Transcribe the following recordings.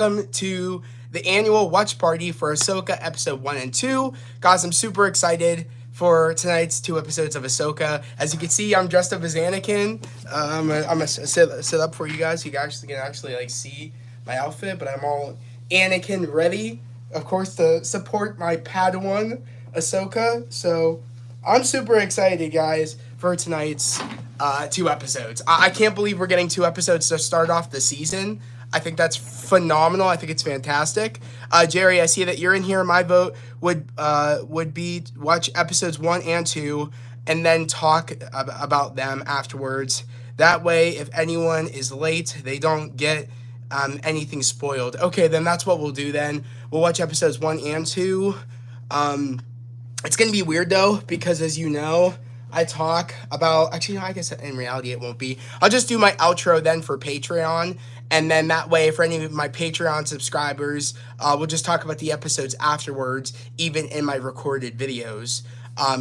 welcome to the annual watch party for Ahsoka episode 1 and 2. Guys, I'm super excited for tonight's 2 episodes of Ahsoka. As you can see, I'm dressed up as Anakin. I'm gonna sit up for you guys. You guys can actually like see my outfit, but I'm all Anakin ready, of course, to support my Padawan Ahsoka. So I'm super excited, guys, for tonight's 2 episodes. I can't believe we're getting 2 episodes to start off the season. I think that's phenomenal. I think it's fantastic. Jerry, I see that you're in here. My vote would be watch episodes 1 and 2 and then talk about them afterwards. That way, if anyone is late, they don't get anything spoiled. Okay, then that's what we'll do then. We'll watch episodes 1 and 2. It's going to be weird, though, because as you know, I talk about... Actually, no, I guess in reality it won't be. I'll just do my outro then for Patreon, and then that way, for any of my Patreon subscribers, we'll just talk about the episodes afterwards, even in my recorded videos,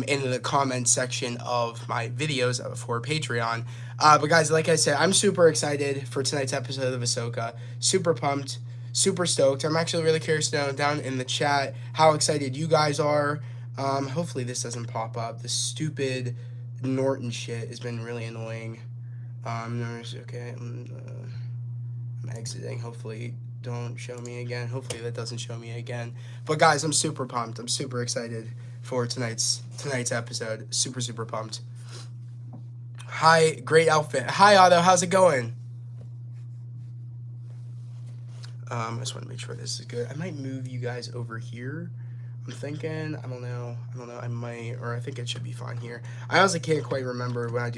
in the comments section of my videos for Patreon. But guys, like I said, I'm super excited for tonight's episode of Ahsoka. Super pumped. Super stoked. I'm actually really curious to know down in the chat how excited you guys are. Hopefully this doesn't pop up. The stupid Norton shit has been really annoying. Okay. I'm exiting. Hopefully don't show me again. Hopefully that doesn't show me again. But guys, I'm super pumped. I'm super excited for tonight's episode. Super pumped. Hi, great outfit. Hi Otto, how's it going? I just want to make sure this is good. I might move you guys over here. I'm thinking, I don't know, I might, or I think it should be fine here. I honestly can't quite remember when I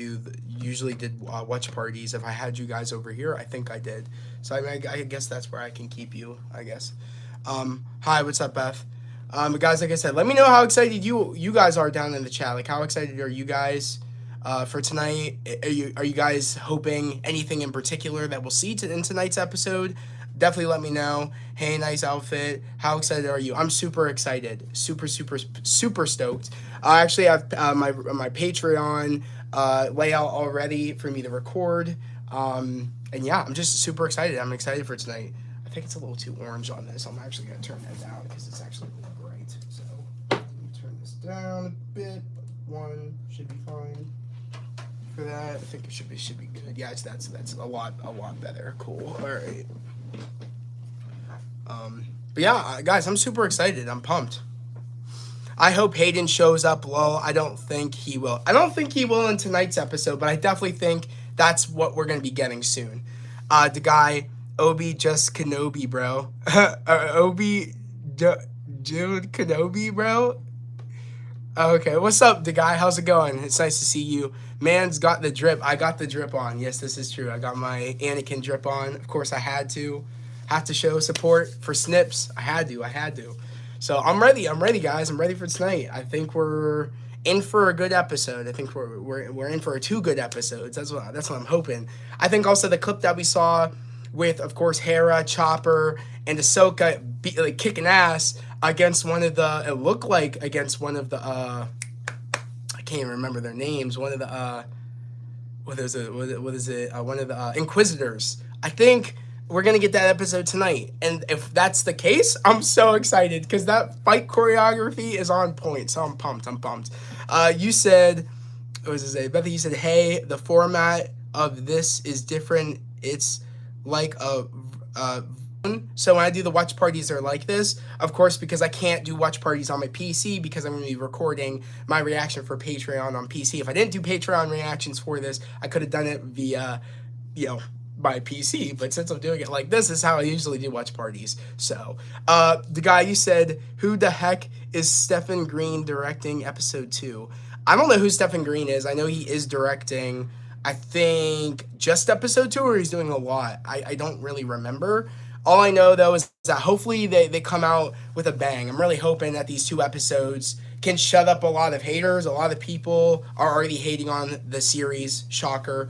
usually did watch parties, if I had you guys over here. I think I did. So I guess that's where I can keep you, I guess. Hi, what's up, Beth? Guys, like I said, let me know how excited you guys are down in the chat. Like, how excited are you guys for tonight? Are you guys hoping anything in particular that we'll see in tonight's episode? Definitely let me know. Hey, nice outfit. How excited are you? I'm super excited. Super stoked. I actually have my Patreon layout all ready for me to record. And yeah, I'm just super excited. I'm excited for tonight. I think it's a little too orange on this. I'm actually going to turn that down because it's actually a little bright. So let me turn this down a bit. One should be fine for that. I think it should be good. Yeah, that's a lot better. Cool. All right. But yeah, guys, I'm super excited. I'm pumped. I hope Hayden shows up. Lol. I don't think he will. I don't think he will in tonight's episode, but I definitely think that's what we're going to be getting soon. The guy, Obi just Kenobi, bro. Dude Kenobi, bro. Okay, what's up, the guy? How's it going? It's nice to see you. Man's got the drip. I got the drip on. Yes, this is true. I got my Anakin drip on. Of course, I had to. Have to show support for Snips. I had to. So I'm ready, guys. I'm ready for tonight. I think we're in for a good episode. I think we're in for 2 good episodes. That's what I'm hoping. I think also the clip that we saw with, of course, Hera, Chopper, and Ahsoka kicking ass against one of the. It looked like against one of the. I can't even remember their names. One of the. What is it? One of the Inquisitors. I think. We're going to get that episode tonight. And if that's the case, I'm so excited because that fight choreography is on point. So I'm pumped. You said, what was it? Beth, you said, hey, the format of this is different. It's like a... So when I do the watch parties, they're like this. Of course, because I can't do watch parties on my PC because I'm going to be recording my reaction for Patreon on PC. If I didn't do Patreon reactions for this, I could have done it via, my PC, but since I'm doing it like this is how I usually do watch parties. So the guy, you said, who the heck is Stephen Green directing episode 2? I don't know who Stephen Green is. I know he is directing, I think, just episode 2, or he's doing a lot. I don't really remember. All I know though is that hopefully they come out with a bang. I'm really hoping that these 2 episodes can shut up a lot of haters. A lot of people are already hating on the series. Shocker.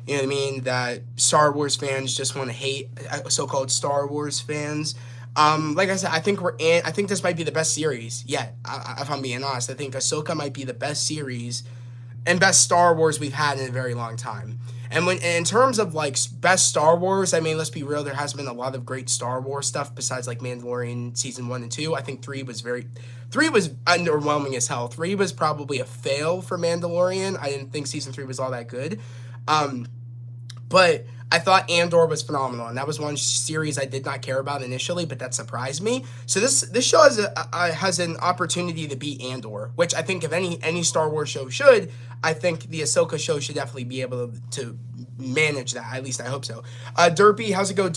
You know what I mean? That Star Wars fans just want to hate so-called Star Wars fans. Like I said, I think this might be the best series yet. If I'm being honest, I think Ahsoka might be the best series and best Star Wars we've had in a very long time. And when in terms of like best Star Wars, I mean, let's be real, there has been a lot of great Star Wars stuff besides like Mandalorian season 1 and 2. I think three was underwhelming as hell. Three was probably a fail for Mandalorian. I didn't think season 3 was all that good. But I thought Andor was phenomenal, and that was one series I did not care about initially, but that surprised me. So this show has an opportunity to beat Andor, which I think if any Star Wars show should, I think the Ahsoka show should definitely be able to manage that. At least I hope so. Derpy, how's it go?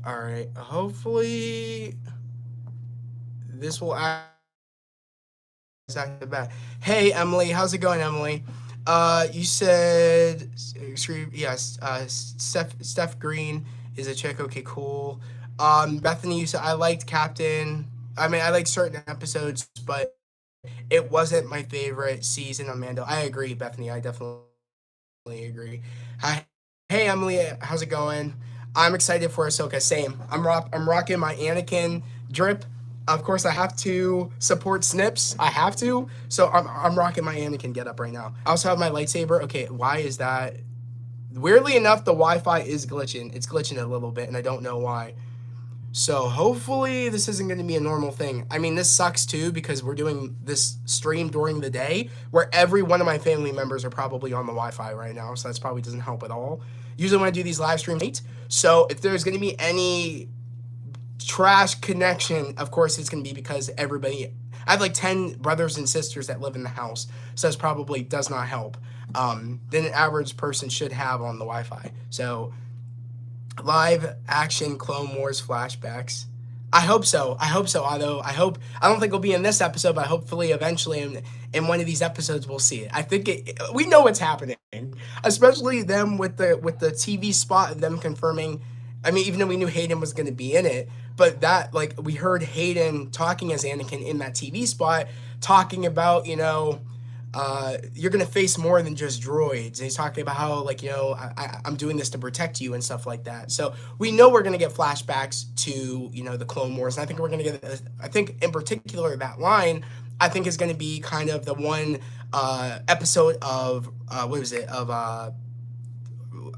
All right, hopefully this will act exactly bad. Hey Emily, how's it going, Emily? You said, yes, Steph Green is a chick. Okay, cool. Bethany, you said, I liked Captain. I mean, I liked certain episodes, but it wasn't my favorite season of Mando. I agree, Bethany. I definitely agree. Hi, hey, Emily, how's it going? I'm excited for Ahsoka. Same. I'm rocking my Anakin drip. Of course, I have to support Snips. I have to. So I'm rocking my Anakin getup right now. I also have my lightsaber. Okay, why is that? Weirdly enough, the Wi-Fi is glitching. It's glitching a little bit, and I don't know why. So hopefully this isn't going to be a normal thing. I mean, this sucks too because we're doing this stream during the day where every one of my family members are probably on the Wi-Fi right now. So that's probably doesn't help at all. Usually when I do these live streams late. So if there's going to be any trash connection, of course it's going to be because I have like 10 brothers and sisters that live in the house. So this probably does not help. Than an average person should have on the Wi-Fi. So live action Clone Wars flashbacks. I hope so. Although I don't think it'll be in this episode, but hopefully eventually in one of these episodes we'll see it. I think we know what's happening, especially them with the TV spot of them confirming. I mean, even though we knew Hayden was going to be in it, but that like we heard Hayden talking as Anakin in that TV spot, talking about you're gonna face more than just droids. And he's talking about how I'm doing this to protect you and stuff like that. So we know we're gonna get flashbacks to the Clone Wars, and I think we're gonna get. I think in particular that line, I think is gonna be kind of the one episode of what was it of I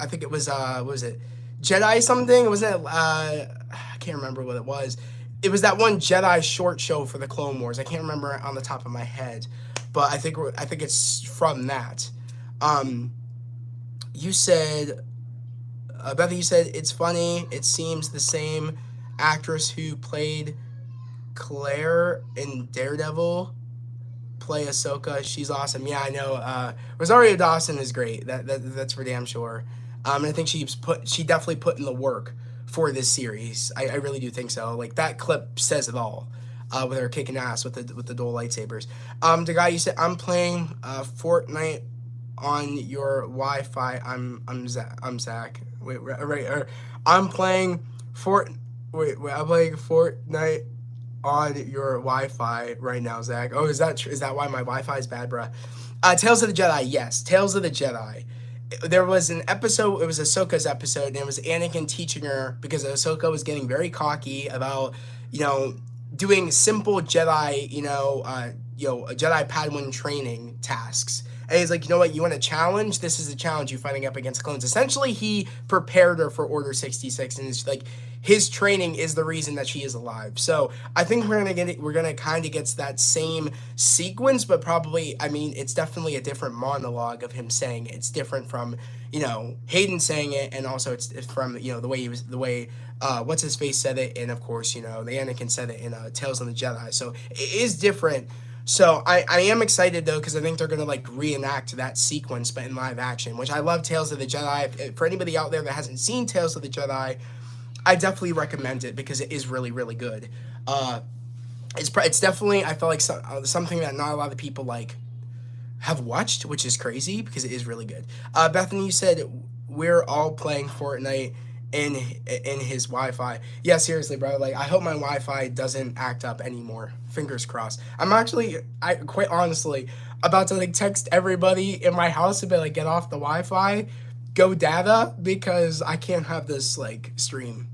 think it was what was it Jedi something. It wasn't I can't remember what it was. It was that one Jedi short show for the Clone Wars. I can't remember it on the top of my head. But I think it's from that. You said, Beth, you said it's funny. It seems the same actress who played Claire in Daredevil play Ahsoka. She's awesome. Yeah, I know. Rosario Dawson is great. That's for damn sure. And I think she definitely put in the work for this series. I really do think so. Like that clip says it all. With her kicking ass with the dual lightsabers. The guy you said I'm playing Fortnite on your Wi-Fi. I'm Zach. Wait, right. I'm playing I'm playing Fortnite on your Wi-Fi right now, Zach. Oh, is that why my Wi-Fi is bad, bruh? Tales of the Jedi. Yes, Tales of the Jedi. There was an episode. It was Ahsoka's episode, and it was Anakin teaching her because Ahsoka was getting very cocky about doing simple Jedi, Jedi Padawan training tasks. And he's like, you know what, you want a challenge? This is a challenge, you fighting up against clones. Essentially, he prepared her for Order 66, and it's like his training is the reason that she is alive. So I think we're gonna kind of get that same sequence, but probably, I mean, it's definitely a different monologue of him saying it. It's different from Hayden saying it, and also it's from the way what's his face said it, and of course the Anakin said it in Tales of the Jedi. So it is different. So I am excited though because I think they're gonna like reenact that sequence but in live action, which I love. Tales of the Jedi. For anybody out there that hasn't seen Tales of the Jedi, I definitely recommend it because it is really really good. It's definitely, I feel like something that not a lot of people like have watched, which is crazy because it is really good. Bethany, you said we're all playing Fortnite in his Wi-Fi. Yeah, seriously, bro. Like, I hope my Wi-Fi doesn't act up anymore. Fingers crossed. I quite honestly about to like text everybody in my house and be like, get off the Wi-Fi, go data, because I can't have this like stream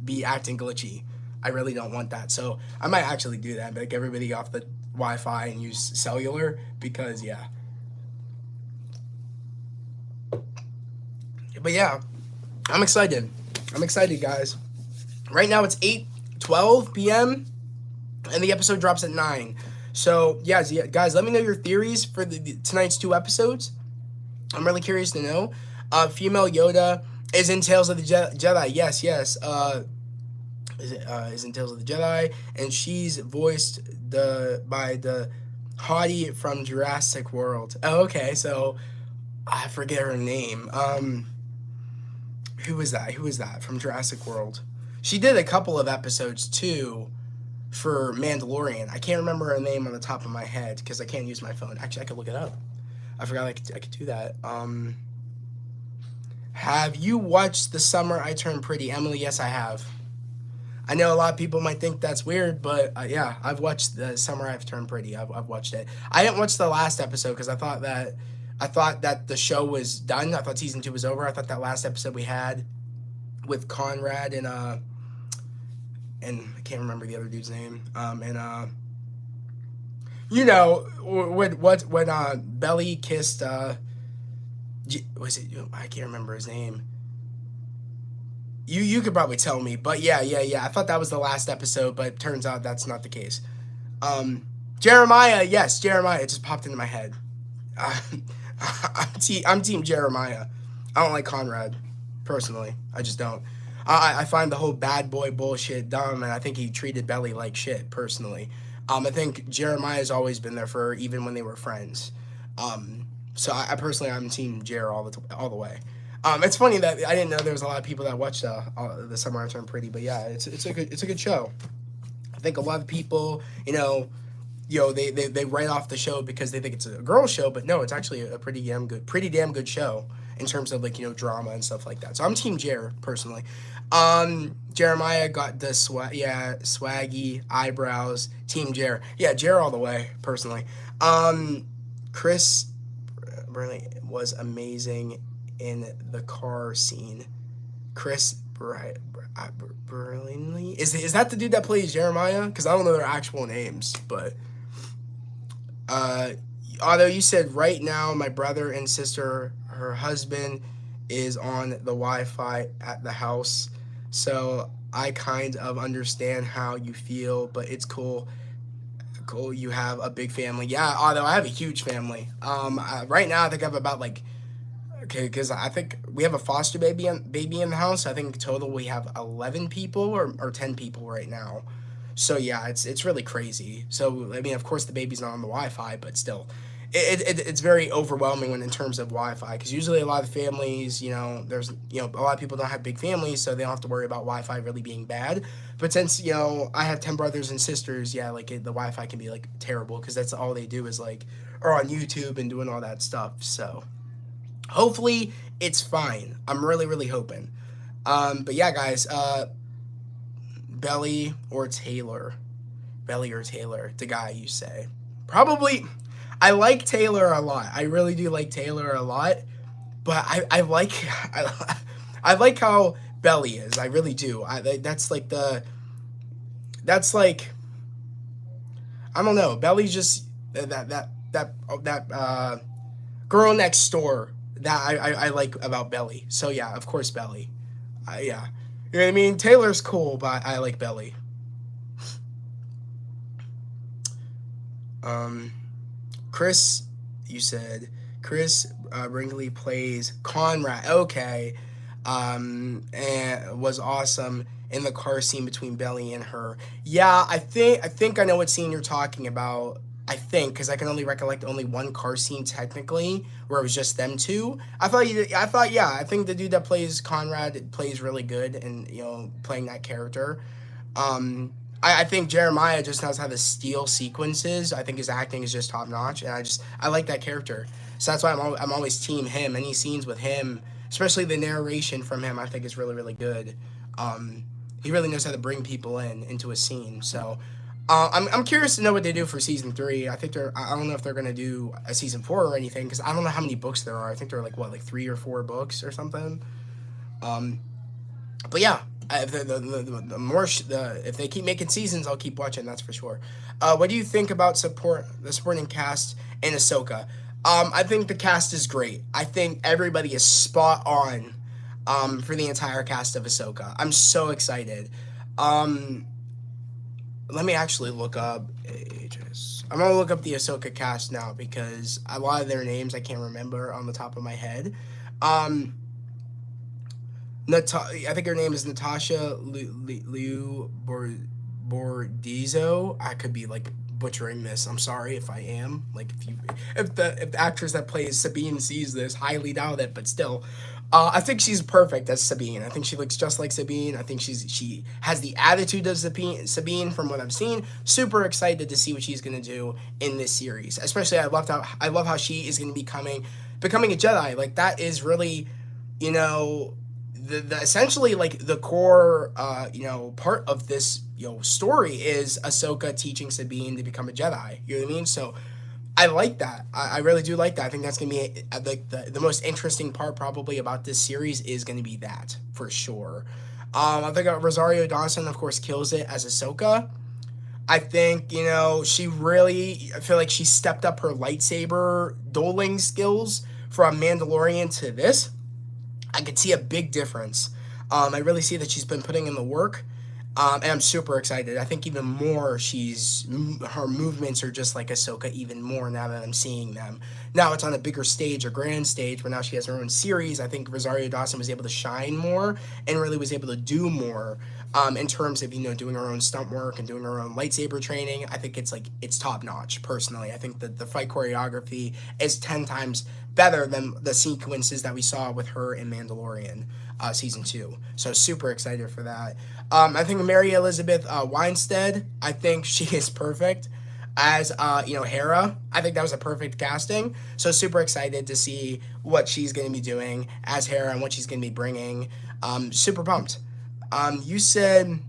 be acting glitchy. I really don't want that. So I might actually do that, like everybody off the Wi-Fi and use cellular because yeah. But yeah, I'm excited. I'm excited, guys. Right now it's 8:12 p.m. and the episode drops at 9. So yeah, guys, let me know your theories for tonight's 2 episodes. I'm really curious to know. Female Yoda is in Tales of the Jedi. Yes, yes. Is in Tales of the Jedi, and she's voiced by the hottie from Jurassic World. Oh, okay, so I forget her name. Who was that? Who was that from Jurassic World? She did a couple of episodes too for Mandalorian. I can't remember her name on the top of my head because I can't use my phone. Actually, I could look it up. I forgot I could do that. Have you watched The Summer I Turned Pretty? Emily, yes, I have. I know a lot of people might think that's weird, but yeah, I've watched The Summer I've Turned Pretty. I've watched it. I didn't watch the last episode because I thought that the show was done. I thought season 2 was over. I thought that last episode we had with Conrad and I can't remember the other dude's name. You know when Belly kissed was it, I can't remember his name. You could probably tell me, but yeah. I thought that was the last episode, but it turns out that's not the case. Jeremiah, yes, Jeremiah. It just popped into my head. I'm team Jeremiah. I don't like Conrad, personally. I just don't. I find the whole bad boy bullshit dumb, and I think he treated Belly like shit, personally. I think Jeremiah's always been there for her, even when they were friends. So I personally, I'm team Jer all the way. It's funny that I didn't know there was a lot of people that watched The Summer I Turned Pretty, but yeah, it's a good show. I think a lot of people, they write off the show because they think it's a girl show, but no, it's actually a pretty damn good show in terms of drama and stuff like that. So I'm team Jer personally. Jeremiah got the swaggy eyebrows. Team Jer, yeah, Jer all the way personally. Chris really was amazing in the car scene. Chris Burlingly? Is that the dude that plays Jeremiah? Because I don't know their actual names, but although you said right now my brother and sister, her husband is on the Wi-Fi at the house, so I kind of understand how you feel, but it's cool you have a big family. Yeah, although I have a huge family. Right now I think I have about because I think we have a foster baby in the house. I think total we have 11 people or 10 people right now. So yeah, it's really crazy. So I mean, of course the baby's not on the Wi-Fi, but still, it's very overwhelming in terms of Wi-Fi, because usually a lot of families, there's a lot of people don't have big families, so they don't have to worry about Wi-Fi really being bad. But since I have 10 brothers and sisters, yeah, the Wi-Fi can be terrible, because that's all they do is are on YouTube and doing all that stuff. So hopefully it's fine. I'm really hoping. But yeah, guys, Belly or Taylor, the guy you say. Probably, I like Taylor a lot. I really do like Taylor a lot, but I like I like how Belly is. I really do. That's I don't know. Belly's just that girl next door that I like about Belly. So yeah, of course Belly. Yeah. You know what I mean? Taylor's cool, but I like Belly. Chris, you said Chris Brinkley plays Conrad. Okay. And was awesome in the car scene between Belly and her. Yeah, I think I know what scene you're talking about. I think, because I can only recollect only one car scene technically where it was just them two. I think the dude that plays Conrad plays really good, and playing that character. I think Jeremiah just knows how to steal sequences. I think his acting is just top notch, and I like that character. So that's why I'm always team him. Any scenes with him, especially the narration from him, I think is really good. He really knows how to bring people into a scene. So I'm curious to know what they do for season 3. I don't know if they're gonna do a season 4 or anything, because I don't know how many books there are. I think there are 3 or 4 books or something. But yeah, if if they keep making seasons, I'll keep watching. That's for sure. What do you think about the supporting cast in Ahsoka? I think the cast is great. I think everybody is spot on. for the entire cast of Ahsoka. I'm so excited. Um, Let me actually look up ages. I'm gonna look up the Ahsoka cast now because a lot of their names I can't remember on the top of my head. Um, I think her name is Natasha Liu Bordizzo. I could be like butchering this. I'm sorry if I am. Like if the actress that plays Sabine sees this, highly doubt it, but still. I think she's perfect as Sabine. I think she looks just like Sabine. I think she has the attitude of Sabine from what I've seen. Super excited to see what she's gonna do in this series. Especially I love how she is gonna be becoming a Jedi. Like that is really, you know, the essentially like the core part of this story is Ahsoka teaching Sabine to become a Jedi. You know what I mean? So I like that. I really do like that. I think that's gonna be like the most interesting part probably about this series is gonna be that for sure. I think Rosario Dawson of course kills it as Ahsoka. I think she really. I feel like she stepped up her lightsaber dueling skills from Mandalorian to this. I could see a big difference. I really see that she's been putting in the work, and I'm super excited. I think even more, her movements are just like Ahsoka even more now that I'm seeing them. Now it's on a bigger stage, a grand stage, where now she has her own series. I think Rosario Dawson was able to shine more and really was able to do more in terms of doing her own stunt work and doing her own lightsaber training. I think it's top notch. Personally, I think that the fight choreography is 10 times better than the sequences that we saw with her in Mandalorian season 2. So super excited for that. I think Mary Elizabeth Winstead, I think she is perfect as Hera. I think that was a perfect casting. So super excited to see what she's going to be doing as Hera and what she's going to be bringing. Super pumped. You said,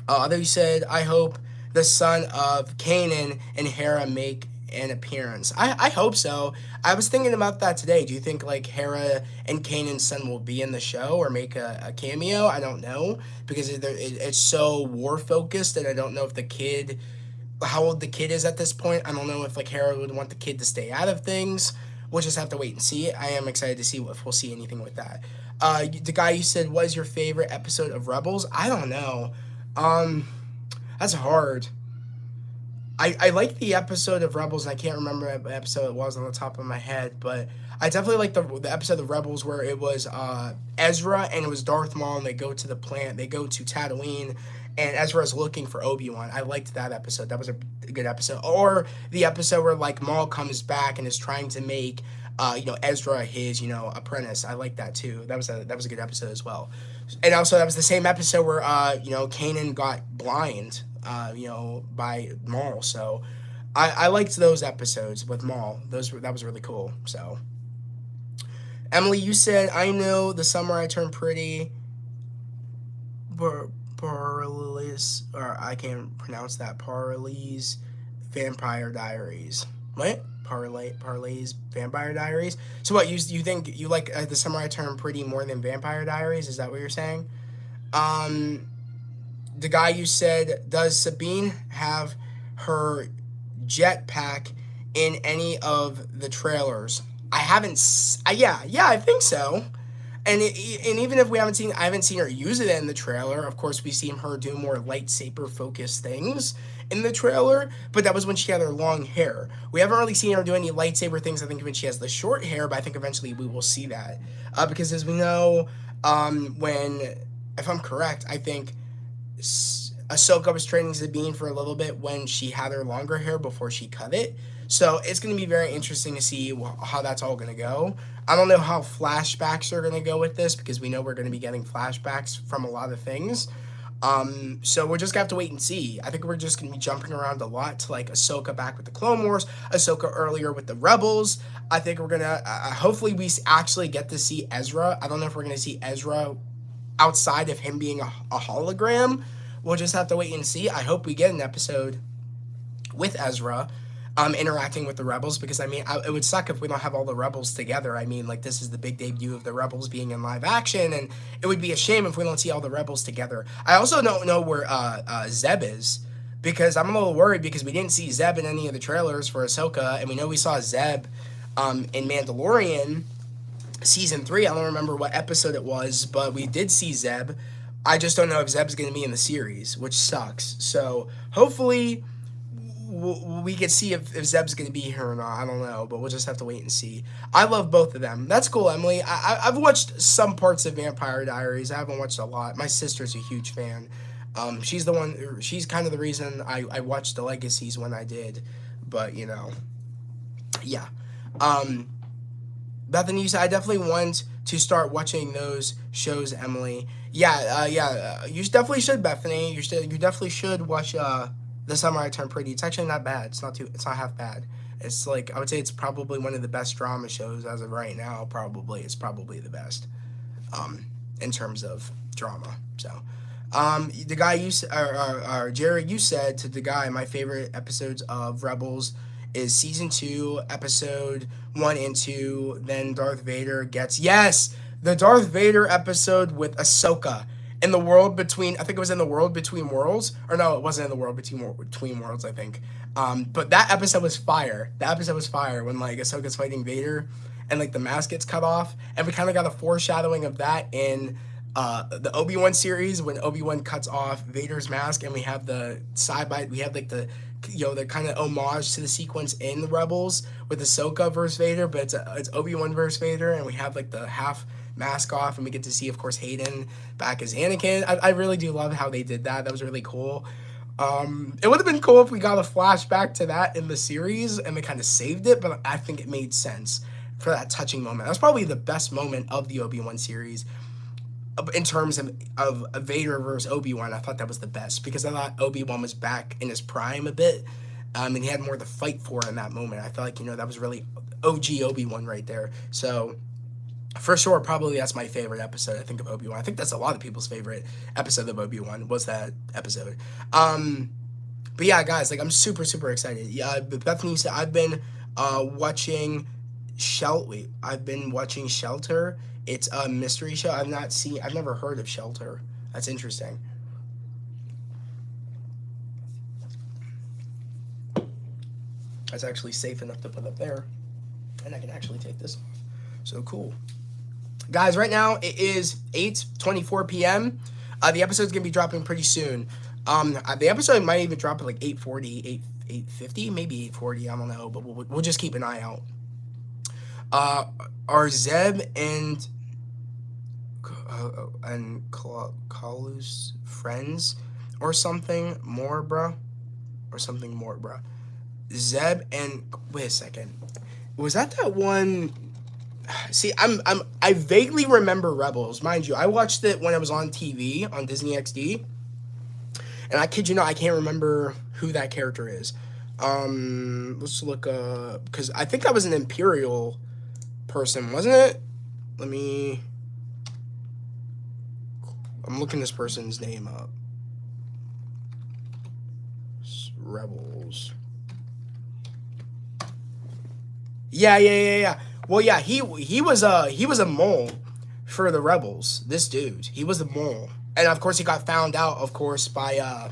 I hope the son of Kanan and Hera make an appearance. I hope so. I was thinking about that today. Do you think like Hera and Kanan's son will be in the show or make a cameo? I don't know because it's so war focused, and I don't know if how old the kid is at this point. I don't know if like Hera would want the kid to stay out of things. We'll just have to wait and see. I am excited to see if we'll see anything with that. The guy you said, what is your favorite episode of Rebels? I don't know. That's hard. I like the episode of Rebels, and I can't remember what episode it was on the top of my head, but I definitely like the episode of Rebels where it was Ezra and it was Darth Maul, and they go to the plant, they go to Tatooine, and Ezra's looking for Obi-Wan. I liked that episode. That was a good episode. Or the episode where like Maul comes back and is trying to make Ezra his apprentice. I like that too. That was a good episode as well. And also that was the same episode where Kanan got blind by Maul. So I liked those episodes with Maul. That was really cool. So Emily, you said, I know the summer I turned pretty. Parley's, or I can't pronounce that. Parley's Vampire Diaries. What? Parley's Vampire Diaries. So what you think you like the summer I turned pretty more than Vampire Diaries? Is that what you're saying? The guy you said, does Sabine have her jetpack in any of the trailers? I haven't. Yeah, I think so. And even if I haven't seen her use it in the trailer. Of course, we've seen her do more lightsaber focused things in the trailer, but that was when she had her long hair. We haven't really seen her do any lightsaber things. I think when she has the short hair, but I think eventually we will see that because as we know, if I'm correct, I think Ahsoka was training Sabine for a little bit when she had her longer hair before she cut it. So it's going to be very interesting to see how that's all going to go. I don't know how flashbacks are going to go with this because we know we're going to be getting flashbacks from a lot of things. So we're just going to have to wait and see. I think we're just going to be jumping around a lot to like Ahsoka back with the Clone Wars, Ahsoka earlier with the Rebels. I think we're going to, hopefully we actually get to see Ezra. I don't know if we're going to see Ezra outside of him being a hologram. We'll just have to wait and see. I hope we get an episode with Ezra interacting with the Rebels because, it would suck if we don't have all the Rebels together. This is the big debut of the Rebels being in live action, and it would be a shame if we don't see all the Rebels together. I also don't know where Zeb is because I'm a little worried because we didn't see Zeb in any of the trailers for Ahsoka, and we know we saw Zeb in Mandalorian. season 3. I don't remember what episode it was, but we did see Zeb. I just don't know if Zeb's going to be in the series, which sucks. So hopefully we can see if Zeb's going to be here or not. I don't know, but we'll just have to wait and see. I love both of them. That's cool, Emily. I've watched some parts of Vampire Diaries. I haven't watched a lot. My sister's a huge fan. She's the one. She's kind of the reason I watched the Legacies when I did. But yeah. Bethany, you said I definitely want to start watching those shows, Emily. Yeah. You definitely should, Bethany. You definitely should watch The Summer I Turned Pretty. It's actually not bad. It's not half bad. It's like, I would say it's probably one of the best drama shows as of right now. It's probably the best in terms of drama. So, the guy Jerry, you said to the guy, my favorite episodes of Rebels is season 2, episode 1 and 2. Then Darth Vader gets, yes, the Darth Vader episode with Ahsoka in the world between, I think it was in the world between worlds, or no, it wasn't in the world between worlds, I think. But that episode was fire. That episode was fire when like Ahsoka's fighting Vader, and like the mask gets cut off, and we kind of got a foreshadowing of that in the Obi-Wan series when Obi-Wan cuts off Vader's mask, and we have the we have like the the kind of homage to the sequence in the Rebels with Ahsoka versus Vader, but it's Obi-Wan versus Vader, and we have like the half mask off, and we get to see, of course, Hayden back as Anakin. I really do love how they did that. That was really cool. It would have been cool if we got a flashback to that in the series and they kind of saved it, but I think it made sense for that touching moment. That was probably the best moment of the Obi-Wan series in terms of Vader versus Obi-Wan. I thought that was the best because I thought Obi-Wan was back in his prime a bit, and he had more to fight for in that moment. I felt like, that was really OG Obi-Wan right there. So for sure, probably that's my favorite episode, I think, of Obi-Wan. I think that's a lot of people's favorite episode of Obi-Wan was that episode. But yeah, guys, like I'm super, super excited. Yeah, Bethany said I've been watching I've been watching Shelter. It's a mystery show. I've never heard of Shelter. That's interesting. That's actually safe enough to put up there. And I can actually take this off. So cool. Guys, right now it is 8:24 p.m. The episode's going to be dropping pretty soon. The episode might even drop at like 8:40, 8:50, maybe 8:40. I don't know, but we'll just keep an eye out. Are Zeb and Kalu's friends or something more, bro? Zeb and wait a second. Was that one? See, I vaguely remember Rebels, mind you. I watched it when it was on TV on Disney XD, and I kid you not, I can't remember who that character is. Let's look up, because I think that was an Imperial person, wasn't it? I'm looking this person's name up. Rebels. Yeah. Well, yeah, he was a mole for the Rebels. This dude, he was a mole, and of course he got found out, of course, by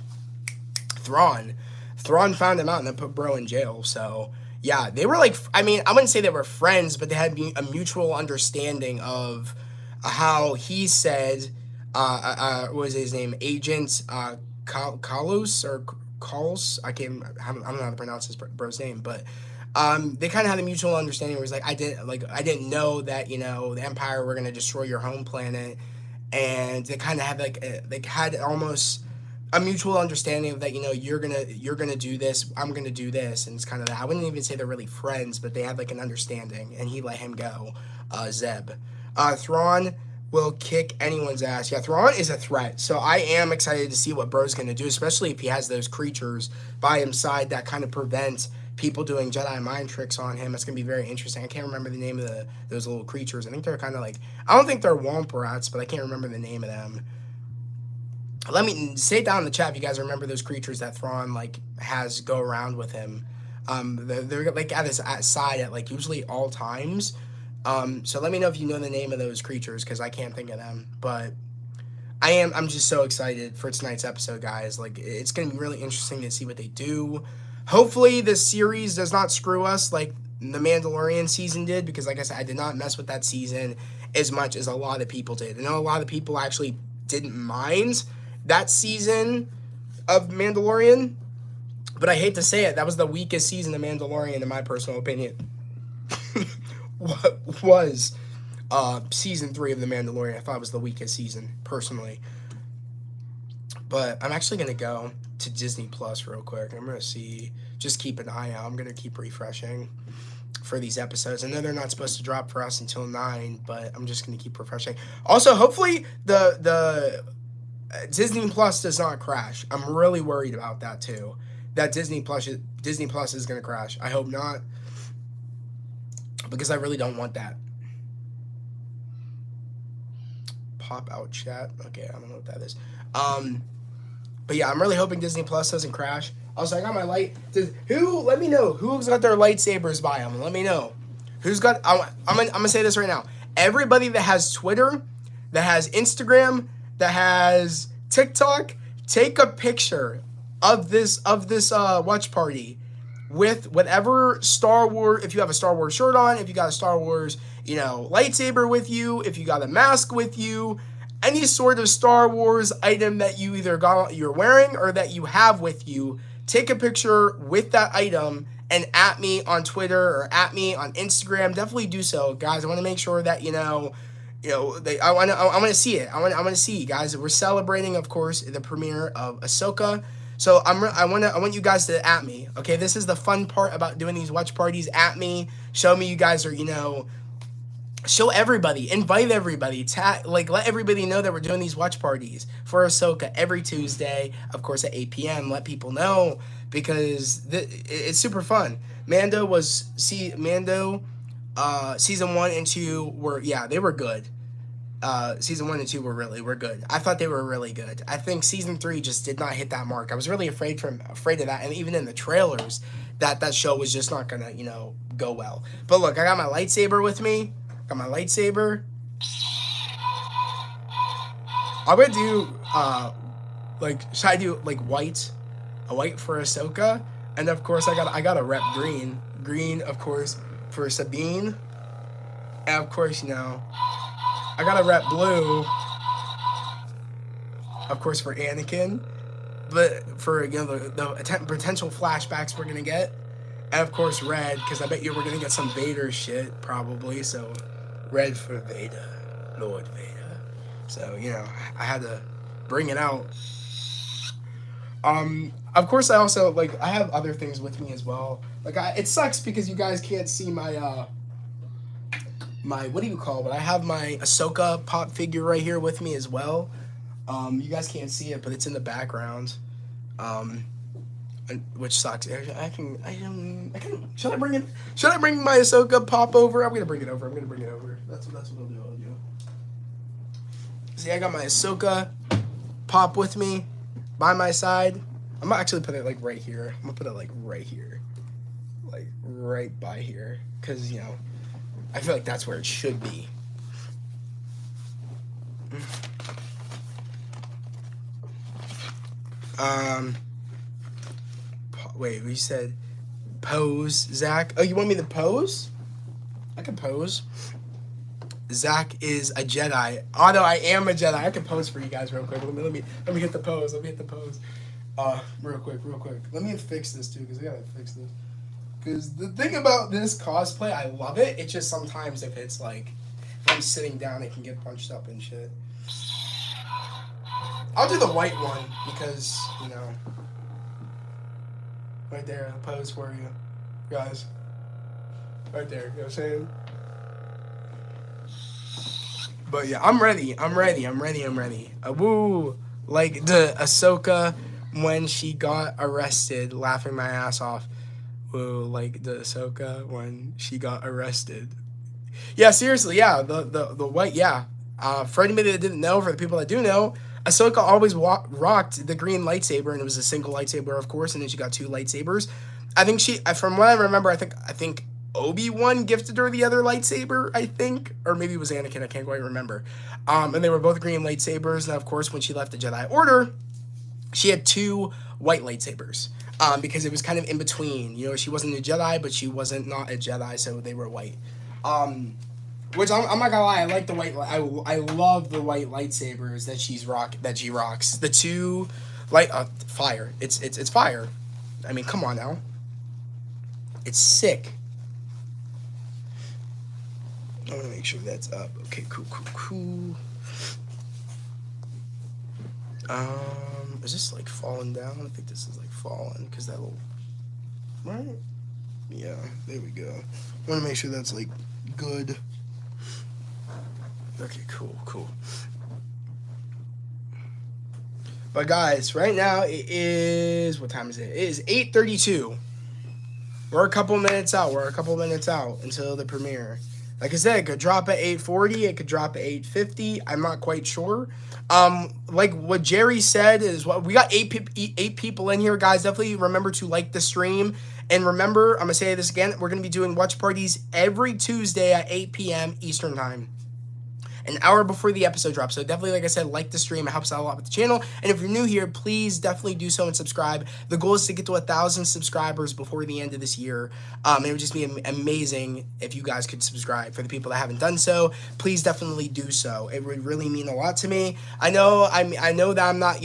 Thrawn. Thrawn found him out and then put bro in jail. So yeah, they were like, I wouldn't say they were friends, but they had a mutual understanding of how he said, what was his name, Agent Kalos or Kals? I don't know how to pronounce his bro's name, but. They kind of had a mutual understanding where it's like, I didn't know that, the Empire were going to destroy your home planet. And they kind of had they had almost a mutual understanding of that, you're going to do this, I'm going to do this. And it's kind of that. I wouldn't even say they're really friends, but they had like an understanding, and he let him go, Zeb. Thrawn will kick anyone's ass. Yeah, Thrawn is a threat. So I am excited to see what bro's going to do, especially if he has those creatures by his side that kind of prevent people doing Jedi mind tricks on him. It's going to be very interesting. I can't remember the name of those little creatures. I think they're kind of like, I don't think they're womp rats, but I can't remember the name of them. Let me say it down in the chat if you guys remember those creatures that Thrawn like has go around with him. They're like at his side at like usually all times. So let me know if you know the name of those creatures, because I can't think of them. But I'm just so excited for tonight's episode, guys. Like, it's going to be really interesting to see what they do. Hopefully this series does not screw us like the Mandalorian season did, because like I said, I did not mess with that season as much as a lot of people did. I know a lot of people actually didn't mind that season of Mandalorian, but I hate to say it, that was the weakest season of Mandalorian in my personal opinion. What was season 3 of The Mandalorian, I thought was the weakest season, personally. But I'm actually going to go to Disney Plus real quick. I'm going to see, just keep an eye out. I'm going to keep refreshing for these episodes. I know they're not supposed to drop for us until 9, but I'm just going to keep refreshing. Also, hopefully the Disney Plus does not crash. I'm really worried about that too. That Disney Plus is going to crash. I hope not, because I really don't want that. Pop out chat. Okay, I don't know what that is. But yeah, I'm really hoping Disney Plus doesn't crash. Also, I got my light. Let me know who's got their lightsabers by them. Let me know who's got. I'm gonna say this right now. Everybody that has Twitter, that has Instagram, that has TikTok, take a picture of this watch party with whatever Star Wars. If you have a Star Wars shirt on, if you got a Star Wars, lightsaber with you, if you got a mask with you, any sort of Star Wars item that you either you're wearing or that you have with you, take a picture with that item and at me on Twitter or at me on Instagram. Definitely do so, guys. I want to make sure that I want to see it. I want to see you guys. We're celebrating, of course, the premiere of Ahsoka. So I want you guys to at me. Okay, this is the fun part about doing these watch parties. At me, show me you guys are show everybody, invite everybody, let everybody know that we're doing these watch parties for Ahsoka every Tuesday, of course at 8 p.m. Let people know, because it's super fun. Season 1 and 2 were, they were good. Season 1 and 2 were good. I thought they were really good. I think season 3 just did not hit that mark. I was really afraid of that, and even in the trailers, that show was just not gonna, go well. But look, I got my lightsaber with me. Got my lightsaber. I'm gonna do should I do white? A white for Ahsoka, and of course I gotta rep green. Green, of course, for Sabine. And of course, I gotta rep blue, of course, for Anakin. But for the potential flashbacks we're gonna get. And of course red, because I bet we're gonna get some Vader shit, probably, so red for Vader, Lord Vader. So, I had to bring it out. Of course, I also, I have other things with me as well. It sucks because you guys can't see my, what do you call it? I have my Ahsoka pop figure right here with me as well. You guys can't see it, but it's in the background. Which sucks. Should I bring my Ahsoka pop over? I'm gonna bring it over. That's what I'll do. See, I got my Ahsoka pop with me by my side. I'm gonna actually put it right here. I'm gonna put it right here, right by here, because I feel like that's where it should be. Wait, we said pose, Zach. Oh, you want me to pose? I can pose. Zach is a Jedi. Although I am a Jedi, I can pose for you guys real quick. Let me hit the pose. Real quick. Let me fix this too, because I gotta fix this. Because the thing about this cosplay, I love it. It's just sometimes if it's if I'm sitting down, it can get punched up and shit. I'll do the white one because right there, I'll pose for you guys. Right there, you know what I'm saying? But yeah, I'm ready. Woo! The Ahsoka when she got arrested, laughing my ass off. Woo! The Ahsoka when she got arrested. Yeah, seriously, yeah. The white, yeah. For anybody that didn't know, for the people that do know, Ahsoka always rocked the green lightsaber, and it was a single lightsaber, of course, and then she got 2 lightsabers. I think from what I remember, I think Obi-Wan gifted her the other lightsaber, I think, or maybe it was Anakin, I can't quite remember. And they were both green lightsabers, and of course, when she left the Jedi Order, she had 2 white lightsabers. because it was kind of in between. You know, she wasn't a Jedi, but she wasn't not a Jedi, so they were white. Um, which I'm not gonna lie, I like the white. I love the white lightsabers that she rocks. The two light fire. It's fire. I mean, come on now. It's sick. I want to make sure that's up. Okay, cool. Is this like falling down? I think this is like falling because that little right. Yeah, there we go. I want to make sure that's like good. Okay, cool. But guys, right now it is what time is it? It is 8:32. We're a couple minutes out. Until the premiere. Like I said, it could drop at 8:40. It could drop at 8:50. I'm not quite sure. Like what Jerry said is what we got eight people in here, guys. Definitely remember to like the stream. And remember, I'm gonna say this again. We're gonna be doing watch parties every Tuesday at 8 p.m. Eastern time, an hour before the episode drops. So definitely, like I said, like the stream. It helps out a lot with the channel. And if you're new here, please definitely do so and subscribe. The goal is to get to 1,000 subscribers before the end of this year. It would just be amazing if you guys could subscribe. For the people that haven't done so, please definitely do so. It would really mean a lot to me. I know that I'm not,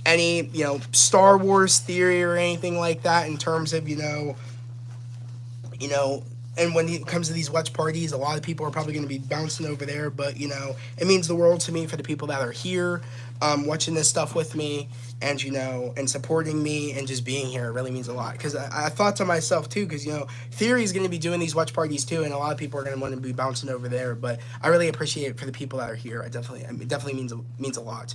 any, Star Wars theory or anything like that in terms of, and when it comes to these watch parties, a lot of people are probably going to be bouncing over there. But, it means the world to me for the people that are here watching this stuff with me and, and supporting me and just being here. It really means a lot. Because I thought to myself, too, because, Theory is going to be doing these watch parties, too. And a lot of people are going to want to be bouncing over there. But I really appreciate it for the people that are here. It definitely means a lot.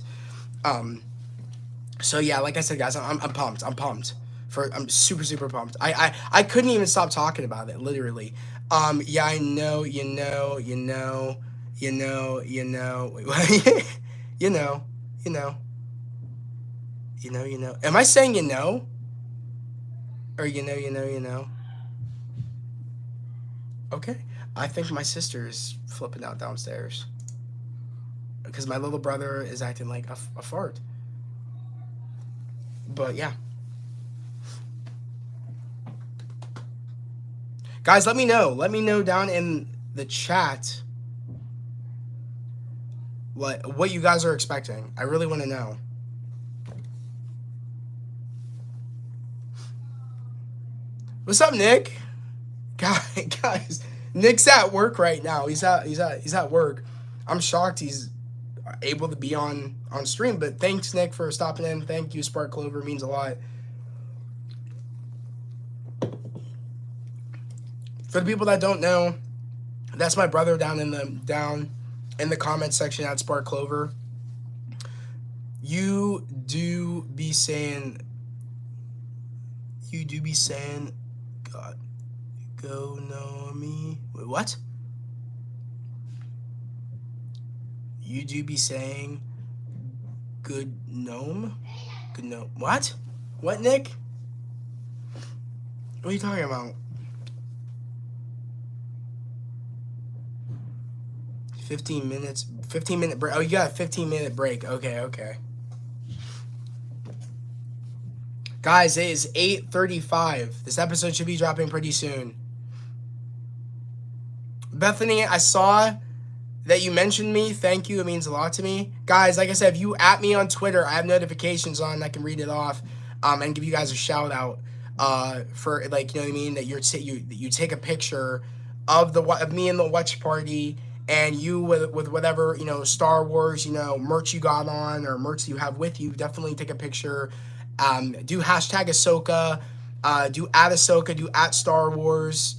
So, yeah, like I said, guys, I'm pumped. I'm super pumped. I couldn't even stop talking about it, literally. Yeah, I know, you know. Am I saying or Okay. I think my sister is flipping out downstairs because my little brother is acting like a fart. But yeah. Guys, let me know. Let me know down in the chat what you guys are expecting. I really want to know. What's up, Nick? Guys, Nick's at work right now. He's at work. I'm shocked he's able to be on stream, but thanks, Nick, for stopping in. Thank you, Spark Clover. It means a lot. For the people that don't know, that's my brother down in the comment section at Spark Clover. You do be saying, God, go know me. Wait, what? You do be saying, good gnome? Good gnome. What? What, Nick? What are you talking about? 15 minutes, 15-minute break. Oh, you got a 15-minute break. Okay. Guys, it is 8:35. This episode should be dropping pretty soon. Bethany, I saw that you mentioned me. Thank you. It means a lot to me. Guys, like I said, if you at me on Twitter, I have notifications on. I can read it off and give you guys a shout out for, like, you know what I mean, that you take a picture of me in the watch party and you with whatever, Star Wars, merch you got on or merch you have with you. Definitely take a picture. Do hashtag Ahsoka, do at Ahsoka, do at Star Wars,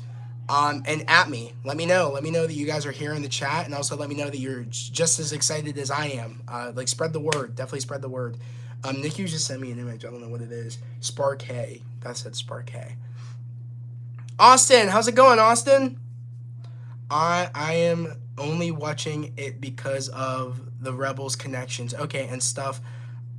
and at me. Let me know that you guys are here in the chat, and also let me know that you're just as excited as I am. Like, spread the word. Definitely spread the word. Nikki just sent me an image. I don't know what it is. Spark Hay. That said Spark Hay. Austin, how's it going, Austin? I am only watching it because of the Rebels connections. Okay, and stuff.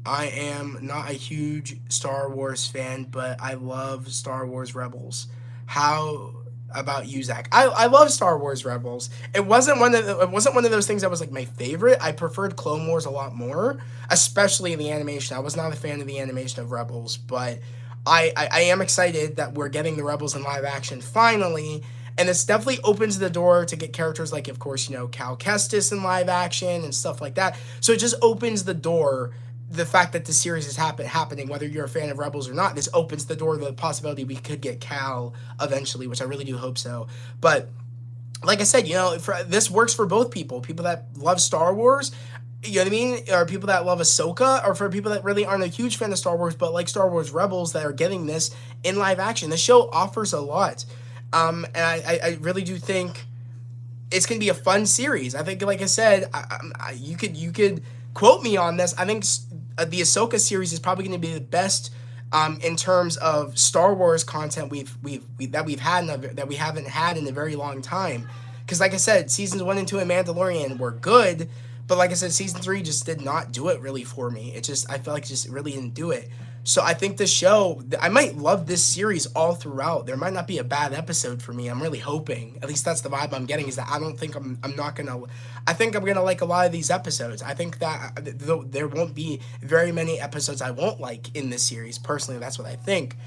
I am not a huge Star Wars fan, but I love Star Wars Rebels. How about you, Zach? I love Star Wars Rebels. It wasn't one of those things that was like my favorite. I preferred Clone Wars a lot more, especially the animation. I was not a fan of the animation of Rebels, but I am excited that we're getting the Rebels in live action finally. And this definitely opens the door to get characters like, of course, Cal Kestis in live action and stuff like that. So it just opens the door. The fact that the series is happening, whether you're a fan of Rebels or not, this opens the door to the possibility we could get Cal eventually, which I really do hope so. But like I said, this works for both people. People that love Star Wars, you know what I mean? Or people that love Ahsoka, or for people that really aren't a huge fan of Star Wars, but like Star Wars Rebels that are getting this in live action. The show offers a lot. And I really do think it's going to be a fun series. I think, like I said, you could quote me on this. I think the Ahsoka series is probably going to be the best in terms of Star Wars content that we haven't had in a very long time. Because, like I said, seasons 1 and 2 of Mandalorian were good, but like I said, season 3 just did not do it really for me. I felt like it just really didn't do it. So I think the show, I might love this series all throughout. There might not be a bad episode for me. I'm really hoping. At least that's the vibe I'm getting, is that I don't think I'm not going to, I think I'm going to like a lot of these episodes. I think that there won't be very many episodes I won't like in this series. Personally, that's what I think.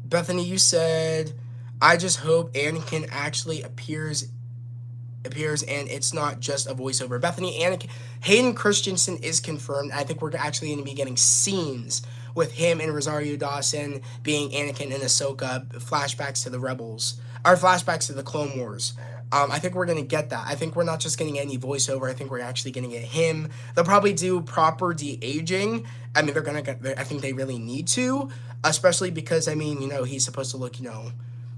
Bethany, you said, I just hope Anakin actually appears and it's not just a voiceover. Bethany, Anakin, Hayden Christensen is confirmed. I think we're actually going to be getting scenes with him and Rosario Dawson being Anakin and Ahsoka, flashbacks to the Rebels, or flashbacks to the Clone Wars. I think we're going to get that. I think we're not just getting any voiceover. I think we're actually going to get him. They'll probably do proper de-aging. I mean, I think they really need to, especially because, I mean, he's supposed to look,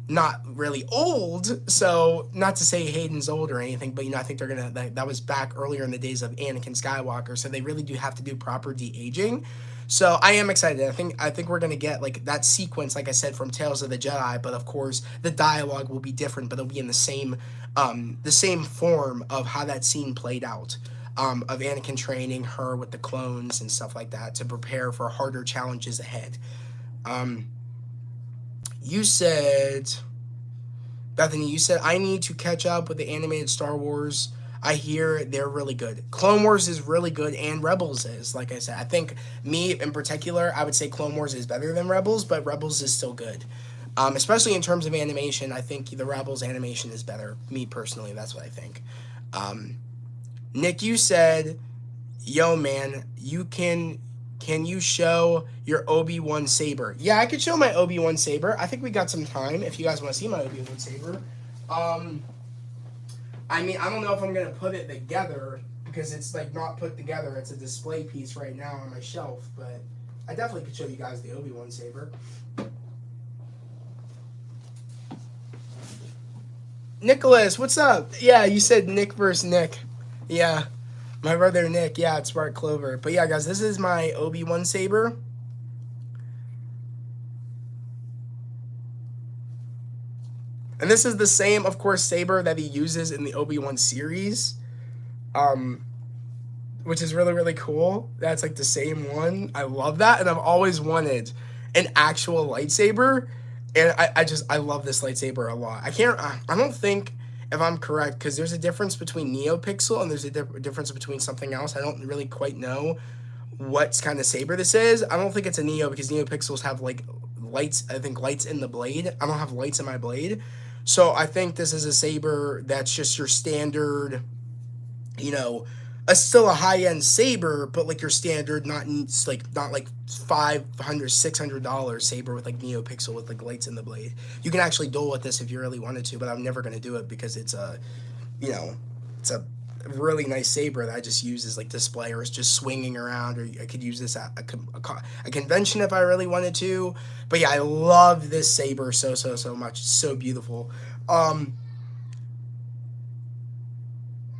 not really old, so not to say Hayden's old or anything, but I think they're gonna, that was back earlier in the days of Anakin Skywalker, so they really do have to do proper de-aging. So I am excited. I think we're gonna get like that sequence, like I said, from Tales of the Jedi, but of course the dialogue will be different, but it'll be in the same form of how that scene played out. Of Anakin training her with the clones and stuff like that to prepare for harder challenges ahead. You said, Bethany, I need to catch up with the animated Star Wars. I hear they're really good. Clone Wars is really good, and Rebels is, like I said. I think, me in particular, I would say Clone Wars is better than Rebels, but Rebels is still good. Especially in terms of animation, I think the Rebels animation is better. Me, personally, that's what I think. Nick, you said, yo, man, can you show your Obi-Wan saber? Yeah, I could show my Obi-Wan saber. I think we got some time if you guys want to see my Obi-Wan saber. I mean, I don't know if I'm going to put it together because it's like not put together. It's a display piece right now on my shelf, but I definitely could show you guys the Obi-Wan saber. Nicholas, what's up? Yeah, you said Nick versus Nick. Yeah. My brother Nick, yeah, it's Smart Clover. But yeah, guys, this is my Obi-Wan saber. And this is the same, of course, saber that he uses in the Obi-Wan series. Which is really, really cool. That's like the same one. I love that. And I've always wanted an actual lightsaber. And I love this lightsaber a lot. I don't think, if I'm correct, because there's a difference between NeoPixel and there's a difference between something else. I don't really quite know what kind of saber this is. I don't think it's a Neo because NeoPixels have like lights, I think lights in the blade. I don't have lights in my blade. So I think this is a saber that's just your standard, still a high-end saber, but like your standard, not like $500, $600 saber with like NeoPixel with like lights in the blade. You can actually duel with this if you really wanted to, but I'm never going to do it because it's a really nice saber that I just use as like display, or it's just swinging around, or I could use this at a convention if I really wanted to. But yeah, I love this saber so much. It's so beautiful.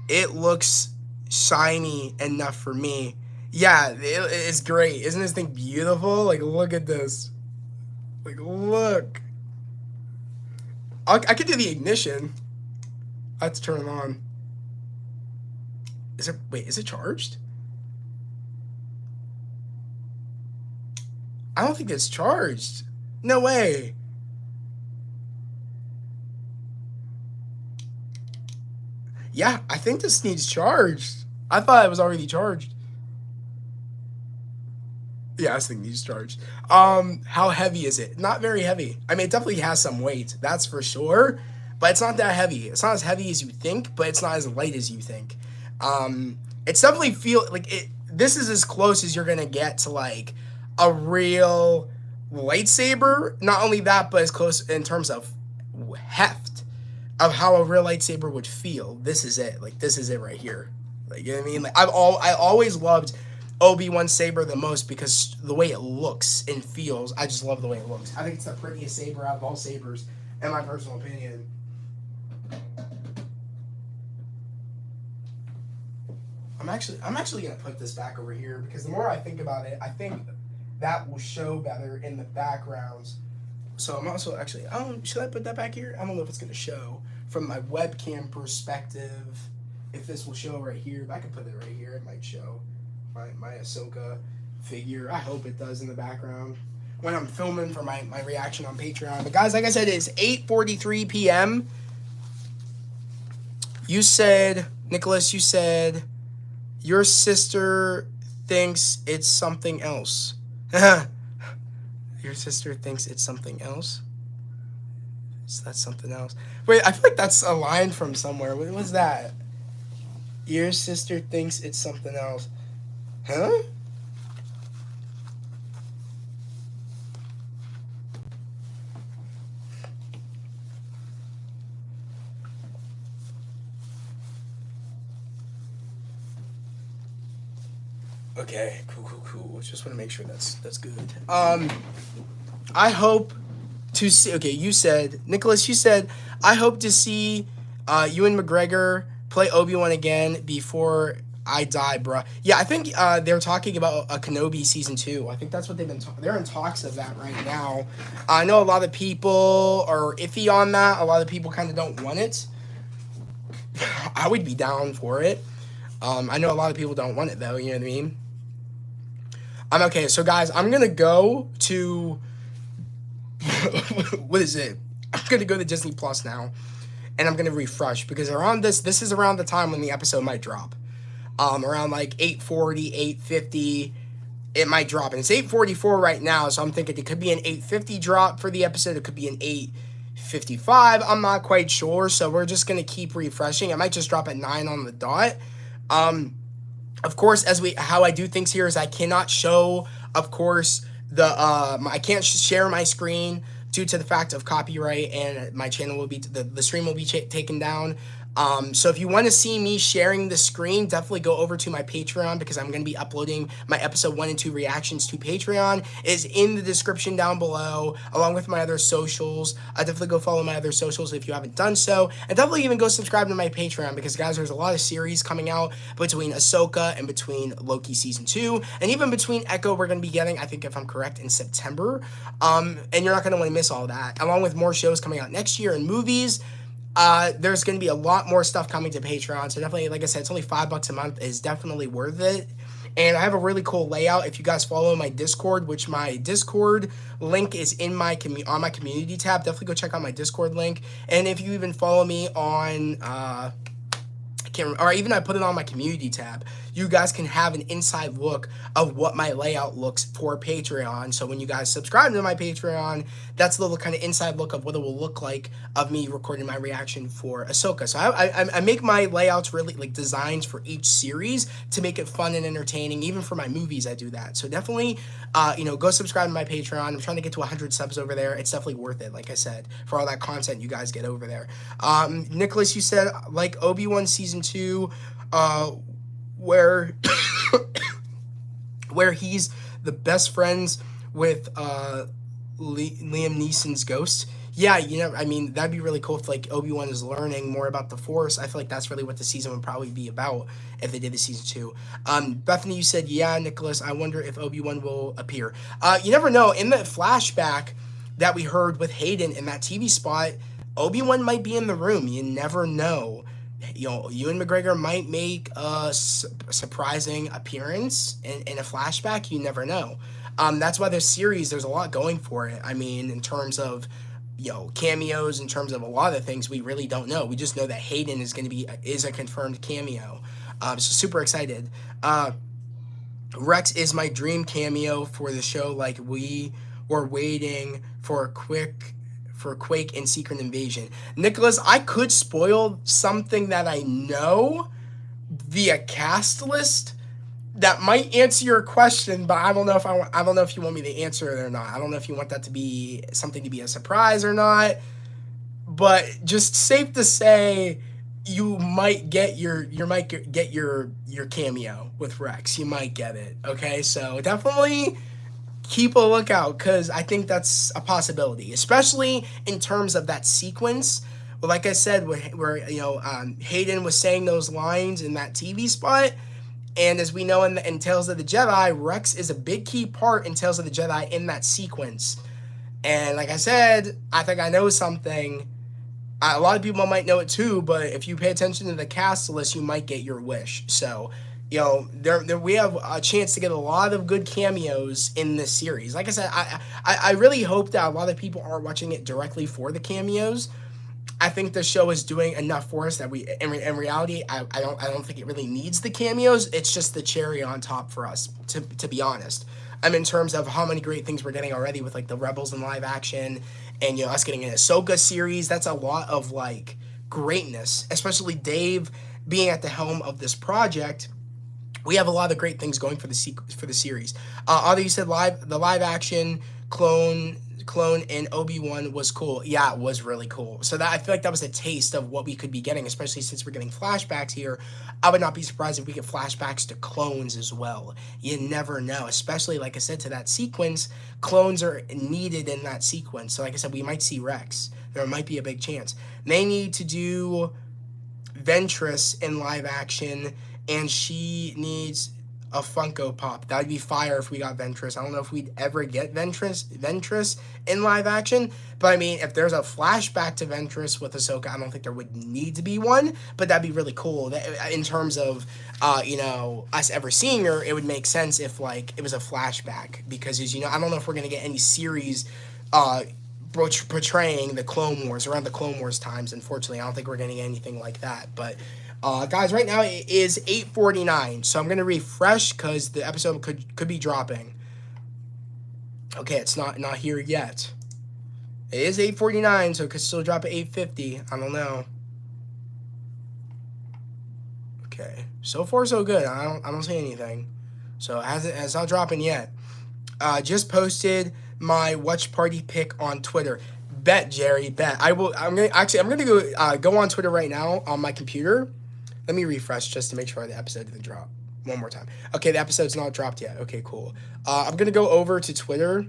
It looks shiny enough for me. Yeah, it's great. Isn't this thing beautiful? Like, look at this. Like, look. I could do the ignition. I have to turn it on. Is it charged? I don't think it's charged. No way. Yeah, I think this needs charged. I thought it was already charged. Yeah, this thing needs charged. How heavy is it? Not very heavy. I mean, it definitely has some weight, that's for sure. But it's not that heavy. It's not as heavy as you think, but it's not as light as you think. It's definitely feel like it. This is as close as you're gonna get to like a real lightsaber. Not only that, but as close in terms of heft of how a real lightsaber would feel. This is it. Like this is it right here. Like you know what I mean? Like I always loved Obi-Wan saber the most because the way it looks and feels. I just love the way it looks. I think it's the prettiest saber out of all sabers, in my personal opinion. I'm actually gonna put this back over here because the more I think about it, I think that will show better in the backgrounds. So I'm also actually, should I put that back here? I don't know if it's gonna show from my webcam perspective if this will show right here, but I can put it right here. It might show my Ahsoka figure. I hope it does in the background when I'm filming for my reaction on Patreon. But guys, like I said, it's 8:43 p.m. You said, Nicholas, you said your sister thinks it's something else. Your sister thinks it's something else? Is that something else? Wait, I feel like that's a line from somewhere. What was that? Your sister thinks it's something else. Huh? Okay, cool. Just want to make sure that's good. I hope to see. Okay, you said, Nicholas. You said I hope to see Ewan McGregor play Obi-Wan again before I die, bruh. Yeah, I think they're talking about a Kenobi season 2. I think that's what they've been. They're in talks of that right now. I know a lot of people are iffy on that. A lot of people kind of don't want it. I would be down for it. I know a lot of people don't want it though. You know what I mean? I'm okay. So guys, I'm gonna go to what is it? I'm gonna go to Disney Plus now, and I'm gonna refresh because around this is around the time when the episode might drop. Around like 8:40, 8:50, it might drop, and it's 8:44 right now. So I'm thinking it could be an 8:50 drop for the episode. It could be an 8:55. I'm not quite sure. So we're just gonna keep refreshing. It might just drop at 9 on the dot. Of course, how I do things here is I cannot show, of course, I can't share my screen due to the fact of copyright, and my channel will be the stream will be taken down. So if you want to see me sharing the screen, definitely go over to my Patreon because I'm going to be uploading my episode 1 and 2 reactions to Patreon. It is in the description down below, along with my other socials. Definitely go follow my other socials if you haven't done so. And definitely even go subscribe to my Patreon because, guys, there's a lot of series coming out between Ahsoka and between Loki Season 2. And even between Echo, we're going to be getting, I think if I'm correct, in September. And you're not going to want to miss all that. Along with more shows coming out next year and movies. There's going to be a lot more stuff coming to Patreon. So definitely, like I said, it's only $5 a month. Is definitely worth it. And I have a really cool layout. If you guys follow my Discord, which my Discord link is in my on my community tab, definitely go check out my Discord link. And if you even follow me on, or even I put it on my community tab, you guys can have an inside look of what my layout looks for Patreon. So when you guys subscribe to my Patreon, that's a little kind of inside look of what it will look like of me recording my reaction for Ahsoka. So I make my layouts really like designs for each series to make it fun and entertaining. Even for my movies, I do that. So definitely, go subscribe to my Patreon. I'm trying to get to 100 subs over there. It's definitely worth it, like I said, for all that content you guys get over there. Nicholas, you said like Obi-Wan Season 2, where where he's the best friends with Liam Neeson's ghost. Yeah, I mean, that'd be really cool if like Obi-Wan is learning more about the Force. I feel like that's really what the season would probably be about if they did the season 2. Bethany, you said, yeah, Nicholas, I wonder if Obi-Wan will appear. You never know. In the flashback that we heard with Hayden in that TV spot, Obi-Wan might be in the room. You never know. Ewan McGregor might make a surprising appearance in a flashback. You never know. That's why this series, there's a lot going for it. I mean, in terms of, cameos, in terms of a lot of things, we really don't know. We just know that Hayden is a confirmed cameo. So super excited. Rex is my dream cameo for the show. Like we were waiting for Quake and Secret Invasion. Nicholas, I could spoil something that I know via cast list that might answer your question, but I don't know if I don't know if you want me to answer it or not. I don't know if you want that to be something to be a surprise or not. But just safe to say, you might get your cameo with Rex. You might get it. Okay, so definitely keep a lookout because I think that's a possibility, especially in terms of that sequence. Well, like I said, where Hayden was saying those lines in that TV spot, and as we know in Tales of the Jedi, Rex is a big key part in Tales of the Jedi in that sequence. And like I said, I think I know something. A lot of people might know it too, but if you pay attention to the cast list, you might get your wish. So, there we have a chance to get a lot of good cameos in this series. Like I said, I really hope that a lot of people aren't watching it directly for the cameos. I think the show is doing enough for us that we, in reality, I don't think it really needs the cameos. It's just the cherry on top for us, to be honest. In terms of how many great things we're getting already with like the Rebels in live action, and us getting an Ahsoka series. That's a lot of like greatness, especially Dave being at the helm of this project. We have a lot of great things going for the series. Although you said the live action clone in Obi-Wan was cool. Yeah, it was really cool. So that I feel like that was a taste of what we could be getting, especially since we're getting flashbacks here. I would not be surprised if we get flashbacks to clones as well. You never know, especially like I said, to that sequence. Clones are needed in that sequence. So like I said, we might see Rex. There might be a big chance. They need to do Ventress in live action, and she needs a Funko Pop. That would be fire if we got Ventress. I don't know if we'd ever get Ventress in live action, but I mean, if there's a flashback to Ventress with Ahsoka, I don't think there would need to be one, but that'd be really cool. In terms of, us ever seeing her, it would make sense if, like, it was a flashback, because, I don't know if we're going to get any series, portraying the Clone Wars, around the Clone Wars times. Unfortunately, I don't think we're getting anything like that, but guys, right now it is 8:49, so I'm gonna refresh because the episode could be dropping. Okay, it's not here yet. It is 8:49, so it could still drop at 8:50. I don't know. Okay, so far so good. I don't see anything, so it's not dropping yet. Just posted my watch party pic on Twitter. Bet, Jerry, bet. I'm gonna go on Twitter right now on my computer. Let me refresh just to make sure the episode didn't drop. One more time. Okay, the episode's not dropped yet. Okay, cool. I'm going to go over to Twitter,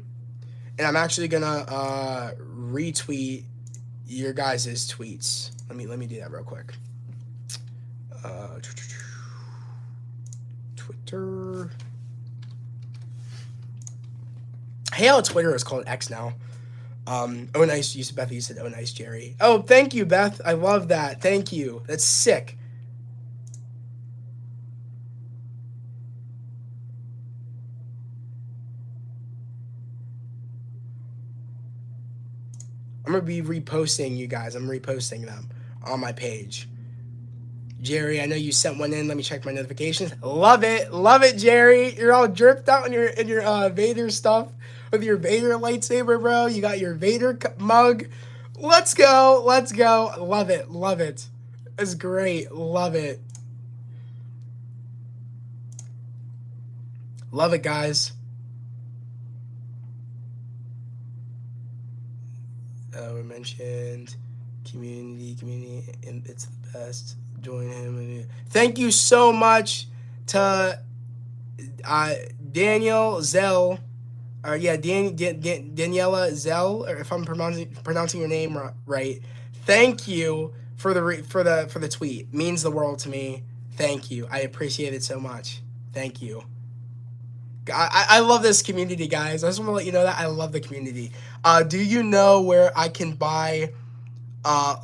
and I'm actually going to retweet your guys' tweets. Let me do that real quick. Twitter. Hey, how Twitter is called X now. Oh, nice. Beth, you said, oh, nice, Jerry. Oh, thank you, Beth. I love that. Thank you. That's sick. I'm going to be reposting you guys. I'm reposting them on my page. Jerry, I know you sent one in. Let me check my notifications. Love it. Love it, Jerry. You're all dripped out in your Vader stuff with your Vader lightsaber, bro. You got your Vader mug. Let's go. Let's go. Love it. Love it. It's great. Love it. Love it, guys. We mentioned community, and it's the best. Join him. Thank you so much to Daniel Zell, or Daniela Zell, or if I'm pronouncing your name right. Thank you for the tweet. Means the world to me. Thank you. I appreciate it so much. Thank you. I love this community, guys. I just want to let you know that I love the community. Do you know where I can buy a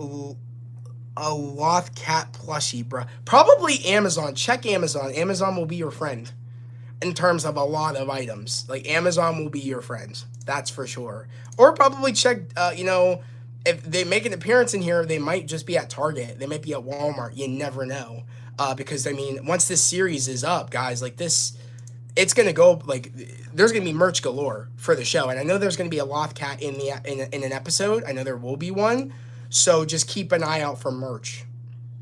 Loth cat plushie, bro? Probably Amazon. Check Amazon. Amazon will be your friend in terms of a lot of items. Like, Amazon will be your friend. That's for sure. Or probably check, if they make an appearance in here, they might just be at Target. They might be at Walmart. You never know. Because, I mean, once this series is up, guys, like this... it's gonna go like there's gonna be merch galore for the show, and I know there's gonna be a Loth Cat in an episode. I know there will be one, so just keep an eye out for merch.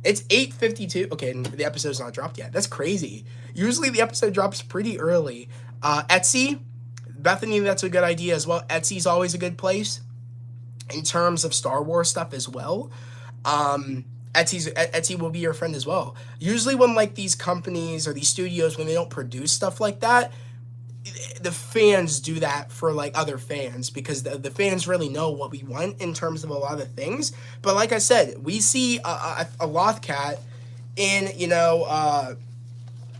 It's 8:52. Okay, and the episode's not dropped yet. That's crazy. Usually the episode drops pretty early. Etsy, Bethany, that's a good idea as well. Etsy's always a good place in terms of Star Wars stuff as well. Etsy will be your friend as well. Usually when like these companies or these studios, when they don't produce stuff like that, the fans do that for like other fans because the fans really know what we want in terms of a lot of things. But like I said, we see a Loth Cat in, you know,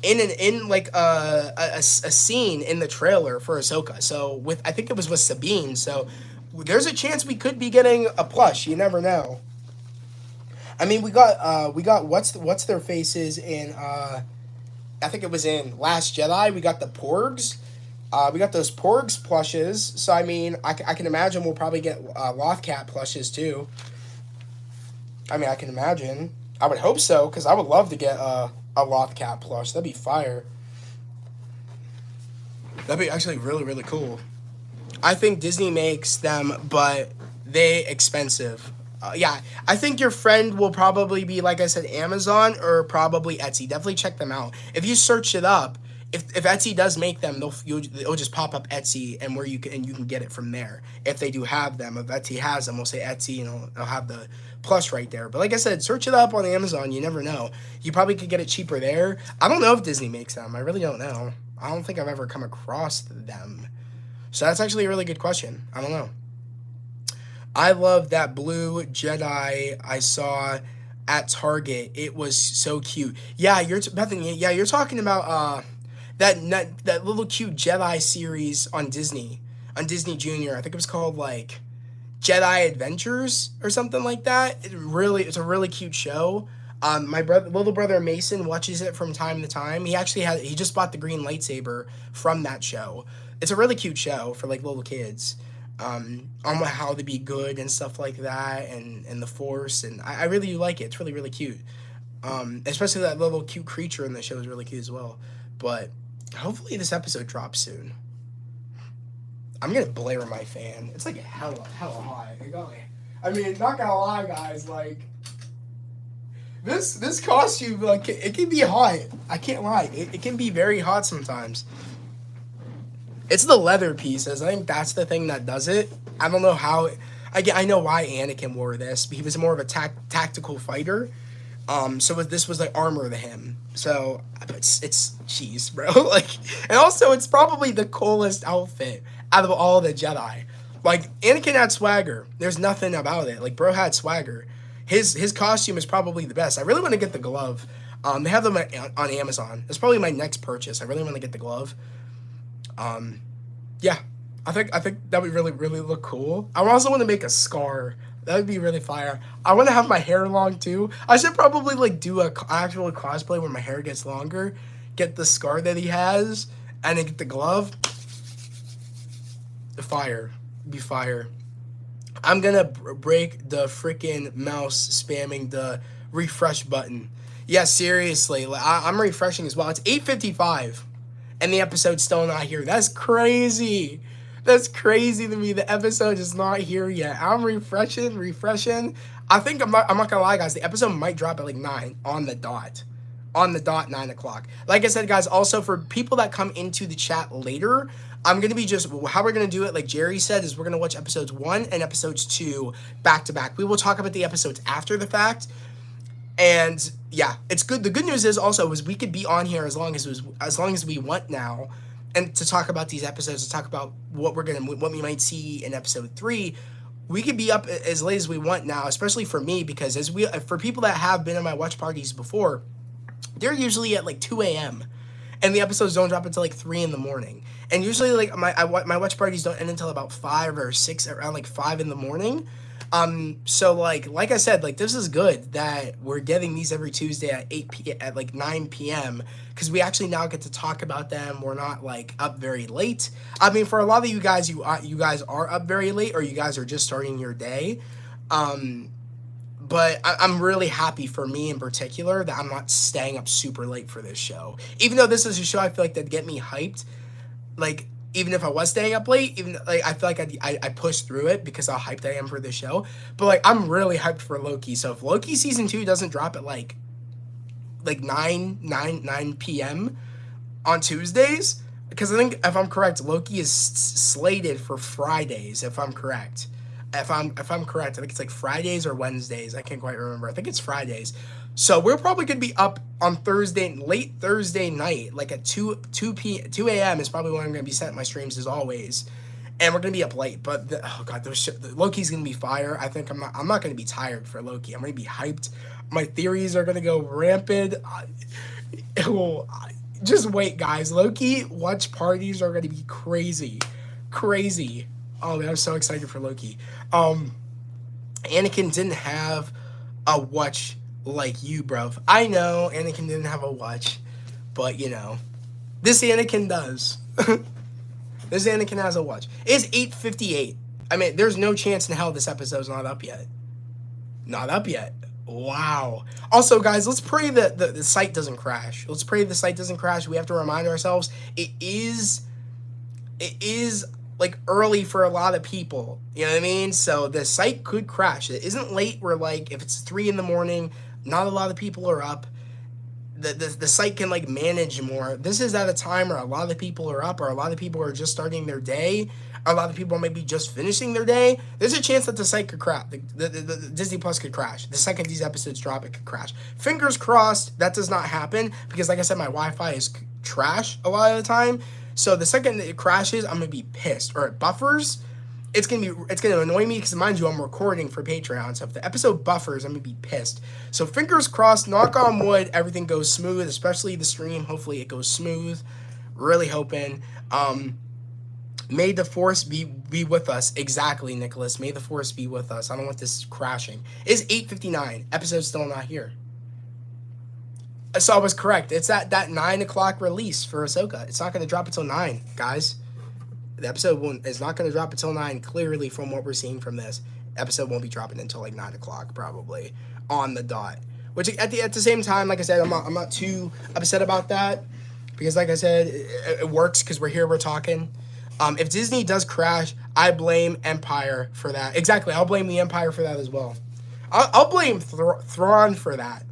in like a scene in the trailer for Ahsoka. So with, I think it was with Sabine. So there's a chance we could be getting a plush. You never know. I mean, we got what's their faces in I think it was in Last Jedi. We got the Porgs. We got those Porgs plushes. So I mean, I can imagine we'll probably get Loth Cat plushes too. I mean, I can imagine. I would hope so because I would love to get a Loth Cat plush. That'd be fire. That'd be actually really really cool. I think Disney makes them, but they expensive. Yeah, I think your friend will probably be, like I said, Amazon or probably Etsy. Definitely check them out. If you search it up, if Etsy does make them, it'll just pop up Etsy and where you can get it from there. If they do have them, if Etsy has them, we'll say Etsy and it'll have the plus right there. But like I said, search it up on Amazon. You never know. You probably could get it cheaper there. I don't know if Disney makes them. I really don't know. I don't think I've ever come across them. So that's actually a really good question. I don't know. I love that blue Jedi I saw at Target. It was so cute. Yeah, Bethany. Yeah, you're talking about that little cute Jedi series on Disney Junior. I think it was called like Jedi Adventures or something like that. It's a really cute show. My little brother Mason watches it from time to time. He just bought the green lightsaber from that show. It's a really cute show for like little kids. On how to be good and stuff like that, and the Force, and I really do like it. It's really really cute. Especially that little cute creature in the show is really cute as well. But hopefully this episode drops soon. I'm gonna blare my fan. It's like hella high. I mean, not gonna lie, guys. Like this costume, like it can be hot. I can't lie. It can be very hot sometimes. It's the leather pieces. I think that's the thing that does it. I don't know how. I know why Anakin wore this. He was more of a tactical fighter. So this was like armor to him. So it's cheese, bro. Like, and also it's probably the coolest outfit out of all the Jedi. Like Anakin had swagger. There's nothing about it. Like bro had swagger. His costume is probably the best. I really want to get the glove. They have them on Amazon. It's probably my next purchase. I really want to get the glove. Yeah, I think that would really, really look cool. I also want to make a scar. That would be really fire. I want to have my hair long too. I should probably like do a actual cosplay where my hair gets longer, get the scar that he has, and then get the glove. The fire, be fire. I'm gonna break the freaking mouse spamming the refresh button. Yeah, seriously, I'm refreshing as well. It's 8:55. And the episode's still not here. That's crazy. That's crazy to me. The episode is not here yet. I'm refreshing. I think I'm not gonna lie, guys. The episode might drop at like 9 on the dot. On the dot, 9 o'clock. Like I said, guys, also for people that come into the chat later, I'm gonna be how we're gonna do it, like Jerry said, is we're gonna watch episodes 1 and episodes 2 back to back. We will talk about the episodes after the fact. And yeah, it's good. The good news is also is we could be on here as long as we want now, and to talk about these episodes, to talk about what we might see in episode 3. We could be up as late as we want now, especially for me, because for people that have been in my watch parties before, they're usually at like 2 a.m. and the episodes don't drop until like 3 in the morning. And usually like my watch parties don't end until about 5 or 6, around like 5 in the morning. So like I said, like this is good that we're getting these every Tuesday at like 9 p.m. because we actually now get to talk about them. We're not like up very late. I mean, for a lot of you guys, you guys are up very late, or you guys are just starting your day. But I'm really happy for me in particular that I'm not staying up super late for this show. Even though this is a show I feel like that'd get me hyped, like even if I was staying up late, even like I feel like I pushed through it because how hyped I am for this show. But like I'm really hyped for Loki. So if Loki season 2 doesn't drop at like 9 p.m. on Tuesdays, because I think if I'm correct, Loki is slated for Fridays. If I'm correct, if I'm correct, I think it's like Fridays or Wednesdays. I can't quite remember. I think it's Fridays. So we're probably gonna be up on Thursday, late Thursday night, like at 2 a.m. is probably when I'm gonna be setting my streams as always, and we're gonna be up late. But oh god, Loki's gonna be fire. I think I'm not gonna be tired for Loki. I'm gonna be hyped. My theories are gonna go rampant. Just wait, guys. Loki watch parties are gonna be crazy, crazy. Oh man, I'm so excited for Loki. Anakin didn't have a watch like you, bro. I know Anakin didn't have a watch, but you know, this Anakin does. This Anakin has a watch. It's 8:58. I mean, there's no chance in hell this episode's not up yet. Not up yet. Wow. Also, guys, let's pray that the site doesn't crash. Let's pray the site doesn't crash. We have to remind ourselves it is like early for a lot of people. You know what I mean? So the site could crash. It isn't late where like if it's 3 a.m, not a lot of people are up. The site can like manage more. This is at a time where a lot of people are up, or a lot of people are just starting their day. A lot of people are maybe just finishing their day. There's a chance that the site could crash. The Disney Plus could crash. The second these episodes drop, it could crash. Fingers crossed that does not happen because, like I said, my Wi-Fi is trash a lot of the time. So the second it crashes, I'm gonna be pissed. Or it buffers, it's gonna annoy me because mind you, I'm recording for Patreon. So if the episode buffers, I'm gonna be pissed. So fingers crossed, knock on wood, everything goes smooth, especially the stream. Hopefully it goes smooth. Really hoping. May the force be with us. Exactly, Nicholas. May the force be with us. I don't want this crashing. It's 8:59. Episode's still not here. So I was correct. It's that 9 o'clock release for Ahsoka. It's not going to drop until 9, guys. The episode is not going to drop until 9, clearly from what we're seeing from this. Episode won't be dropping until like 9 o'clock, probably, on the dot. Which, at the same time, like I said, I'm not too upset about that. Because, like I said, it works because we're here, we're talking. If Disney does crash, I blame Empire for that. Exactly, I'll blame the Empire for that as well. I'll blame Thrawn for that.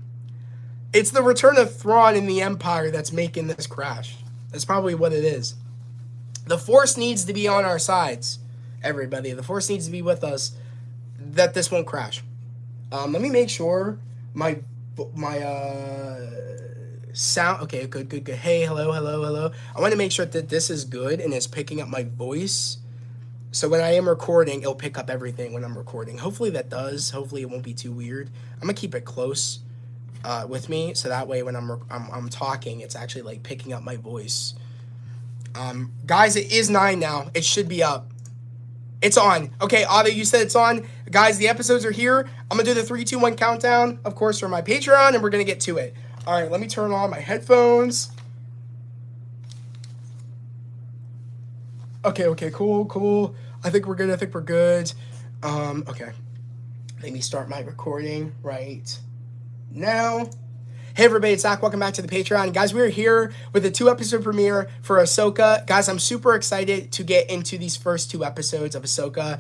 It's the return of Thrawn in the Empire that's making this crash. That's probably what it is. The Force needs to be on our sides, everybody. The Force needs to be with us that this won't crash. Let me make sure my sound. Okay, good. Hey, hello. I want to make sure that this is good and it's picking up my voice. So when I am recording, it'll pick up everything when I'm recording. Hopefully that does. Hopefully it won't be too weird. I'm gonna keep it close with me, so that way when I'm talking, it's actually like picking up my voice. Guys, it is 9 now. It should be up. It's on. Okay, Otto, you said it's on. Guys, the episodes are here. I'm gonna do the 3, 2, 1 countdown, of course, for my Patreon, and we're gonna get to it. All right, let me turn on my headphones. Okay, cool. I think we're good. Okay. Let me start my recording right now. Hey everybody, it's Zach. Welcome back to the Patreon. Guys, we're here with a 2-episode premiere for Ahsoka. Guys, I'm super excited to get into these first 2 episodes of Ahsoka.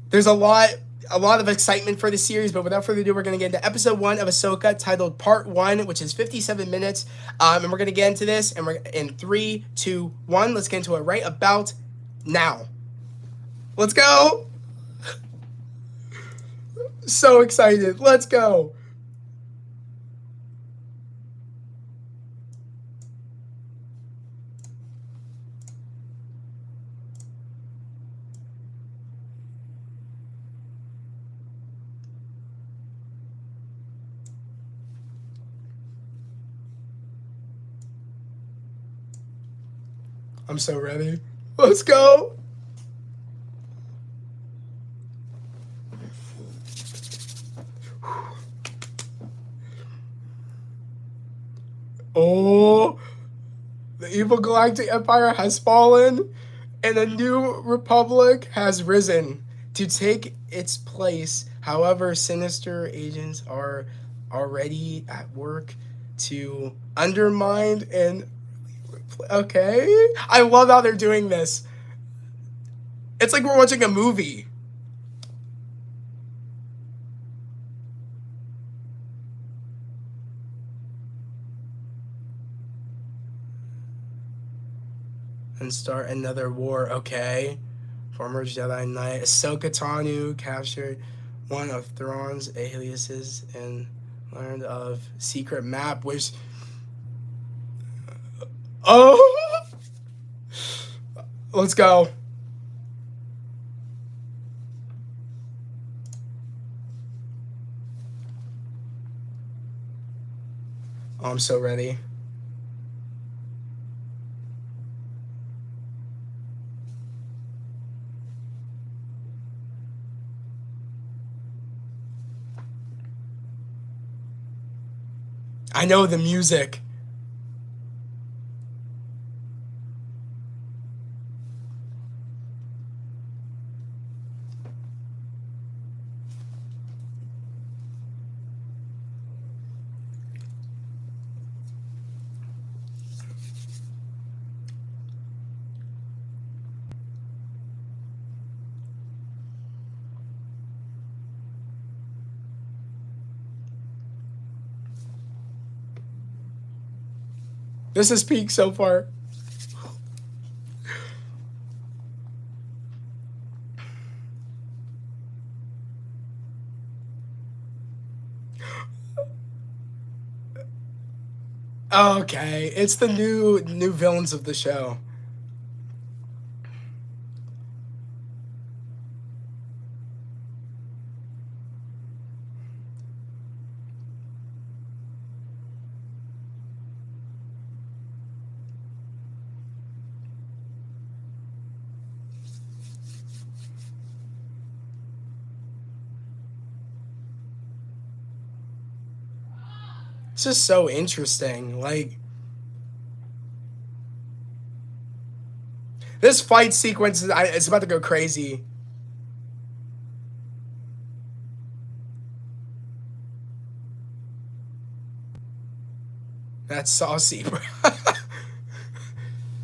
There's a lot of excitement for the series, but without further ado, we're going to get into episode 1 of Ahsoka, titled Part 1, which is 57 minutes. And we're going to get into this, and we're in 3, 2, 1. Let's get into it right about now. Let's go. So excited. Let's go. I'm so ready. Let's go. Oh, the evil galactic empire has fallen, and a new republic has risen to take its place. However, sinister agents are already at work to undermine and okay. I love how they're doing this. It's like we're watching a movie. And start another war. Okay. Former Jedi Knight Ahsoka Tano captured one of Thrawn's aliases and learned of secret map, which oh, let's go. Oh, I'm so ready. I know the music. This is peak so far. Okay, it's the new villains of the show. It's just so interesting. Like this fight sequence, it's about to go crazy. That's saucy, bro.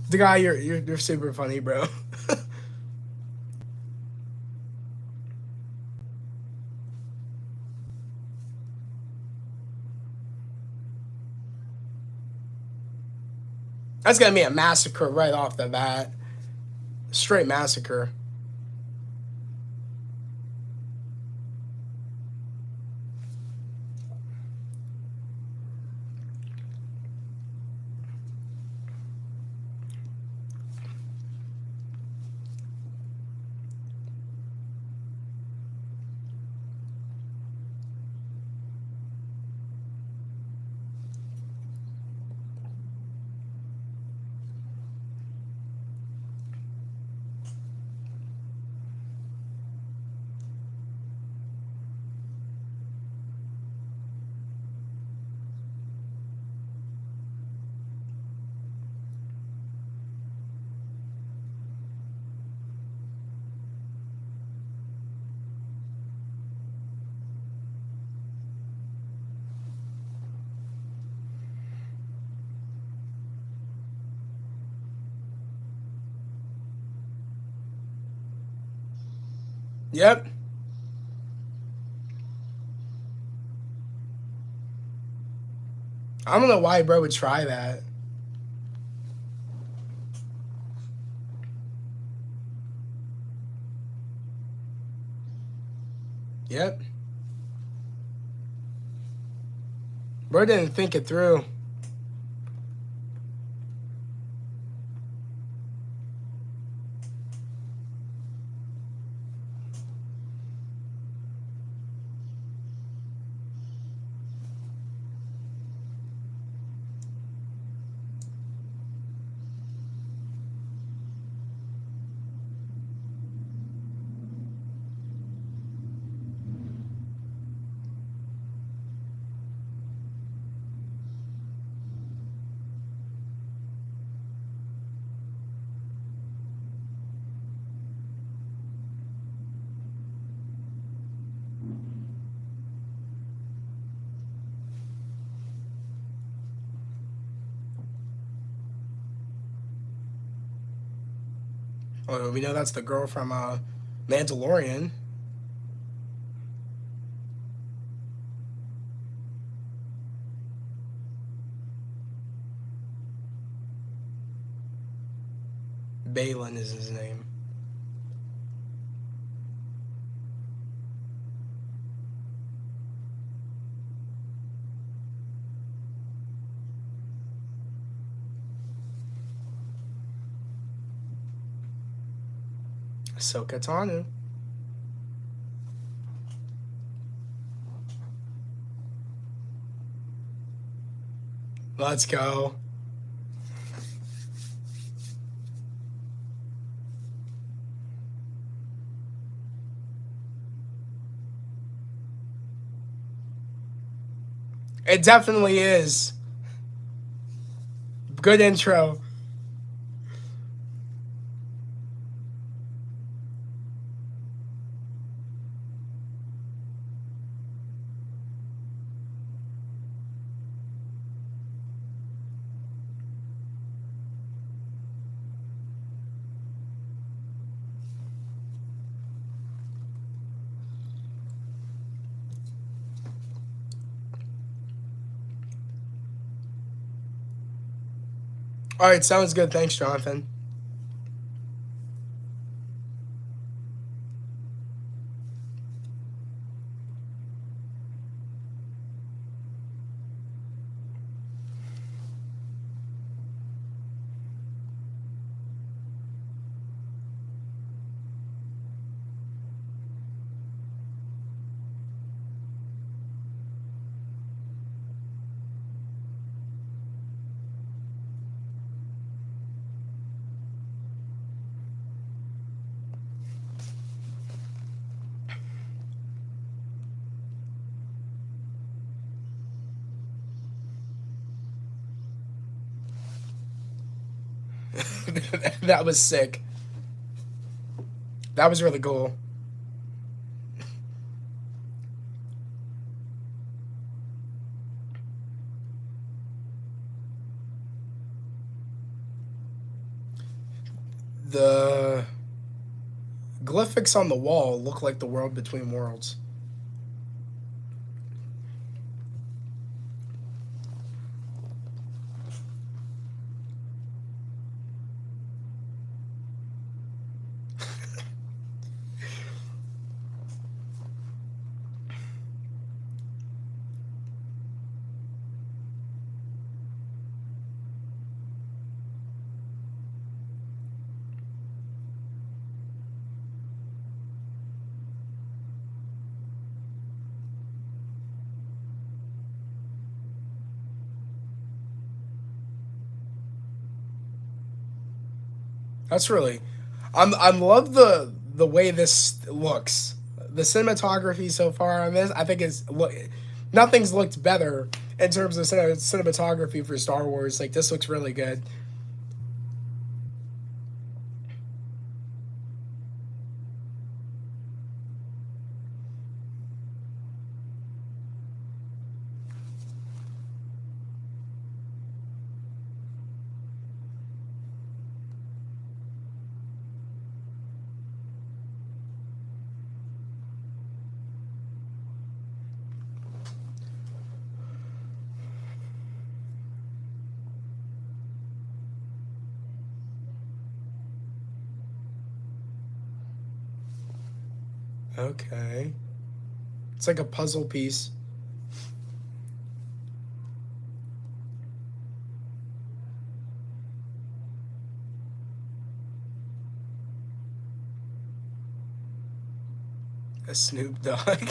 The guy, you're super funny, bro. That's gonna be a massacre right off the bat. Straight massacre. Yep. I don't know why bro would try that. Yep. Bro didn't think it through. Well, we know that's the girl from Mandalorian. Balin is his name. Ahsoka Tano. Let's go. It definitely is. Good intro. All right, sounds good. Thanks, Jonathan. That was sick. That was really cool. The glyphics on the wall look like the world between worlds. That's really, I love the way this looks. The cinematography so far on this, I think is look, nothing's looked better in terms of cinematography for Star Wars. Like this looks really good. Okay, it's like a puzzle piece. A Snoop Dogg.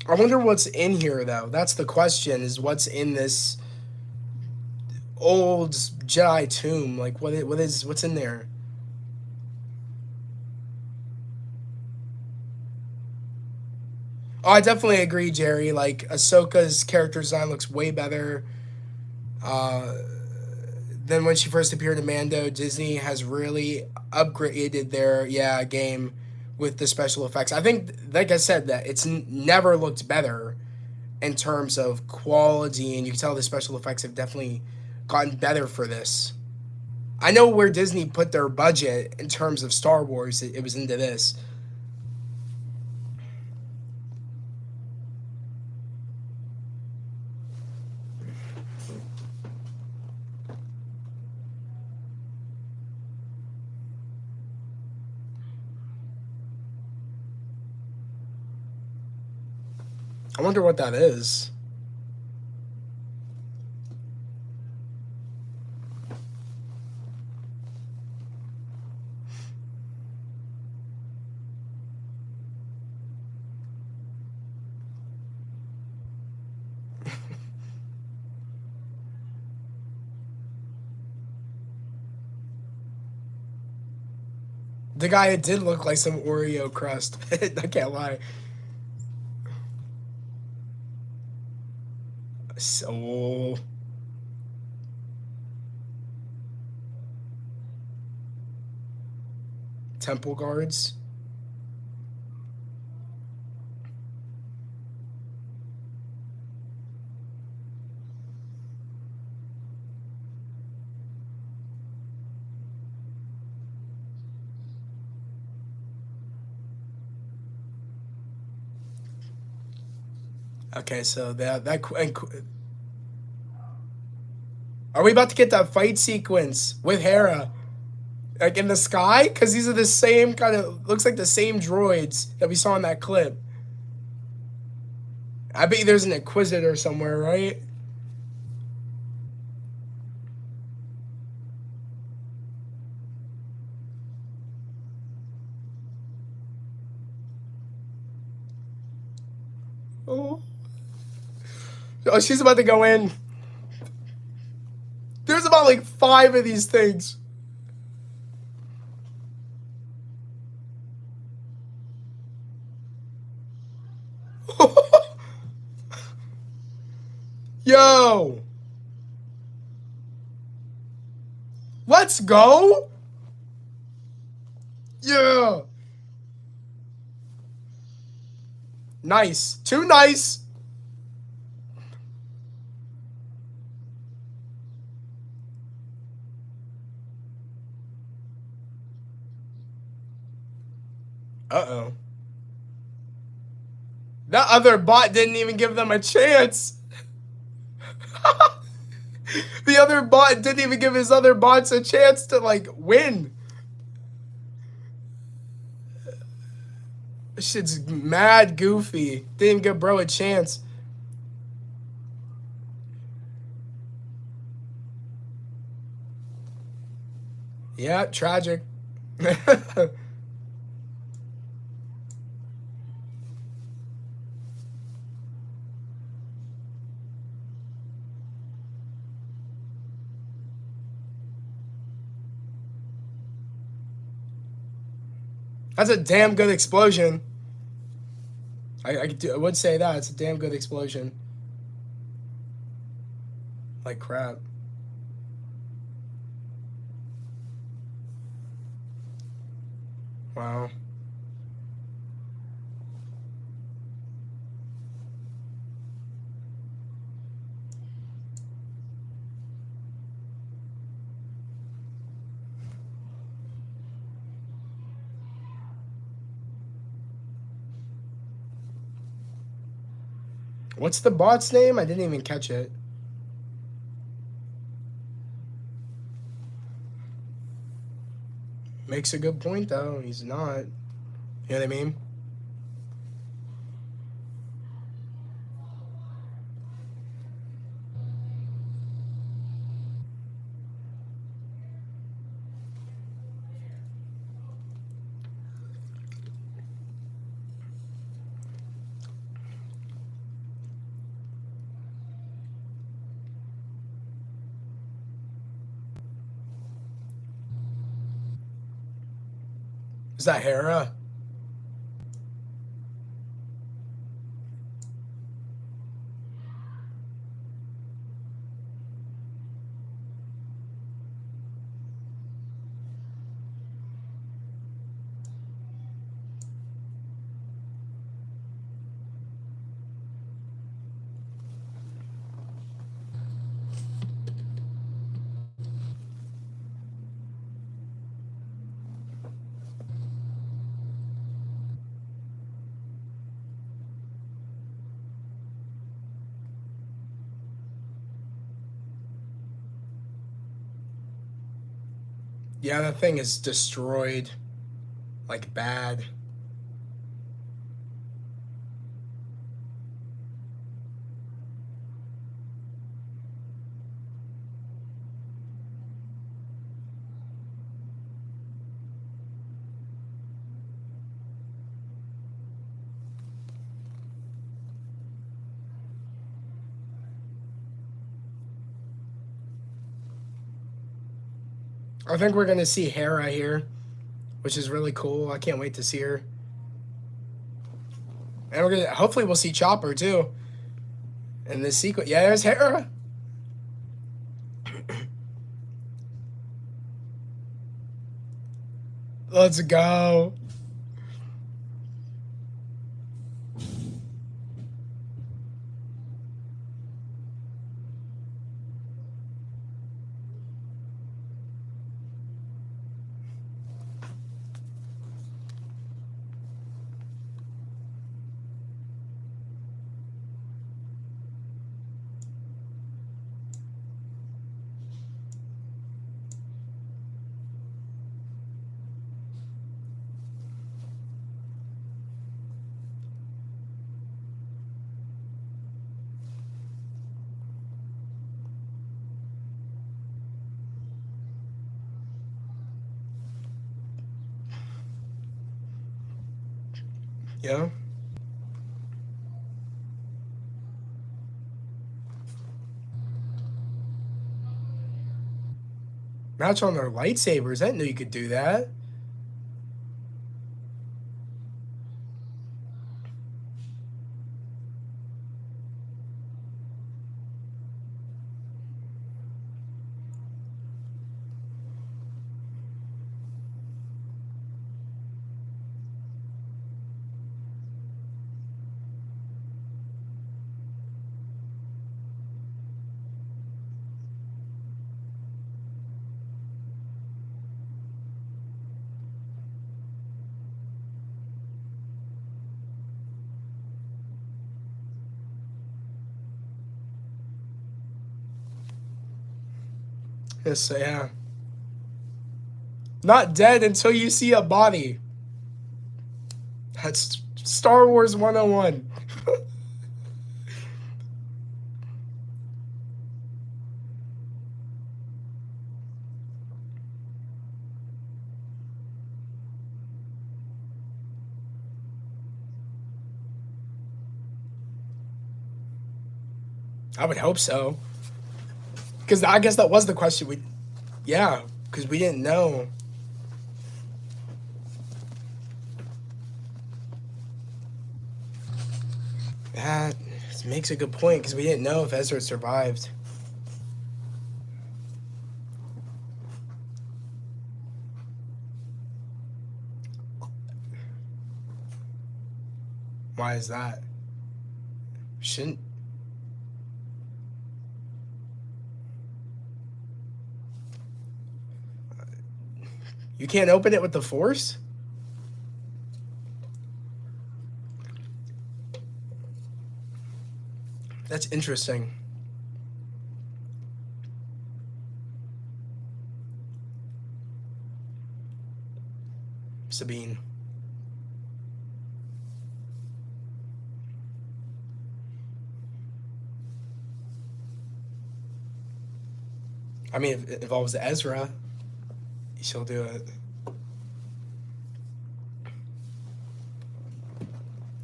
I wonder what's in here though. That's the question: is what's in this old Jedi tomb? Like what's in there? Oh, I definitely agree, Jerry. Like Ahsoka's character design looks way better uh, than when she first appeared in Mando. Disney has really upgraded their game with the special effects. I think, like I said, that it's never looked better in terms of quality, and you can tell the special effects have definitely gotten better for this. I know where Disney put their budget in terms of Star Wars. It was into this. I wonder what that is. The guy, it did look like some Oreo crust. I can't lie. So temple guards. Okay, so are we about to get that fight sequence with Hera, like in the sky? Because these are the same kind of, looks like the same droids that we saw in that clip. I bet you there's an Inquisitor somewhere, right? Oh, oh, she's about to go in. There's about like five of these things. Yo, let's go. Yeah, nice. Too nice. Uh oh. That other bot didn't even give them a chance. The other bot didn't even give his other bots a chance to like win. This shit's mad goofy. Didn't even give bro a chance. Yeah, tragic. That's a damn good explosion. I would say that. It's a damn good explosion. Like crap. Wow. What's the bot's name? I didn't even catch it. Makes a good point though. He's not. You know what I mean? Is that Hera? Yeah, that thing is destroyed. Like, bad. I think we're gonna see Hera here, which is really cool. I can't wait to see her. And we're gonna hopefully we'll see Chopper too in this sequence. Yeah, there's Hera. Let's go. Yeah. Match on their lightsabers. I didn't know you could do that. Yes, yeah. Not dead until you see a body. That's Star Wars 101. I would hope so. Because I guess that was the question. Yeah, because we didn't know. That makes a good point because we didn't know if Ezra survived. Why is that? Shouldn't. You can't open it with the Force? That's interesting. Sabine. I mean, if it involves Ezra, she'll do it.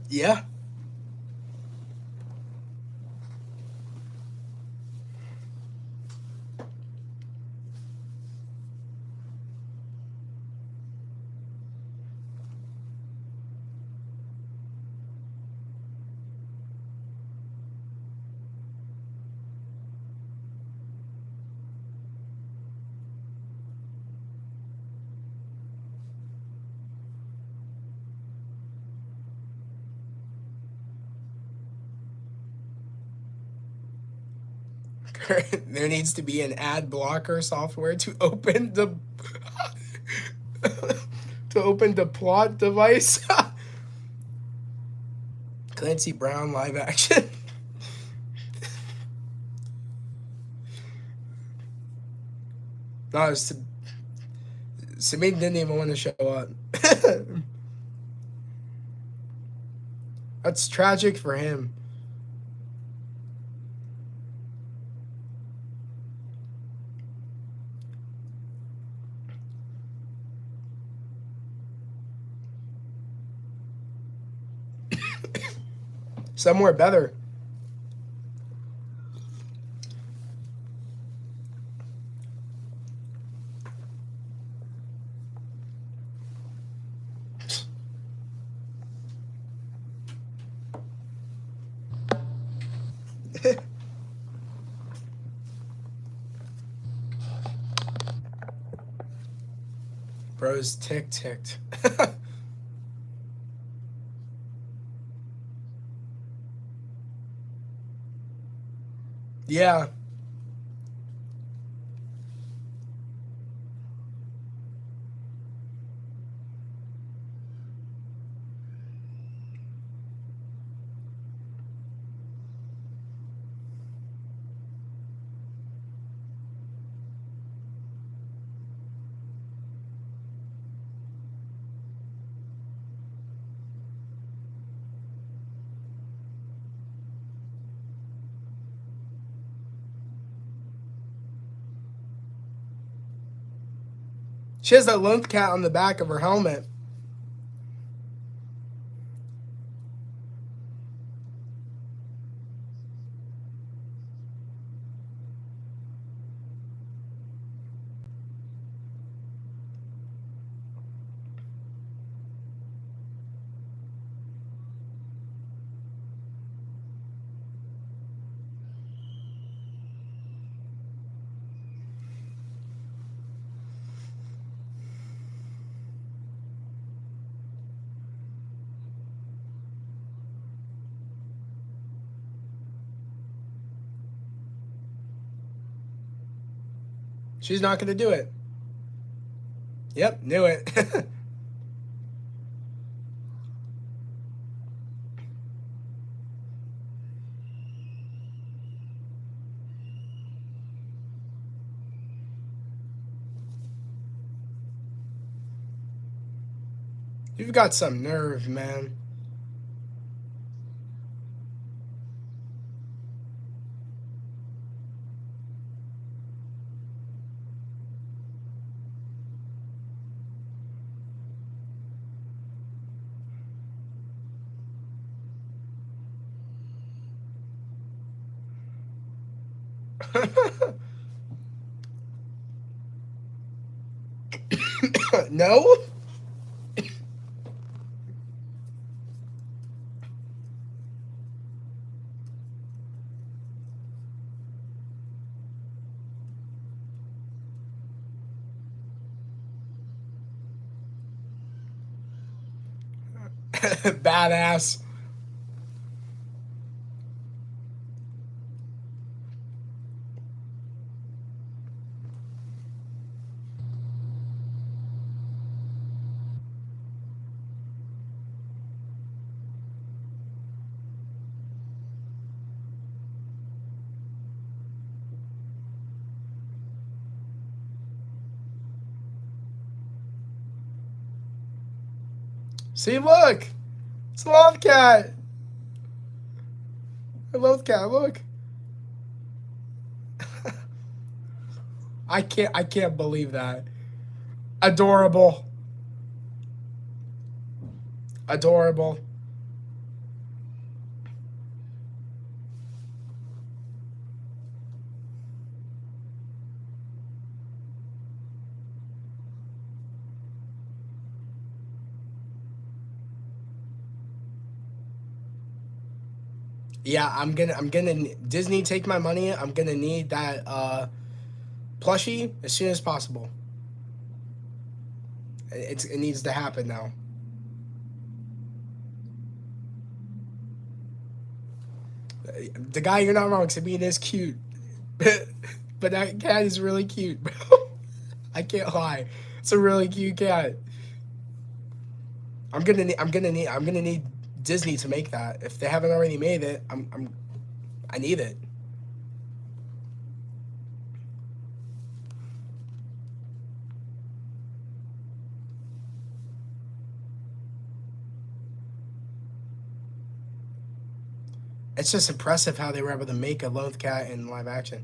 Yeah. There needs to be an ad blocker software to open the to open the plot device. Clancy Brown live action. No, Sabine didn't even want to show up. That's tragic for him. Somewhere better. Bro's ticked. Yeah. She has that length cat on the back of her helmet. She's not gonna do it. Yep, knew it. You've got some nerve, man. No? Badass. See, look. It's a love cat. A love cat, look. I can't believe that. Adorable. Adorable. Yeah, I'm gonna Disney take my money. I'm gonna need that plushie as soon as possible. It needs to happen now. The guy, you're not wrong. Sabine is cute, but that cat is really cute, bro. I can't lie. It's a really cute cat. I'm gonna need Disney to make that. If they haven't already made it, I need it. It's just impressive how they were able to make a Loth Cat in live action.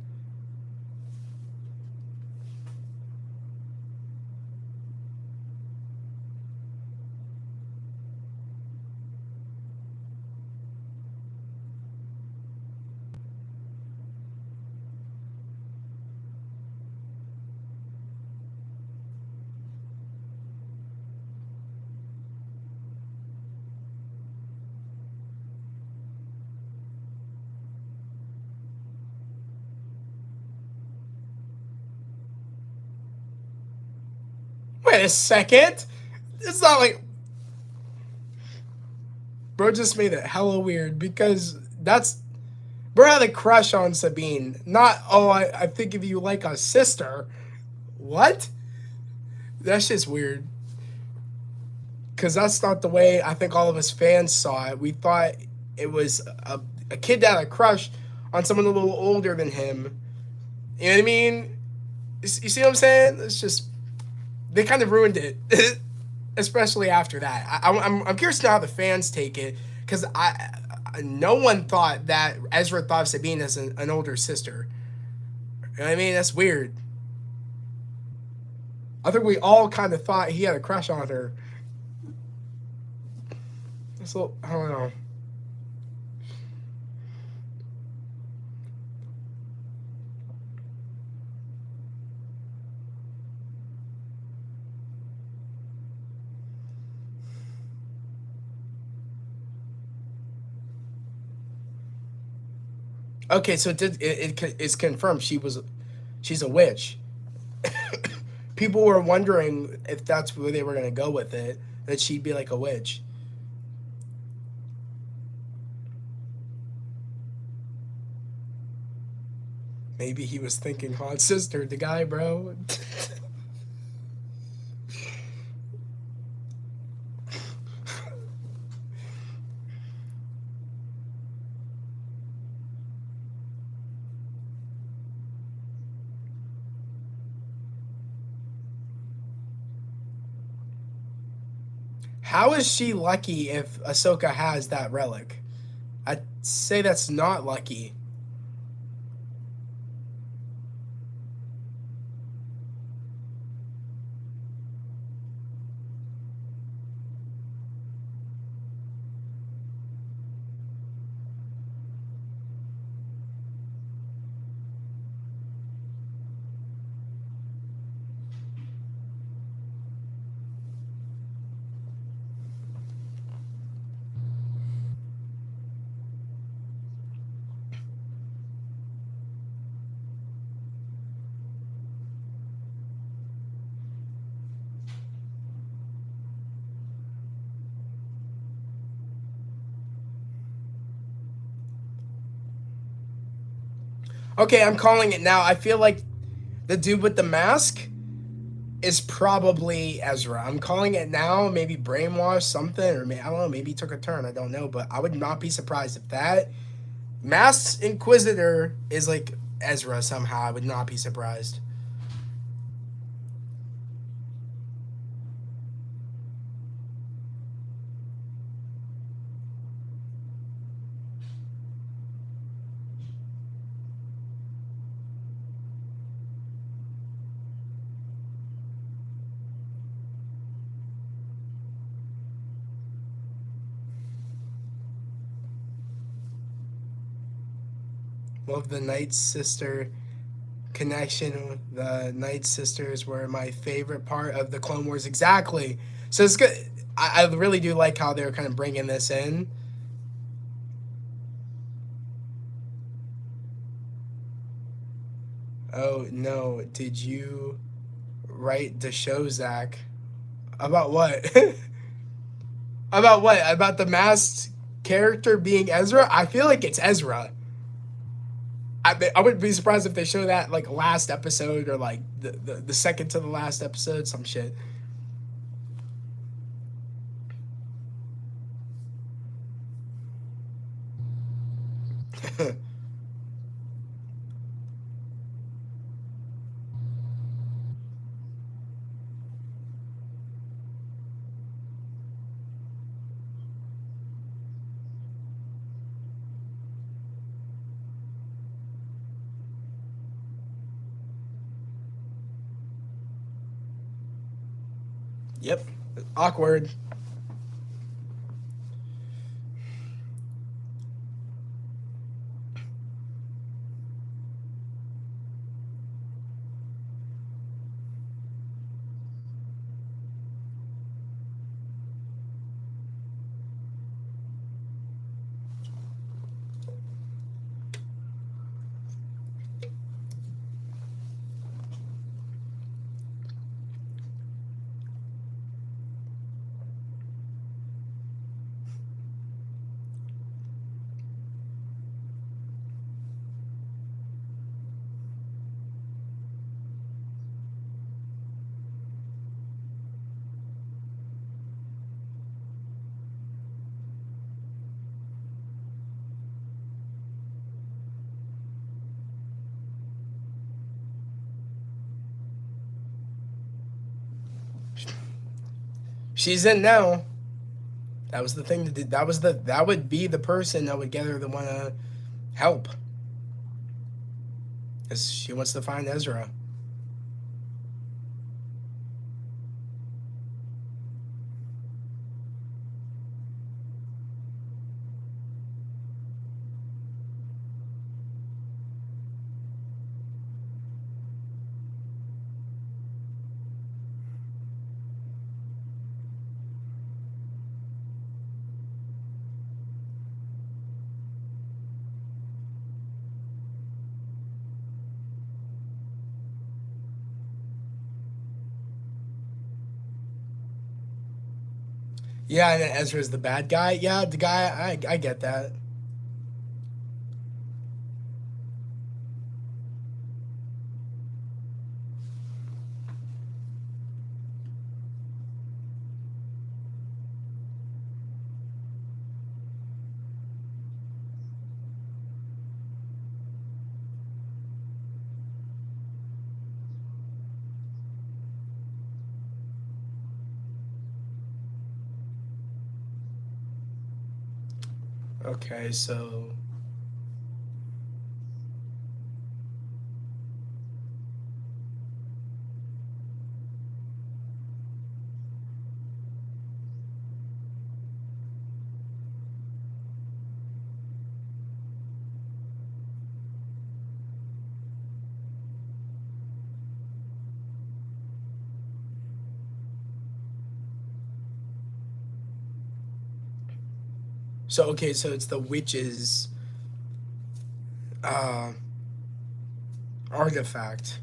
Wait a second. It's not like bro just made it hella weird because that's bro had a crush on Sabine. Not oh I think of you like a sister. What? That's just weird. Cause that's not the way I think all of us fans saw it. We thought it was a kid that had a crush on someone a little older than him. You know what I mean? You see what I'm saying? It's just they kind of ruined it, especially after that. I'm curious to know how the fans take it because no one thought that Ezra thought of Sabine as an older sister. You know what I mean? That's weird. I think we all kind of thought he had a crush on her. So I don't know. Okay, so it's confirmed she's a witch. People were wondering if that's where they were gonna go with it, that she'd be like a witch. Maybe he was thinking hot sister, the guy, bro. How is she lucky if Ahsoka has that relic? I'd say that's not lucky. Okay, I'm calling it now. I feel like the dude with the mask is probably Ezra. I'm calling it now. Maybe brainwashed something, or I don't know. Maybe he took a turn. I don't know, but I would not be surprised if that masked Inquisitor is like Ezra somehow. I would not be surprised. Love the Night Sister connection. The Night Sisters were my favorite part of the Clone Wars. Exactly. So it's good. I really do like how they're kind of bringing this in. Oh no! Did you write the show, Zach? About what? About what? About the masked character being Ezra? I feel like it's Ezra. I wouldn't be surprised if they show that like last episode or like the second to the last episode, some shit. Yep. Awkward. She's in now. That was the thing that did. That would be the person that would get her to want to help. Because she wants to find Ezra. Yeah, and then Ezra's the bad guy. Yeah, the guy. I get that. Okay, so okay, so it's the witch's uh, artifact.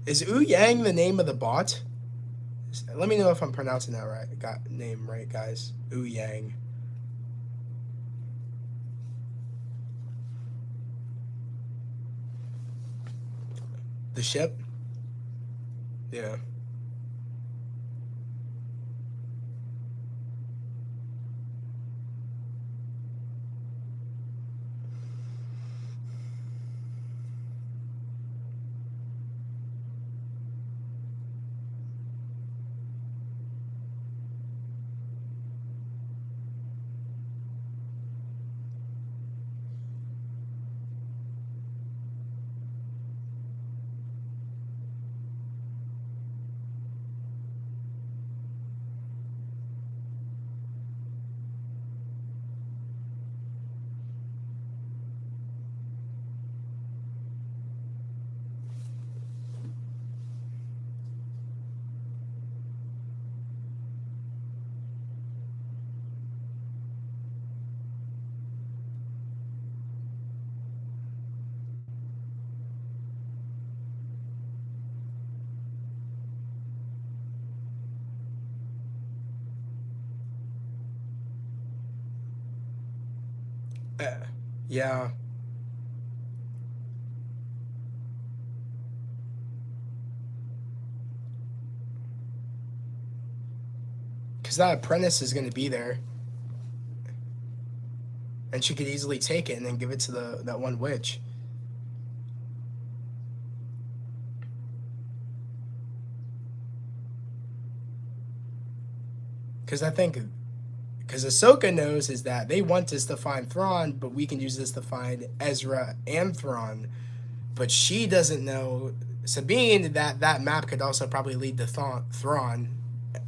Is Wu Yang the name of the bot? Let me know if I'm pronouncing that right. Got name right, guys. Wu Yang. The ship? Yeah. Uh, yeah. Because that apprentice is going to be there. And she could easily take it and then give it to that one witch. Because I think, because Ahsoka knows is that they want us to find Thrawn, but we can use this to find Ezra and Thrawn. But she doesn't know Sabine, that map could also probably lead to Thrawn.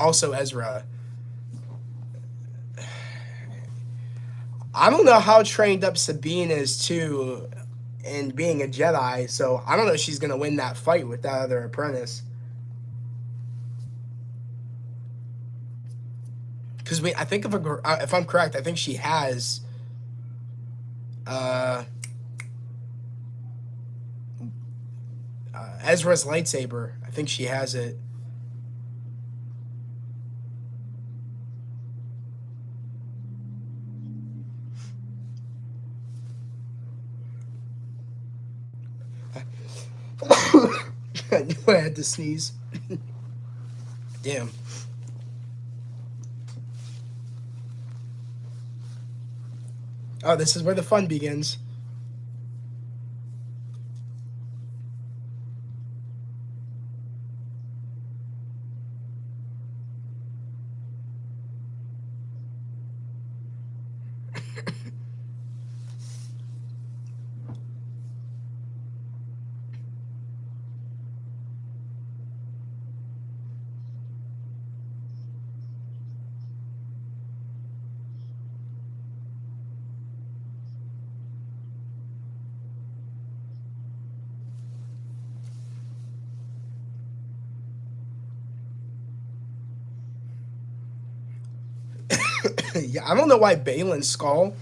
Also Ezra. I don't know how trained up Sabine is too in being a Jedi, so I don't know if she's gonna win that fight with that other apprentice. Because I think if I'm correct, I think she has uh, Ezra's lightsaber. I think she has it. I knew I had to sneeze. Damn. Oh, this is where the fun begins. Yeah, I don't know why Balin Skull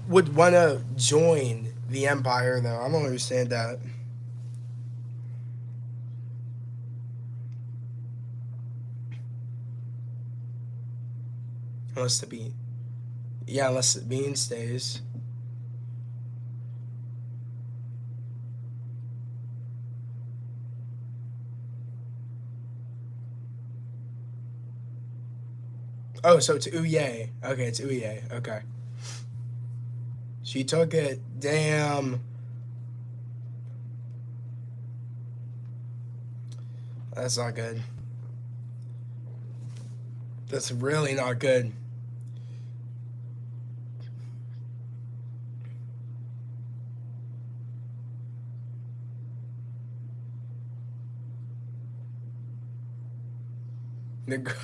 would want to join the Empire, though. I don't understand that. Unless the bean. Yeah, unless the bean stays. Oh, so it's Uye. Okay, it's Uye. Okay. She took it. Damn. That's not good. That's really not good. The,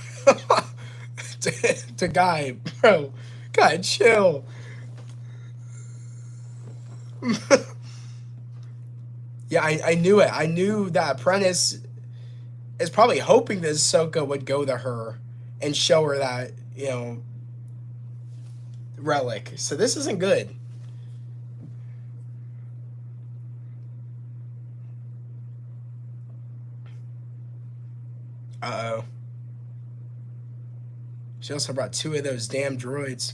the guy, bro. God, chill. Yeah, I knew it. I knew that Apprentice is probably hoping that Ahsoka would go to her and show her that, relic. So this isn't good. Uh oh. She also brought two of those damn droids.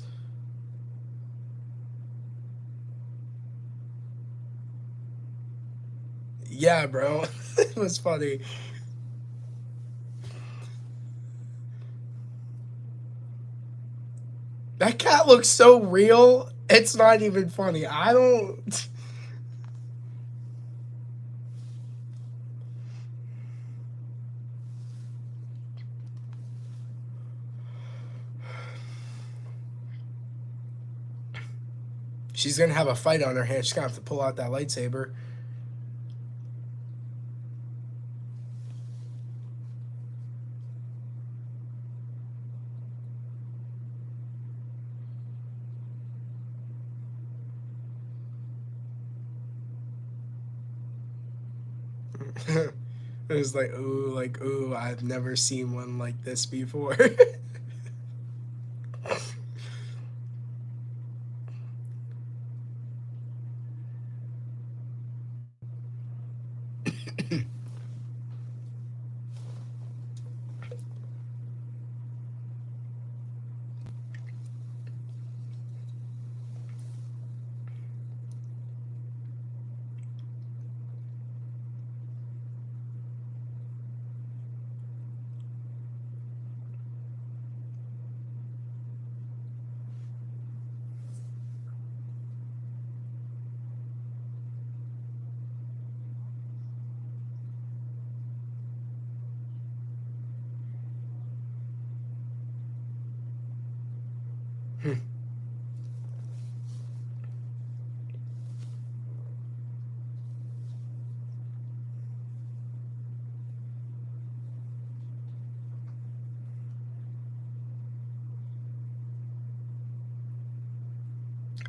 Yeah, bro. It was funny. That cat looks so real. It's not even funny. I don't. She's gonna have a fight on her hands. She's gonna have to pull out that lightsaber. It was like, ooh, I've never seen one like this before.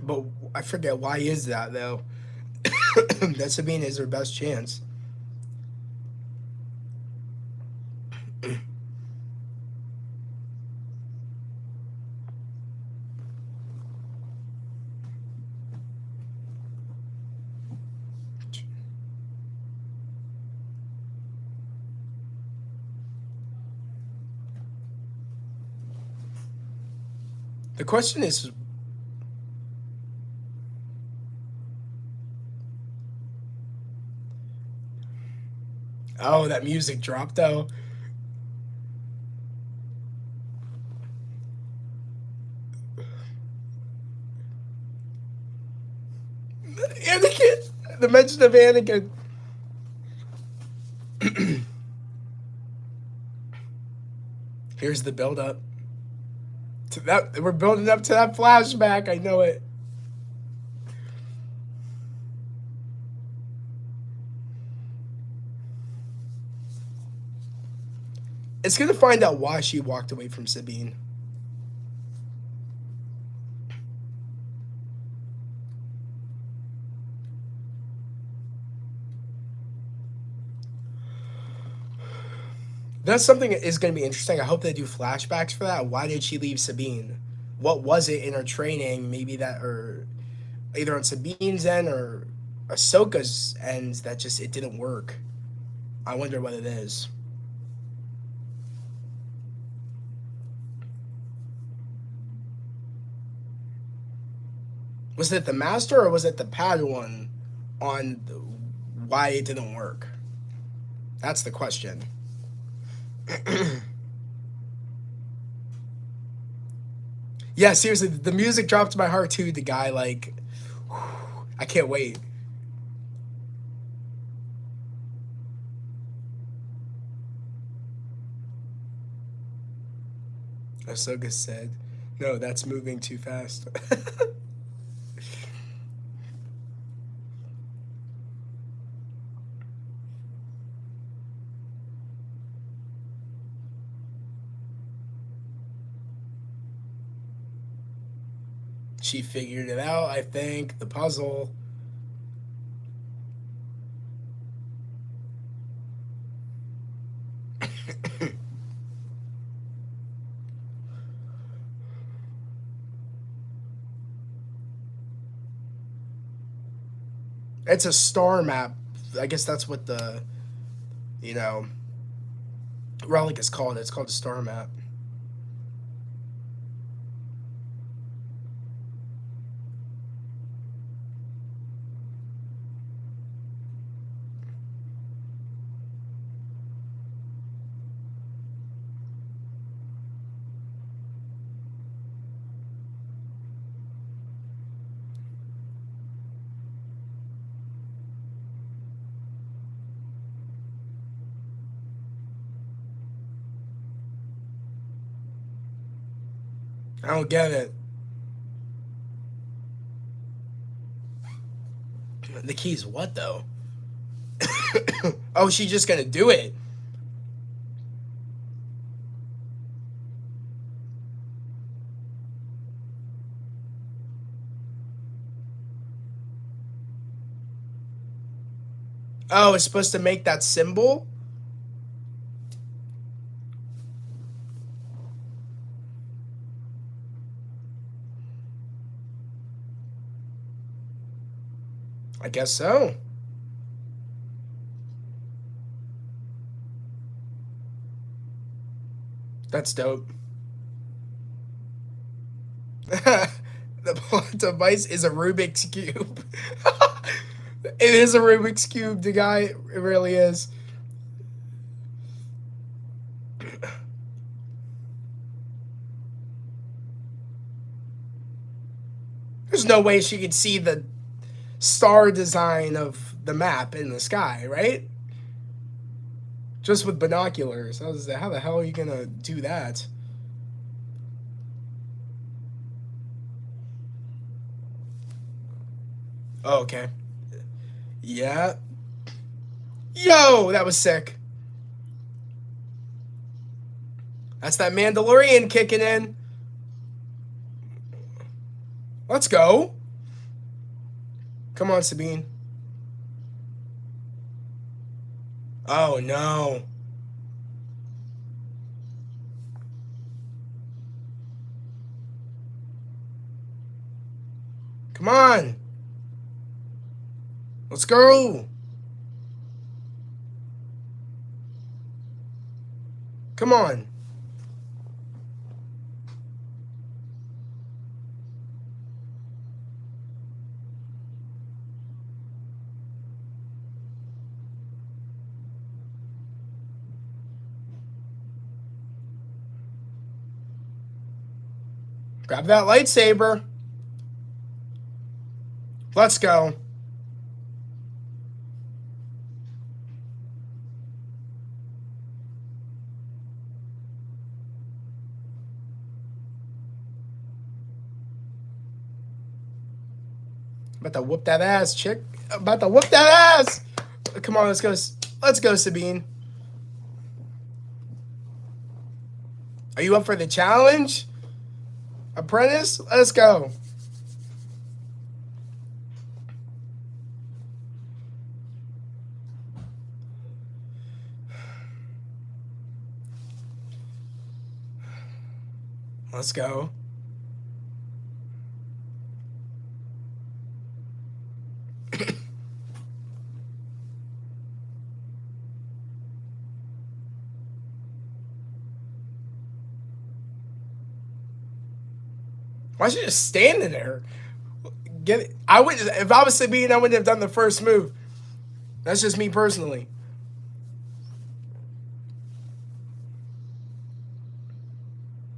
But I forget why is that though. That Sabine is her best chance. The question is, oh, that music dropped though. Anakin, the mention of Anakin. Here's the build up to that. We're building up to that flashback. I know it. It's gonna find out why she walked away from Sabine. That's something that is going to be interesting. I hope they do flashbacks for that. Why did she leave Sabine? What was it in her training? Maybe that, or either on Sabine's end or Ahsoka's end, that just it didn't work. I wonder what it is. Was it the master or was it the Padawan on why it didn't work? That's the question. Yeah, seriously, the music dropped to my heart too. The guy, like, I can't wait. Ahsoka said, "No, that's moving too fast." She figured it out, I think, the puzzle. It's a star map. I guess that's what the, you know, relic is called. It's called a star map. I don't get it. The key's what, though? Oh, she's just gonna do it. Oh, it's supposed to make that symbol? I guess so. That's dope. The plot device is a Rubik's Cube. It is a Rubik's Cube, the guy. It really is. There's no way she could see the star design of the map in the sky, right? Just with binoculars. How the hell are you gonna do that? Oh, okay. Yeah. Yo, that was sick. That's that Mandalorian kicking in. Let's go. Come on, Sabine. Oh, no. Come on. Let's go. Come on. Grab that lightsaber. Let's go. About to whoop that ass, chick. About to whoop that ass. Come on, let's go. Let's go, Sabine. Are you up for the challenge? Apprentice? Let's go. Let's go. Why is she just standing there? Get it? I would, if I was Sabine, I wouldn't have done the first move. That's just me personally.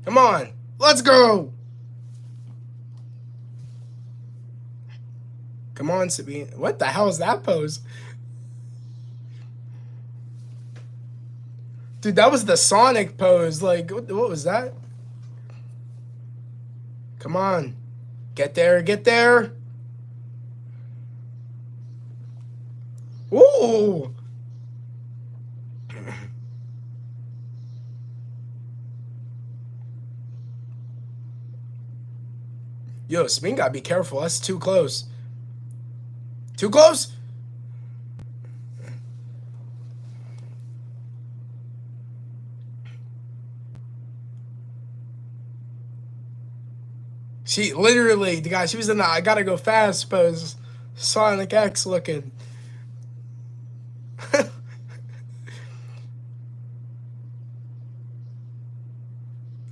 Come on, let's go. Come on, Sabine. What the hell is that pose? Dude, that was the Sonic pose. Like, what was that? Come on. Get there, get there. Ooh. Yo, Sabine gotta be careful. That's too close. Too close? She literally, the guy, she was in the I gotta go fast pose. Sonic X looking.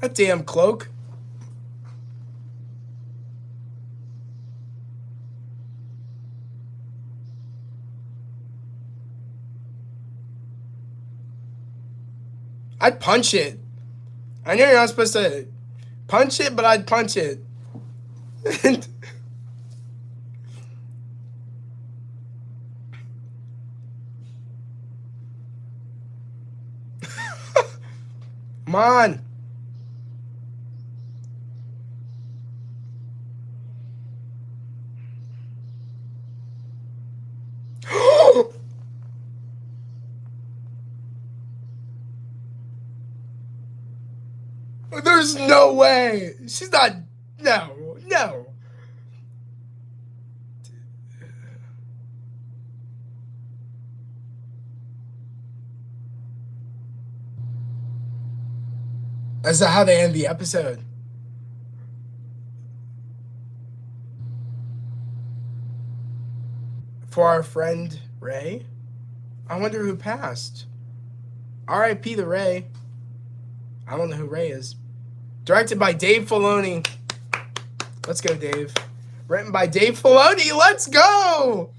That damn cloak. I'd punch it. I know you're not supposed to punch it, but I'd punch it. Come on. There's no way. She's not. No, no. That's not how they end the episode. For our friend Ray. I wonder who passed. R.I.P. the Ray. I don't know who Ray is. Directed by Dave Filoni. Let's go, Dave. Written by Dave Filoni. Let's go!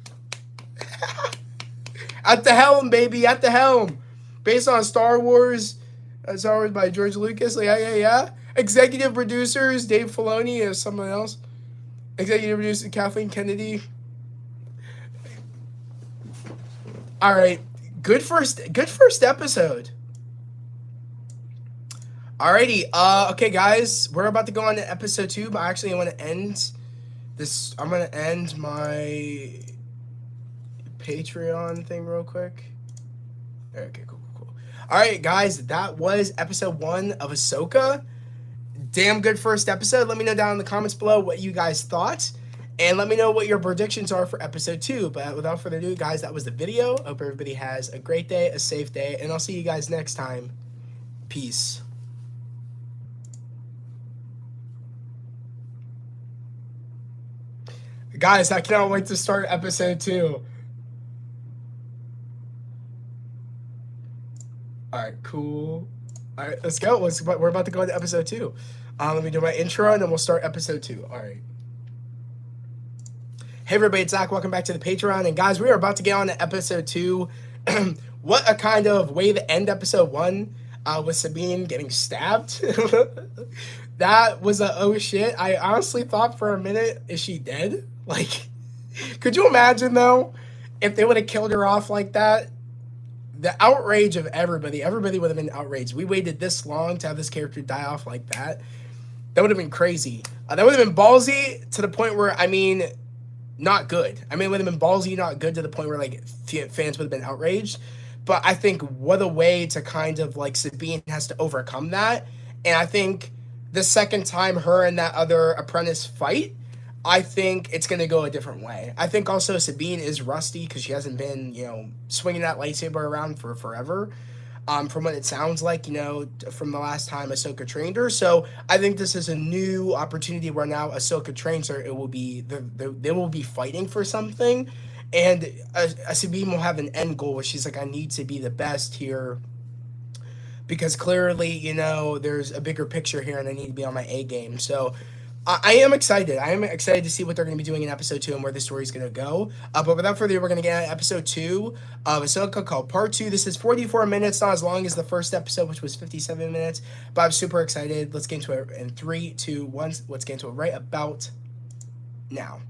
At the helm, baby. At the helm. Based on Star Wars. Star Wars by George Lucas. Like, yeah. Executive producers, Dave Filoni is someone else. Executive producer, Kathleen Kennedy. All right. Good first episode. Alrighty, okay guys, we're about to go on to episode 2, but actually I want to end this, I'm going to end my Patreon thing real quick. Okay, cool. Alright guys, that was episode 1 of Ahsoka. Damn good first episode. Let me know down in the comments below what you guys thought. And let me know what your predictions are for episode 2. But without further ado, guys, that was the video. Hope everybody has a great day, a safe day, and I'll see you guys next time. Peace. Guys, I cannot wait to start episode 2. Alright, cool. Alright, let's go. We're about to go into episode 2. Let me do my intro and then we'll start episode 2. Alright. Hey everybody, it's Zach. Welcome back to the Patreon. And guys, we are about to get on to episode 2. What a kind of way to end episode 1 with Sabine getting stabbed. That was a oh shit. I honestly thought for a minute, is she dead? Like, could you imagine though, if they would have killed her off like that? The outrage of everybody would have been outraged. We waited this long to have this character die off like that. That would have been crazy. That would have been ballsy to the point where, I mean, not good. I mean, it would have been ballsy, not good to the point where, like, fans would have been outraged. But I think what a way to kind of, like, Sabine has to overcome that. And I think the second time her and that other apprentice fight, I think it's going to go a different way. I think also Sabine is rusty because she hasn't been, you know, swinging that lightsaber around for forever. From what it sounds like, you know, from the last time Ahsoka trained her. So I think this is a new opportunity where now Ahsoka trains her. It will be, they will be fighting for something. And Sabine will have an end goal where she's like, I need to be the best here. Because clearly, you know, there's a bigger picture here and I need to be on my A game. So I am excited. I am excited to see what they're going to be doing in episode 2 and where the story is going to go. But without further ado, we're going to get episode 2 of Ahsoka called Part 2. This is 44 minutes, not as long as the first episode, which was 57 minutes. But I'm super excited. Let's get into it in 3, 2, 1. Let's get into it right about now.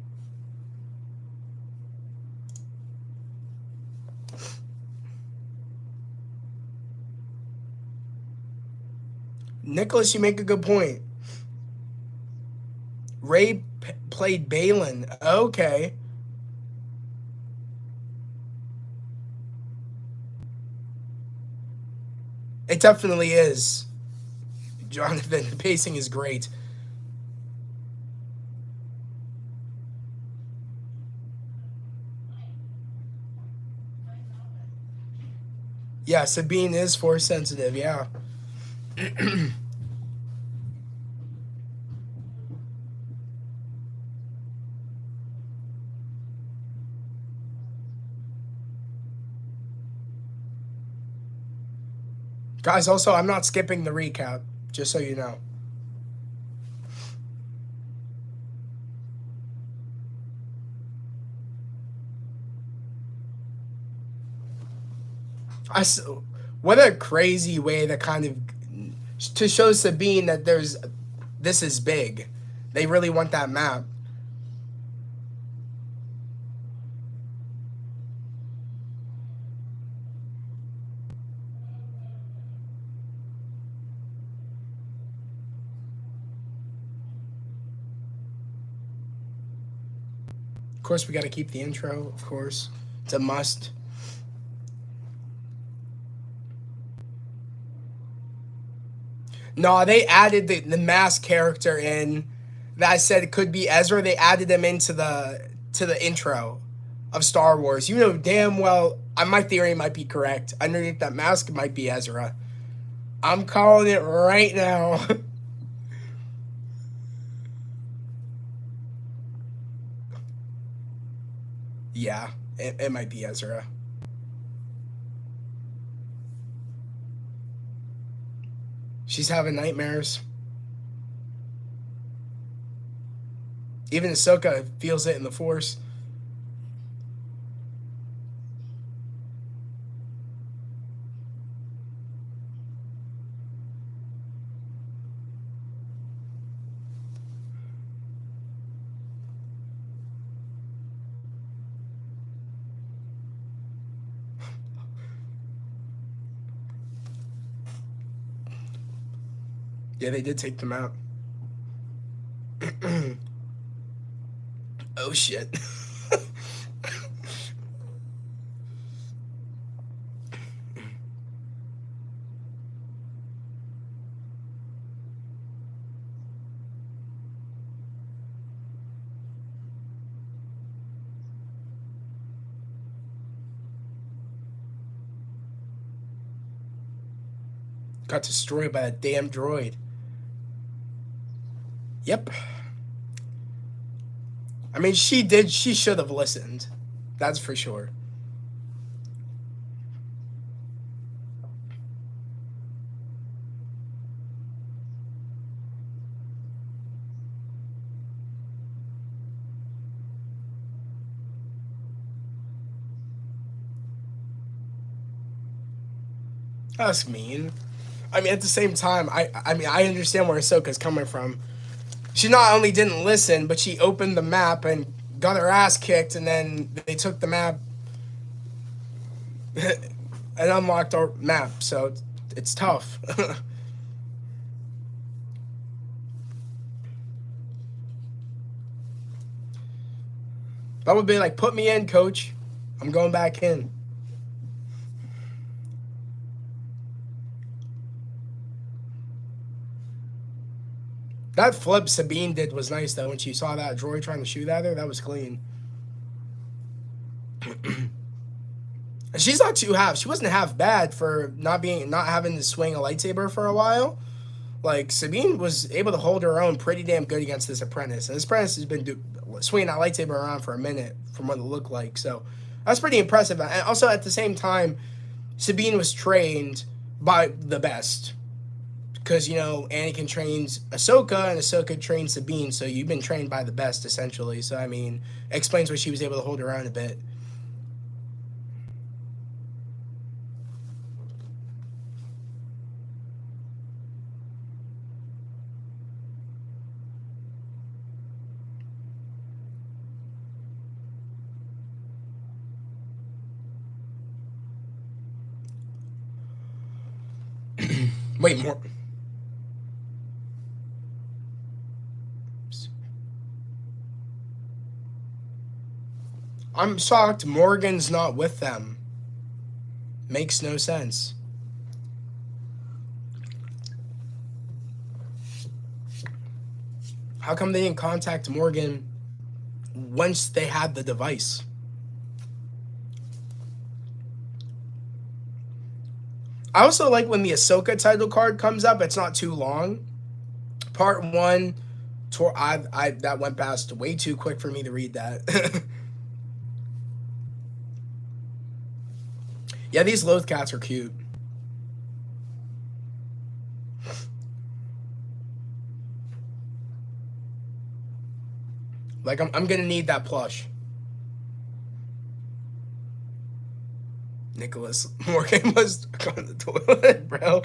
Nicholas, you make a good point. Ray played Balin. Okay. It definitely is. Jonathan, the pacing is great. Yeah, Sabine is force sensitive, yeah. Guys, also, I'm not skipping the recap, just so you know. What a crazy way to kind of to show Sabine that this is big. They really want that map. Of course, we got to keep the intro, of course. It's a must. No, they added the mask character in that I said it could be Ezra. They added them into the intro of Star Wars. You know damn well, my theory might be correct. Underneath that mask might be Ezra. I'm calling it right now. Yeah, it might be Ezra. She's having nightmares. Even Ahsoka feels it in the Force. Yeah, they did take them out. Oh shit. got destroyed by that damn droid. Yep. I mean, she should have listened. That's for sure. That's mean. I mean, at the same time, I mean, I understand where Ahsoka's coming from. She not only didn't listen, but she opened the map and got her ass kicked, and then they took the map and unlocked our map. So it's tough. That would be like, put me in, coach. I'm going back in. That flip Sabine did was nice though. When she saw that droid trying to shoot at her, that was clean. She's not too half. She wasn't half bad for not having to swing a lightsaber for a while. Like Sabine was able to hold her own pretty damn good against this apprentice, and this apprentice has been swinging that lightsaber around for a minute, from what it looked like. So that's pretty impressive. And also at the same time, Sabine was trained by the best. Because, you know, Anakin trains Ahsoka, and Ahsoka trains Sabine, so you've been trained by the best, essentially. So, I mean, it explains why she was able to hold her own a bit. Wait, more. I'm shocked Morgan's not with them. Makes no sense. How come they didn't contact Morgan once they had the device? I also like when the Ahsoka title card comes up, it's not too long. Part 1, that went past way too quick for me to read that. Yeah, these Loth cats are cute. Like, I'm gonna need that plush. Nicholas Morgan must go on the toilet, bro.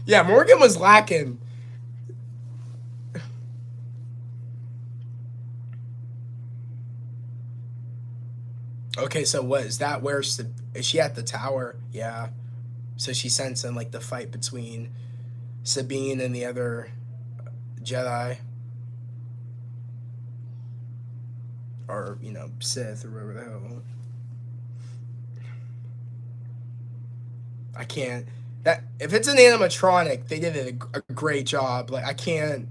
Yeah, Morgan was lacking. Okay, so what is that? Is she at the tower? Yeah. So she's sensing like the fight between Sabine and the other Jedi, or you know, Sith or whatever the hell. I can't. That if it's an animatronic, they did a great job. Like I can't.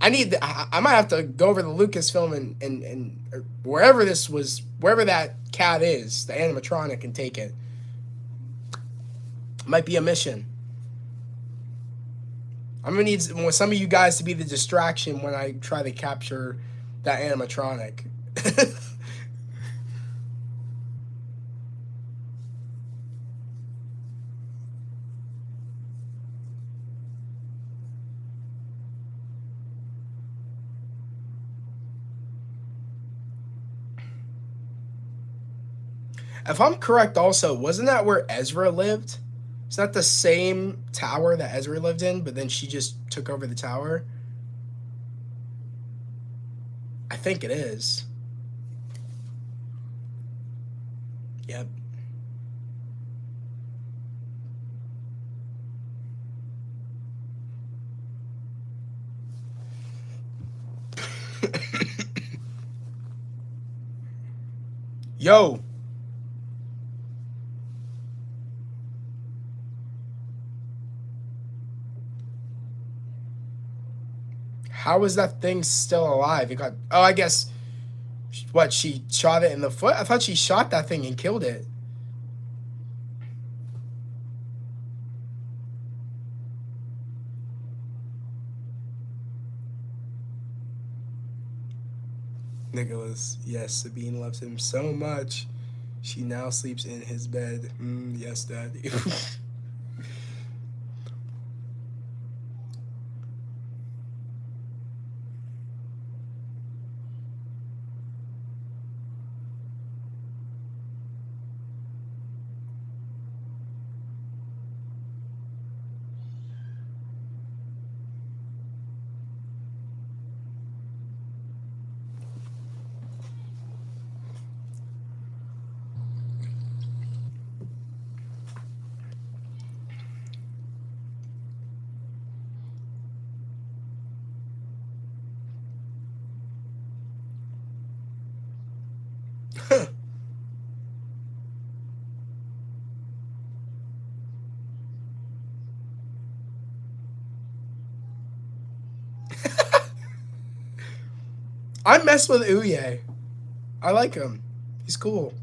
I might have to go over the Lucasfilm and wherever wherever that cat is, the animatronic, and take it. Might be a mission. I'm gonna need some of you guys to be the distraction when I try to capture that animatronic. If I'm correct, also, wasn't that where Ezra lived? Is that the same tower that Ezra lived in, but then she just took over the tower? I think it is. Yep. Yo. How is that thing still alive? It got. Oh, I guess. What? She shot it in the foot? I thought she shot that thing and killed it. Nicholas. Yes, Sabine loves him so much. She now sleeps in his bed. Yes, Daddy. I mess with Uye. I like him. He's cool.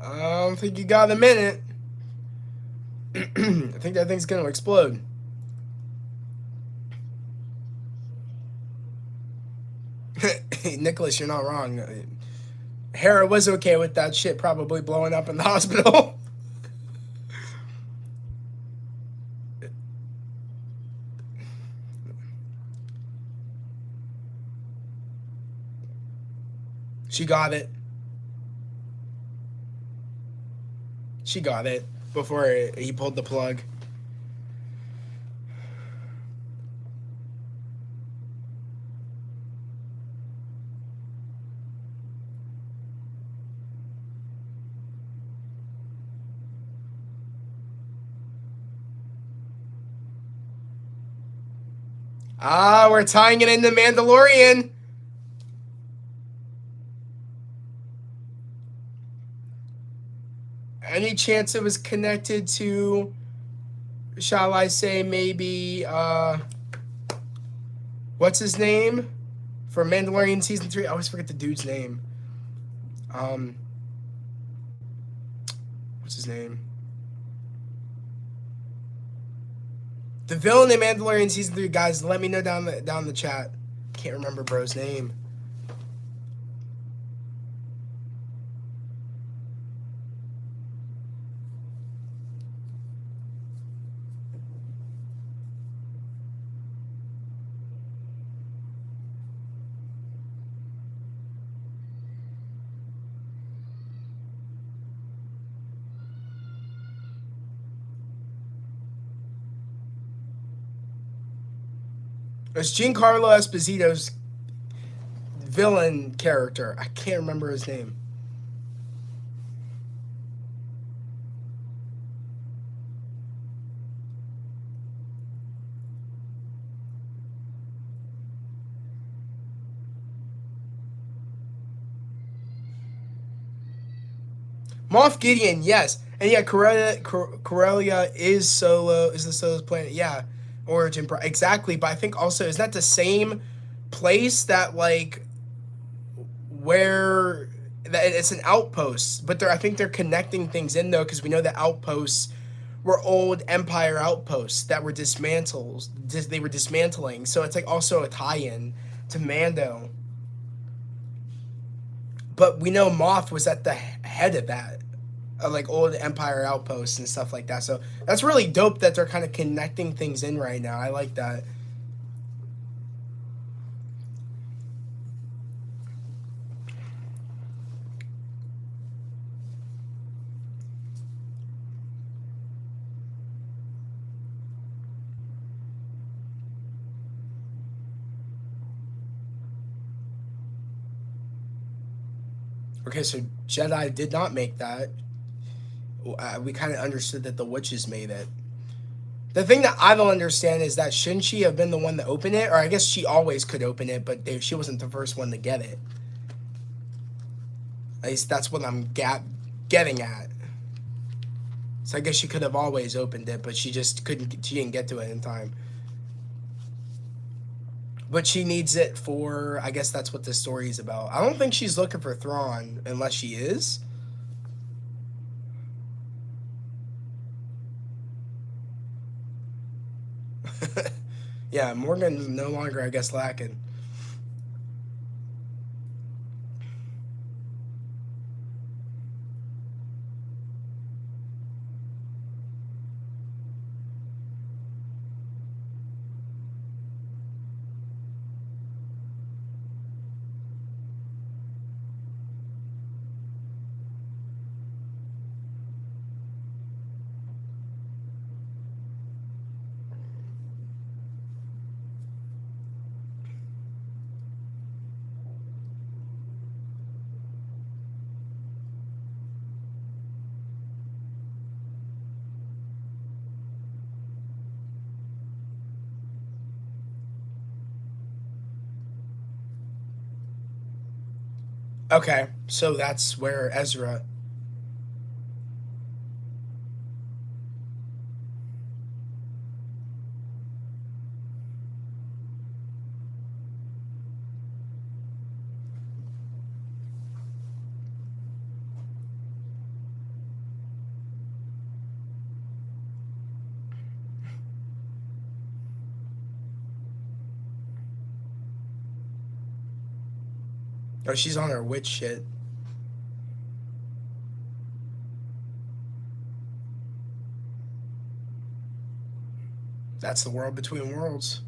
I don't think you got a minute. I think that thing's gonna explode. Nicholas, you're not wrong. Hera was okay with that shit probably blowing up in the hospital. She got it. She got it before he pulled the plug. Ah, we're tying it into Mandalorian. Any chance it was connected to, shall I say, maybe, what's his name? For Mandalorian Season 3? I always forget the dude's name. Um, what's his name? The villain in Mandalorian Season 3, guys, let me know down the chat. Can't remember bro's name. It's Giancarlo Esposito's villain character. I can't remember his name. Moff Gideon, yes. And yeah, Corellia is the Solo's planet. Yeah. Origin exactly, but I think also is that the same place that like where that it's an outpost, but I think they're connecting things in though because we know the outposts were old Empire outposts that were dismantled. They were dismantling, so it's like also a tie-in to Mando. But we know Moth was at the head of that, like old Empire outposts and stuff like that. So that's really dope that they're kind of connecting things in right now. I like that. Okay, so Jedi did not make that. We kind of understood that the witches made it. The thing that I don't understand is that shouldn't she have been the one to open it? Or I guess she always could open it, but she wasn't the first one to get it. At least that's what I'm getting at. So I guess she could have always opened it, but she just couldn't. She didn't get to it in time. But she needs it for. I guess that's what this story is about. I don't think she's looking for Thrawn unless she is. Yeah, Morgan's no longer, I guess, lacking. Okay, so that's where Ezra. Oh, she's on her witch shit. That's the world between worlds.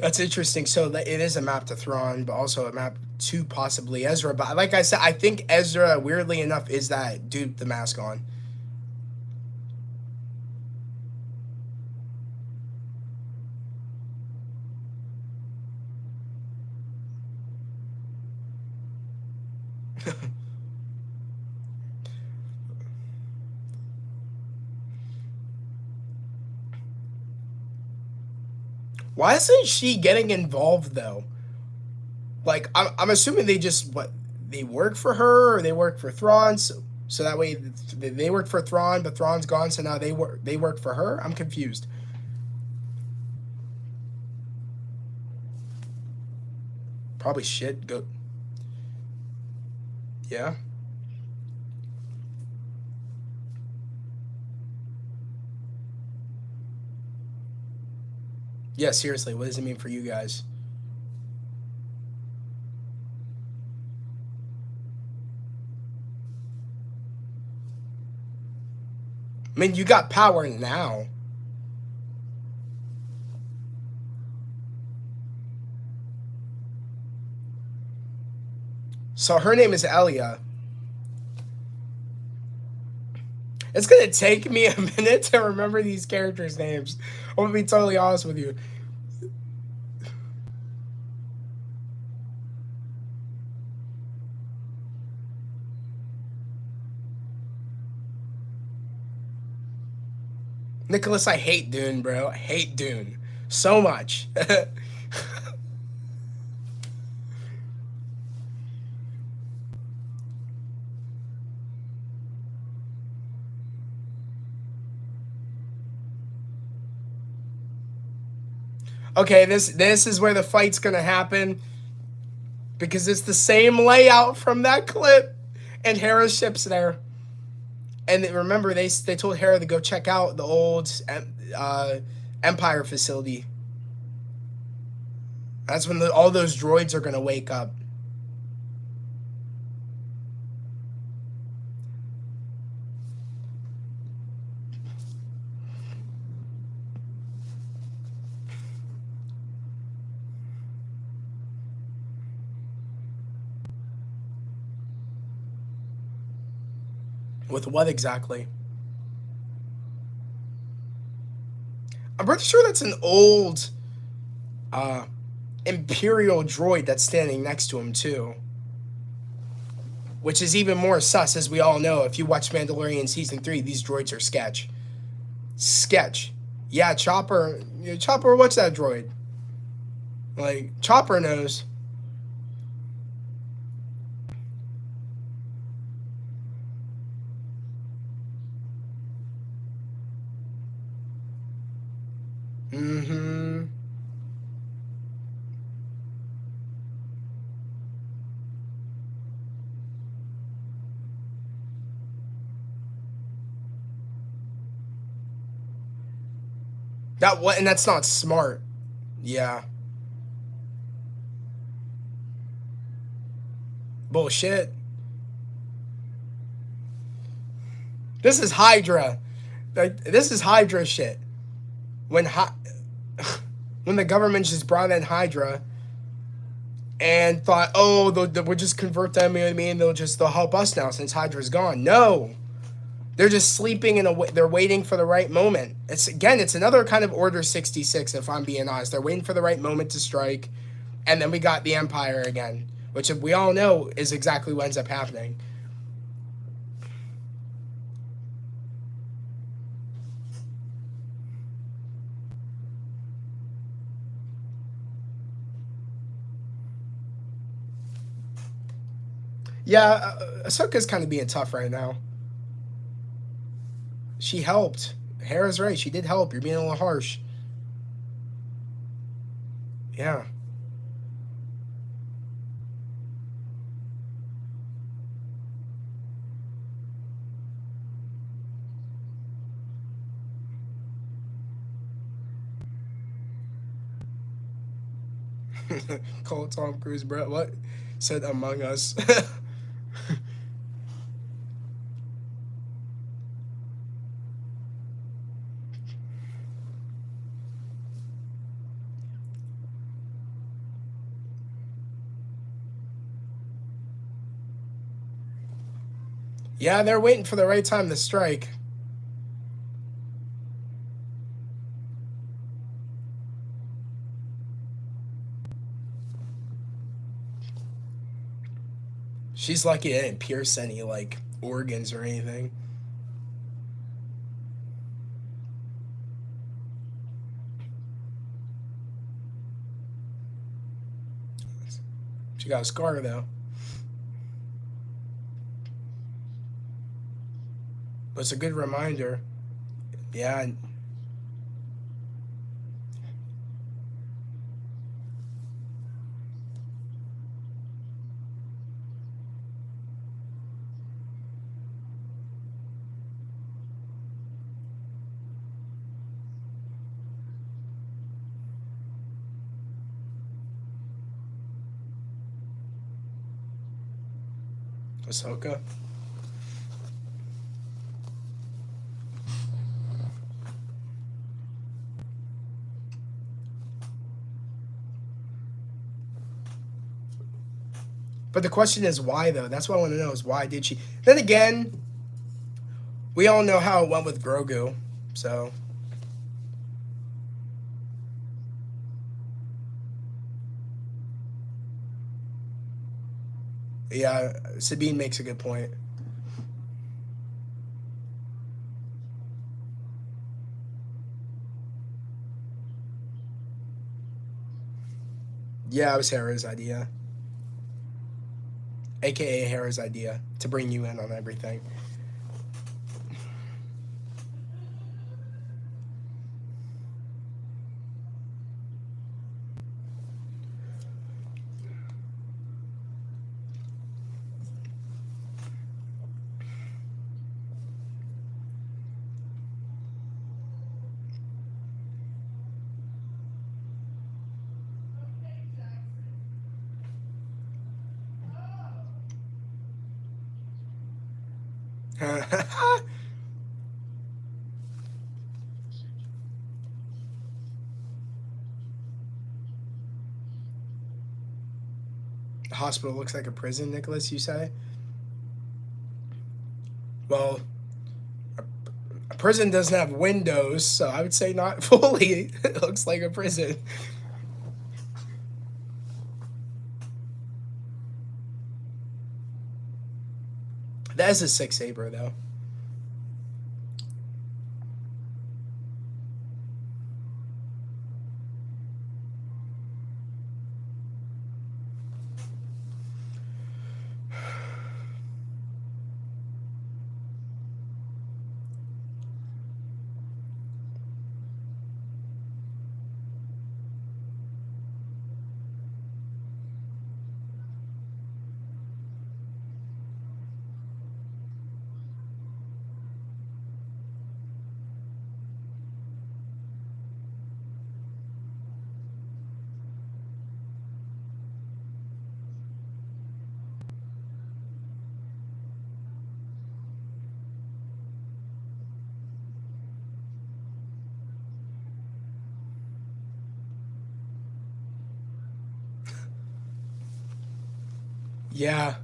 That's interesting. So it is a map to Thrawn, but also a map to possibly Ezra. But like I said, I think Ezra, weirdly enough, is that dude with the mask on. Why isn't she getting involved though? Like I'm assuming they just what they work for her or they work for Thrawn, so that way they work for Thrawn, but Thrawn's gone, so now they work for her. I'm confused. Probably shit. Go. Yeah. Yeah. Seriously, what does it mean for you guys? I mean, you got power now. So her name is Elia. It's gonna take me a minute to remember these characters' names. I'm gonna be totally honest with you. Nicholas, I hate Dune, bro. I hate Dune so much. Okay, this is where the fight's gonna happen because it's the same layout from that clip, and Hera's ship's there. And remember, they told Hera to go check out the old uh, Empire facility. That's when all those droids are gonna wake up with what exactly? I'm pretty sure that's an old uh, Imperial droid that's standing next to him too. Which is even more sus, as we all know. If you watch Mandalorian Season 3, these droids are sketch. Sketch. Yeah, Chopper. Chopper, what's that droid? Like, Chopper knows. Mm-hmm. That what? And that's not smart. Yeah. Bullshit. This is Hydra. Like, this is Hydra shit. When when the government just brought in Hydra and thought, oh, we'll just convert them, you know what I mean? They'll help us now since Hydra's gone. No, they're just sleeping in they're waiting for the right moment. It's another kind of Order 66. If I'm being honest, they're waiting for the right moment to strike, and then we got the Empire again, which we all know is exactly what ends up happening. Yeah, Ahsoka's kind of being tough right now. She helped. Hera's right. She did help. You're being a little harsh. Yeah. Call Tom Cruise, bro. What? Said Among Us. Yeah, they're waiting for the right time to strike. She's lucky it didn't pierce any, like, organs or anything. She got a scar, though. But it's a good reminder. Yeah. Ahsoka. But the question is why, though. That's what I want to know is why did she. Then again, we all know how it went with Grogu. So, yeah, Sabine makes a good point. Yeah, it was Hera's idea. AKA Hera's idea to bring you in on everything. The hospital looks like a prison, Nicholas, you say? Well, a prison doesn't have windows, so I would say not fully. It looks like a prison. That is a sick saber, though. Yeah.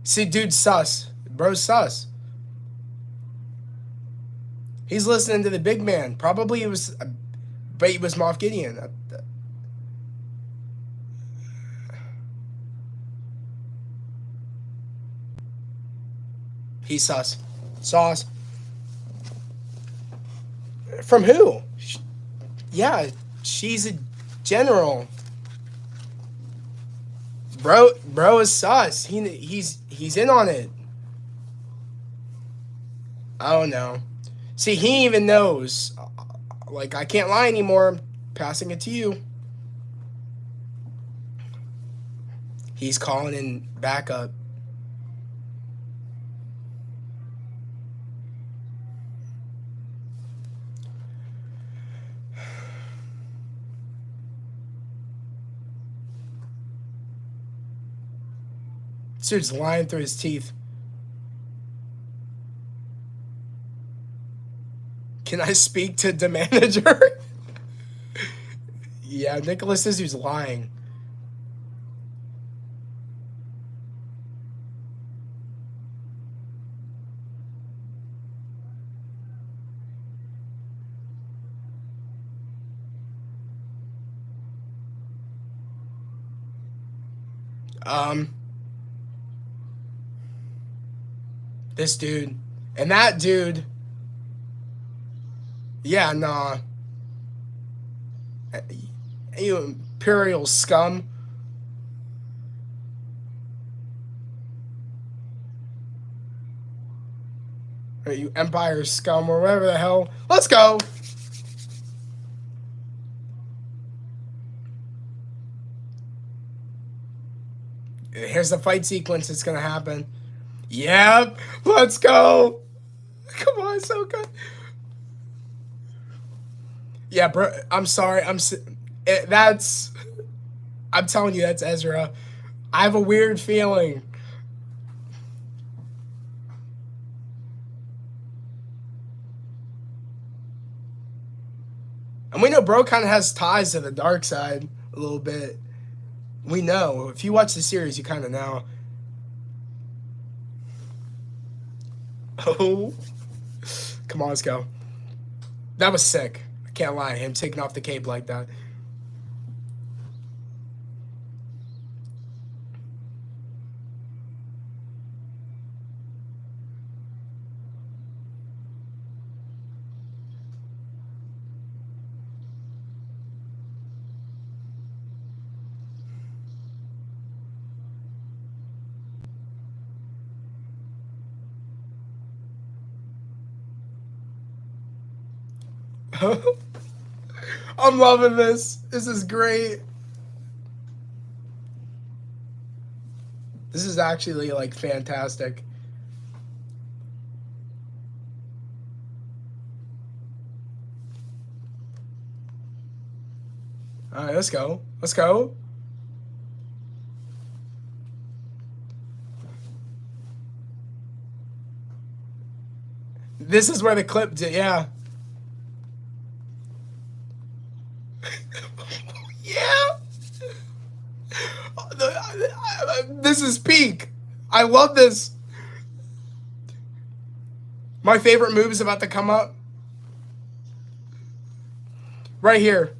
See, dude's sus. Bro's sus. He's listening to the big man. Probably it was, but it was Moff Gideon. He's sus. Sauce. From who? Yeah, she's a general. Bro is sus. He's in on it. Oh no. See, he even knows. Like, I can't lie anymore. I'm passing it to you. He's calling in backup. This dude's lying through his teeth. Can I speak to the manager? Yeah, Nicholas is who's lying. This dude. And that dude. Yeah, nah. You imperial scum. Or you empire scum or whatever the hell. Let's go. Here's the fight sequence that's gonna happen. Yep. Let's go. Come on, Ahsoka. Yeah, bro. I'm sorry. That's. I'm telling you, that's Ezra. I have a weird feeling. And we know bro kind of has ties to the dark side a little bit. We know. If you watch the series, you kind of know. Oh. Come on, let's go. That was sick. I can't lie. Him taking off the cape like that. I'm loving this. This is great. This is actually like fantastic. All right, let's go. Let's go. This is where the clip did, yeah. Yeah. This is peak. I love this. My favorite move is about to come up. Right here.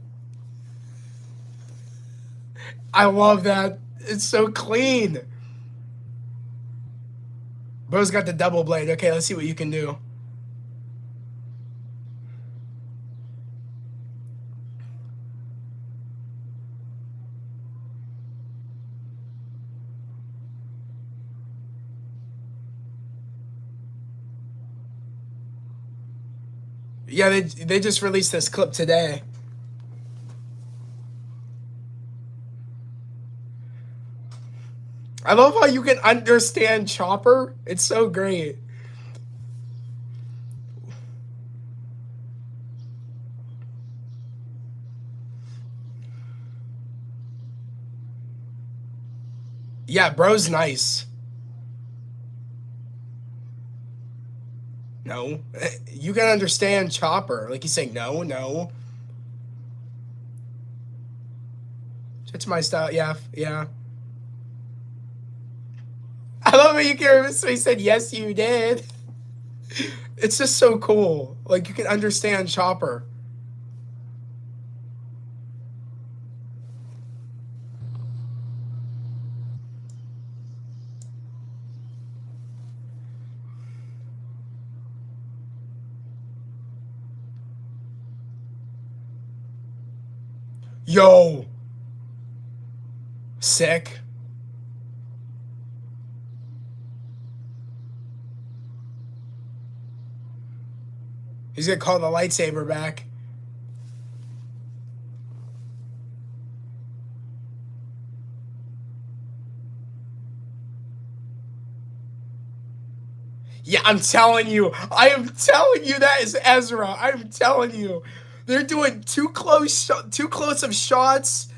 I love that. It's so clean. Bro's got the double blade. Okay, let's see what you can do. Yeah, they just released this clip today. I love how you can understand Chopper. It's so great. Yeah, bro's nice. No. You can understand Chopper. Like he's saying, no, no. It's my style. Yeah, yeah. I love how you can remember. So he said, yes, you did. It's just so cool. Like you can understand Chopper. Yo. Sick. He's gonna call the lightsaber back. Yeah, I'm telling you. I am telling you that is Ezra. I'm telling you. They're doing too close of shots.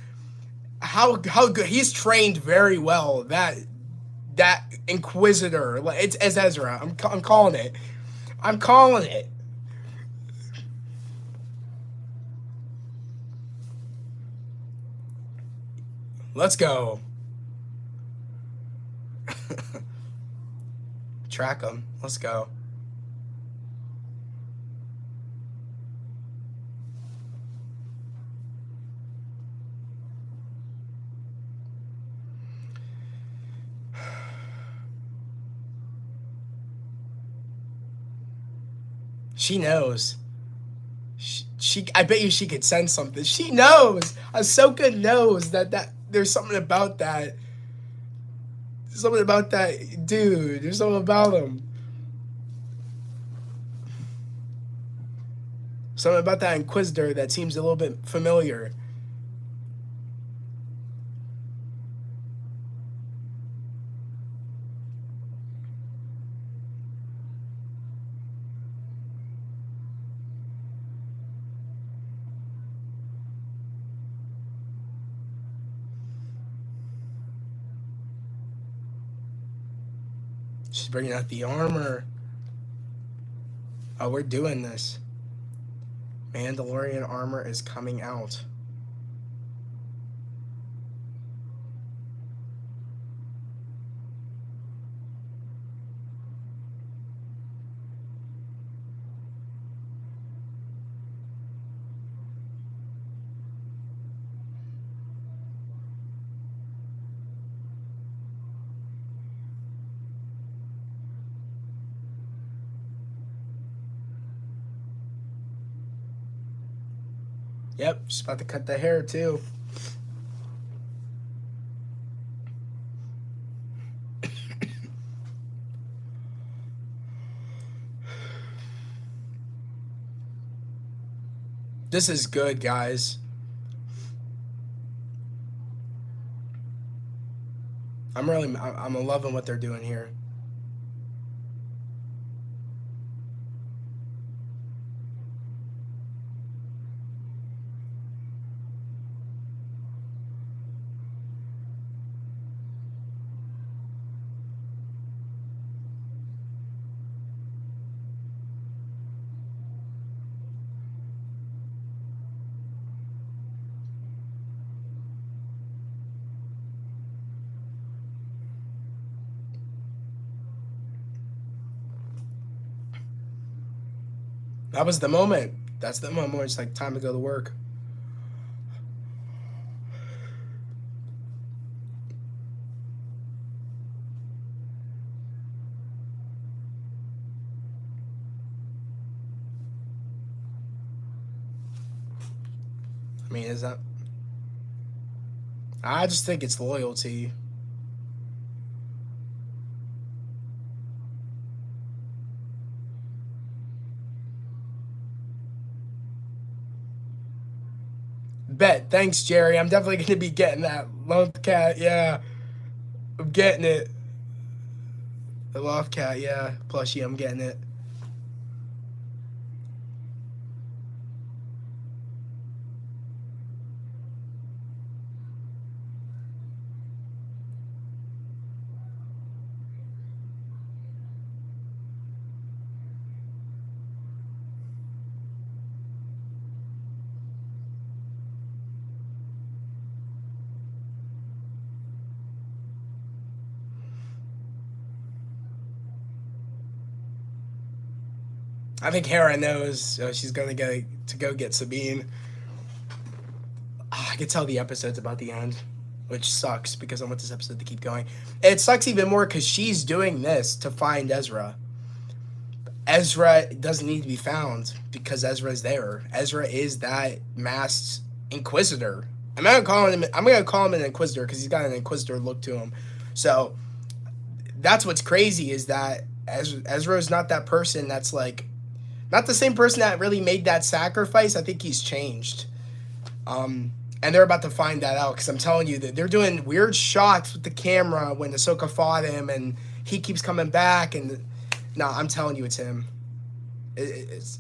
How good he's trained very well. That Inquisitor. Like it's Ezra. I'm calling it. I'm calling it. Let's go. Track him. Let's go. She knows. I bet you she could sense something. She knows. Ahsoka knows that there's something about that. There's something about that dude. There's something about him. Something about that Inquisitor that seems a little bit familiar. She's bringing out the armor. Oh, we're doing this. Mandalorian armor is coming out. Yep, she's about to cut the hair too. This is good, guys. I'm loving what they're doing here. That was the moment. That's the moment where it's like time to go to work. I mean, is that? I just think it's loyalty. Bet. Thanks, Jerry. I'm definitely gonna be getting that Loth Cat. Yeah, I'm getting it. The Loth Cat. Yeah, plushie. I'm getting it. I think Hera knows she's gonna get to go get Sabine. I could tell the episode's about the end, which sucks because I want this episode to keep going. It sucks even more because she's doing this to find Ezra. Ezra doesn't need to be found because Ezra's there. Ezra is that masked Inquisitor. I'm gonna call him an Inquisitor because he's got an Inquisitor look to him. So that's what's crazy is that Ezra is not that person that's like not the same person that really made that sacrifice. I think he's changed. And they're about to find that out because I'm telling you that they're doing weird shots with the camera when Ahsoka fought him and he keeps coming back. And no, I'm telling you, it's him. It's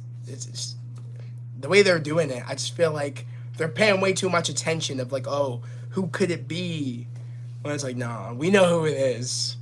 the way they're doing it. I just feel like they're paying way too much attention of like, oh, who could it be? When it's like, no, we know who it is.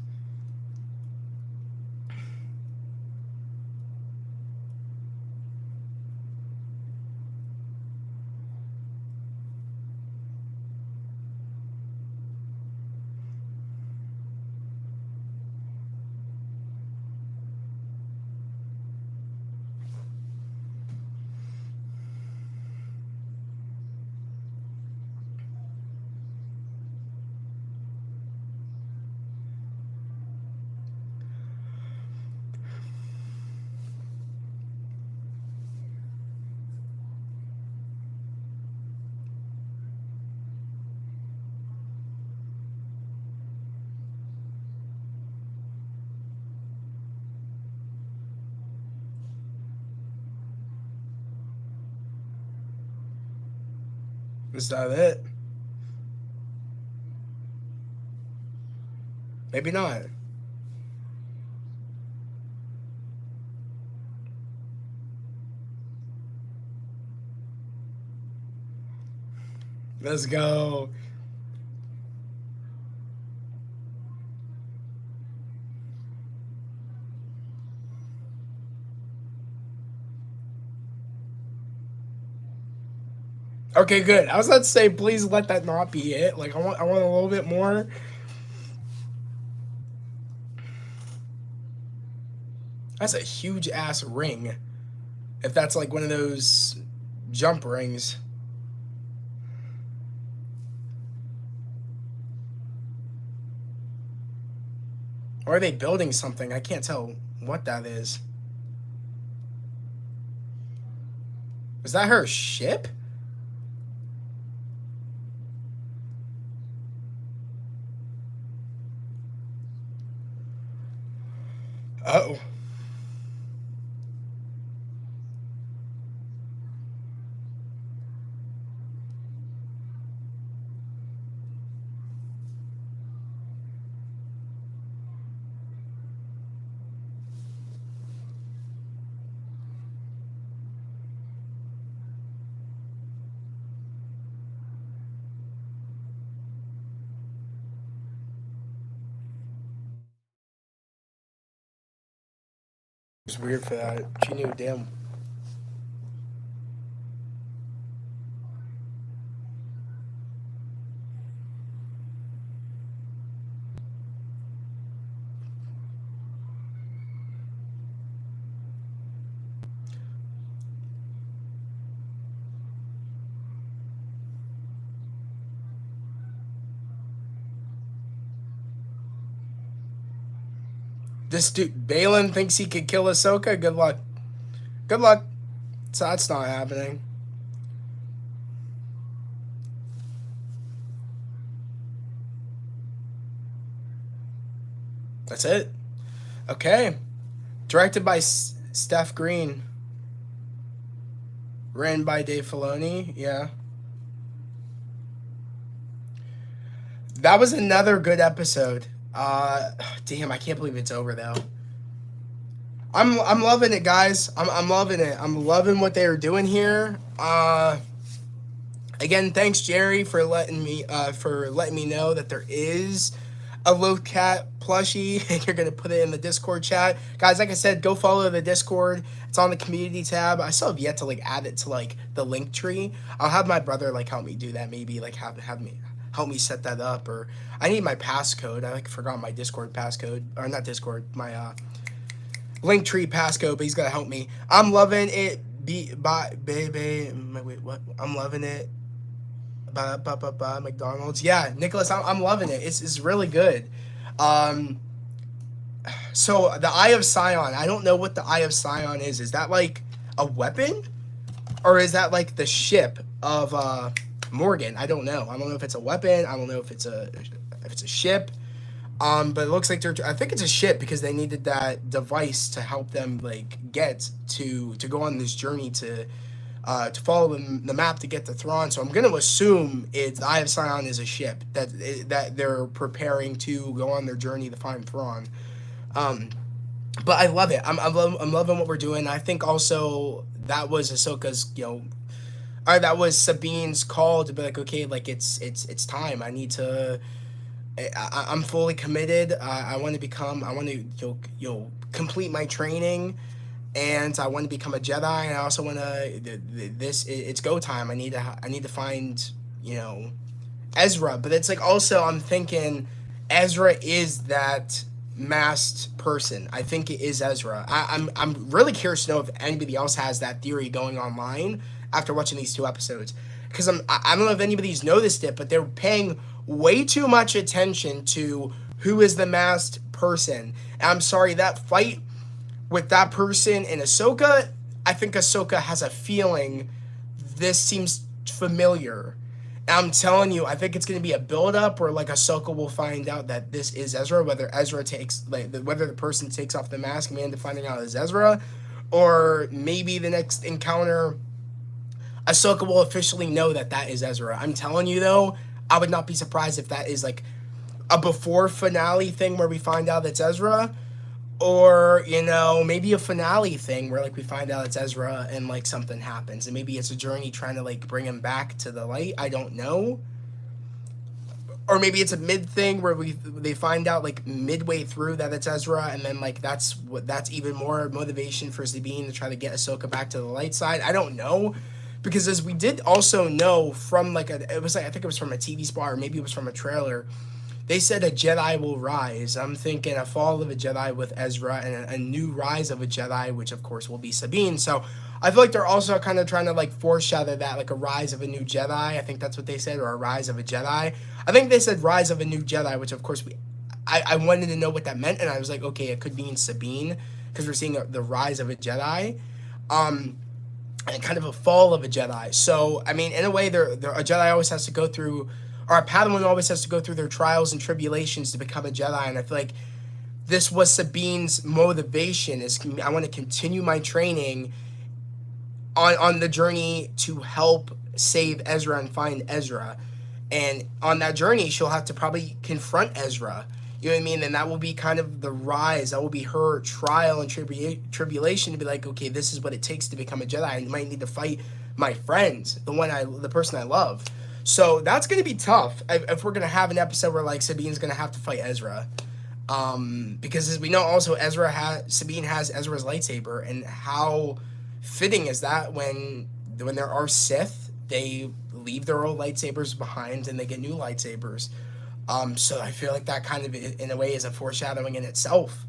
Is that it? Maybe not. Let's go. Okay, good. I was about to say, please let that not be it. Like, I want a little bit more. That's a huge ass ring. If that's like one of those jump rings. Or are they building something? I can't tell what that is. Is that her ship? Oh. It's weird for that. She knew damn. This dude Balin thinks he could kill Ahsoka. Good luck. Good luck. So that's not happening. That's it. Okay. Directed by Steph Green. Written by Dave Filoni. Yeah. That was another good episode. Damn, I can't believe it's over though. I'm loving it, guys. I'm loving it. I'm loving what they are doing here. Again, thanks Jerry for letting me know that there is a Low Cat plushie, and you're gonna put it in the Discord chat, guys. Like I said, go follow the Discord. It's on the community tab. I still have yet to like add it to like the link tree. I'll have my brother like help me do that. Maybe like have me help me set that up, or I need my passcode. I like forgot my Discord passcode, or not Discord, my Linktree passcode, but he's gonna help me. I'm loving it. Baby, wait, what? I'm loving it. McDonald's. Yeah, Nicholas, I'm loving it. It's really good. So the Eye of Sion. I don't know what the Eye of Sion is. Is that like a weapon, or is that like the ship of Morgan? I don't know. I don't know if it's a weapon. I don't know if it's a ship. But it looks like I think it's a ship, because they needed that device to help them like get to go on this journey to follow the map to get to Thrawn. So I'm gonna assume the Eye of Sion is a ship that they're preparing to go on their journey to find Thrawn. But I love it. I'm loving what we're doing. I think also that was Ahsoka's, or that was Sabine's call to be like, okay, like it's time. I need to. I'm fully committed. I want to complete my training, and I want to become a Jedi. And I also want to it's go time. I need to find Ezra. But it's like also I'm thinking Ezra is that masked person. I think it is Ezra. I'm really curious to know if anybody else has that theory going online after watching these 2 episodes, because I don't know if anybody's noticed it, but they're paying way too much attention to who is the masked person. And I'm sorry, that fight with that person and Ahsoka, I think Ahsoka has a feeling this seems familiar. And I'm telling you, I think it's going to be a build-up where like Ahsoka will find out that this is Ezra, whether the person takes off the mask and we end up finding out it's Ezra, or maybe the next encounter Ahsoka will officially know that is Ezra. I'm telling you though, I would not be surprised if that is like a before finale thing where we find out it's Ezra, or maybe a finale thing where like we find out it's Ezra and like something happens, and maybe it's a journey trying to like bring him back to the light. I don't know. Or maybe it's a mid thing where they find out like midway through that it's Ezra, and then like that's even more motivation for Sabine to try to get Ahsoka back to the light side. I don't know. Because as we did also know from I think it was from a TV spot, or maybe it was from a trailer, they said a Jedi will rise. I'm thinking a fall of a Jedi with Ezra, and a new rise of a Jedi, which of course will be Sabine. So I feel like they're also kind of trying to like foreshadow that, like a rise of a new Jedi. I think that's what they said, or a rise of a Jedi. I think they said rise of a new Jedi, which of course I wanted to know what that meant, and I was like, okay, it could mean Sabine, because we're seeing the rise of a Jedi. And kind of a fall of a Jedi. So, I mean, in a way, a Jedi always has to go through, or a Padawan always has to go through their trials and tribulations to become a Jedi. And I feel like this was Sabine's motivation, is I want to continue my training on the journey to help save Ezra and find Ezra. And on that journey, she'll have to probably confront Ezra. You know what I mean? And that will be kind of the rise. That will be her trial and tribulation to be like, okay, this is what it takes to become a Jedi. I might need to fight my friends, the person I love. So that's going to be tough if we're going to have an episode where like Sabine's going to have to fight Ezra. Because as we know, also Sabine has Ezra's lightsaber, and how fitting is that when there are Sith, they leave their old lightsabers behind and they get new lightsabers. So I feel like that kind of, in a way, is a foreshadowing in itself.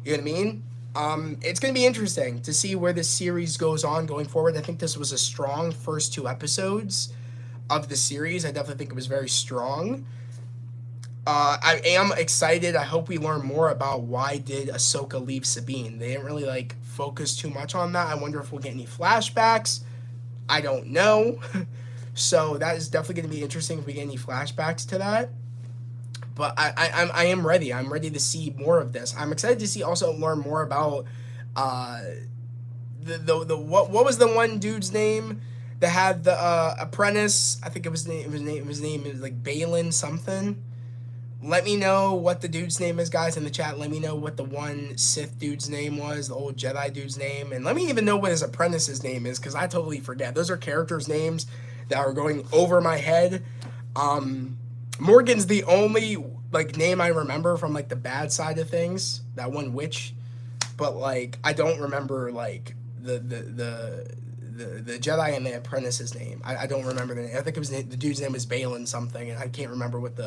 You know what I mean? It's going to be interesting to see where this series goes on going forward. I think this was a strong first 2 episodes of the series. I definitely think it was very strong. I am excited. I hope we learn more about why did Ahsoka leave Sabine. They didn't really like focus too much on that. I wonder if we'll get any flashbacks. I don't know. So that is definitely going to be interesting if we get any flashbacks to that. But I am ready. I'm ready to see more of this. I'm excited to see also learn more about uh, the what was the one dude's name that had the apprentice? I think his name is like Balin something. Let me know what the dude's name is, guys, in the chat. Let me know what the one Sith dude's name was, the old Jedi dude's name. And let me even know what his apprentice's name is, because I totally forget. Those are characters' names that are going over my head. Morgan's the only, like, name I remember from, like, the bad side of things. That one witch. But, like, I don't remember, like, the Jedi and the apprentice's name. I don't remember the name. I think it was the dude's name was Balin something, and I can't remember what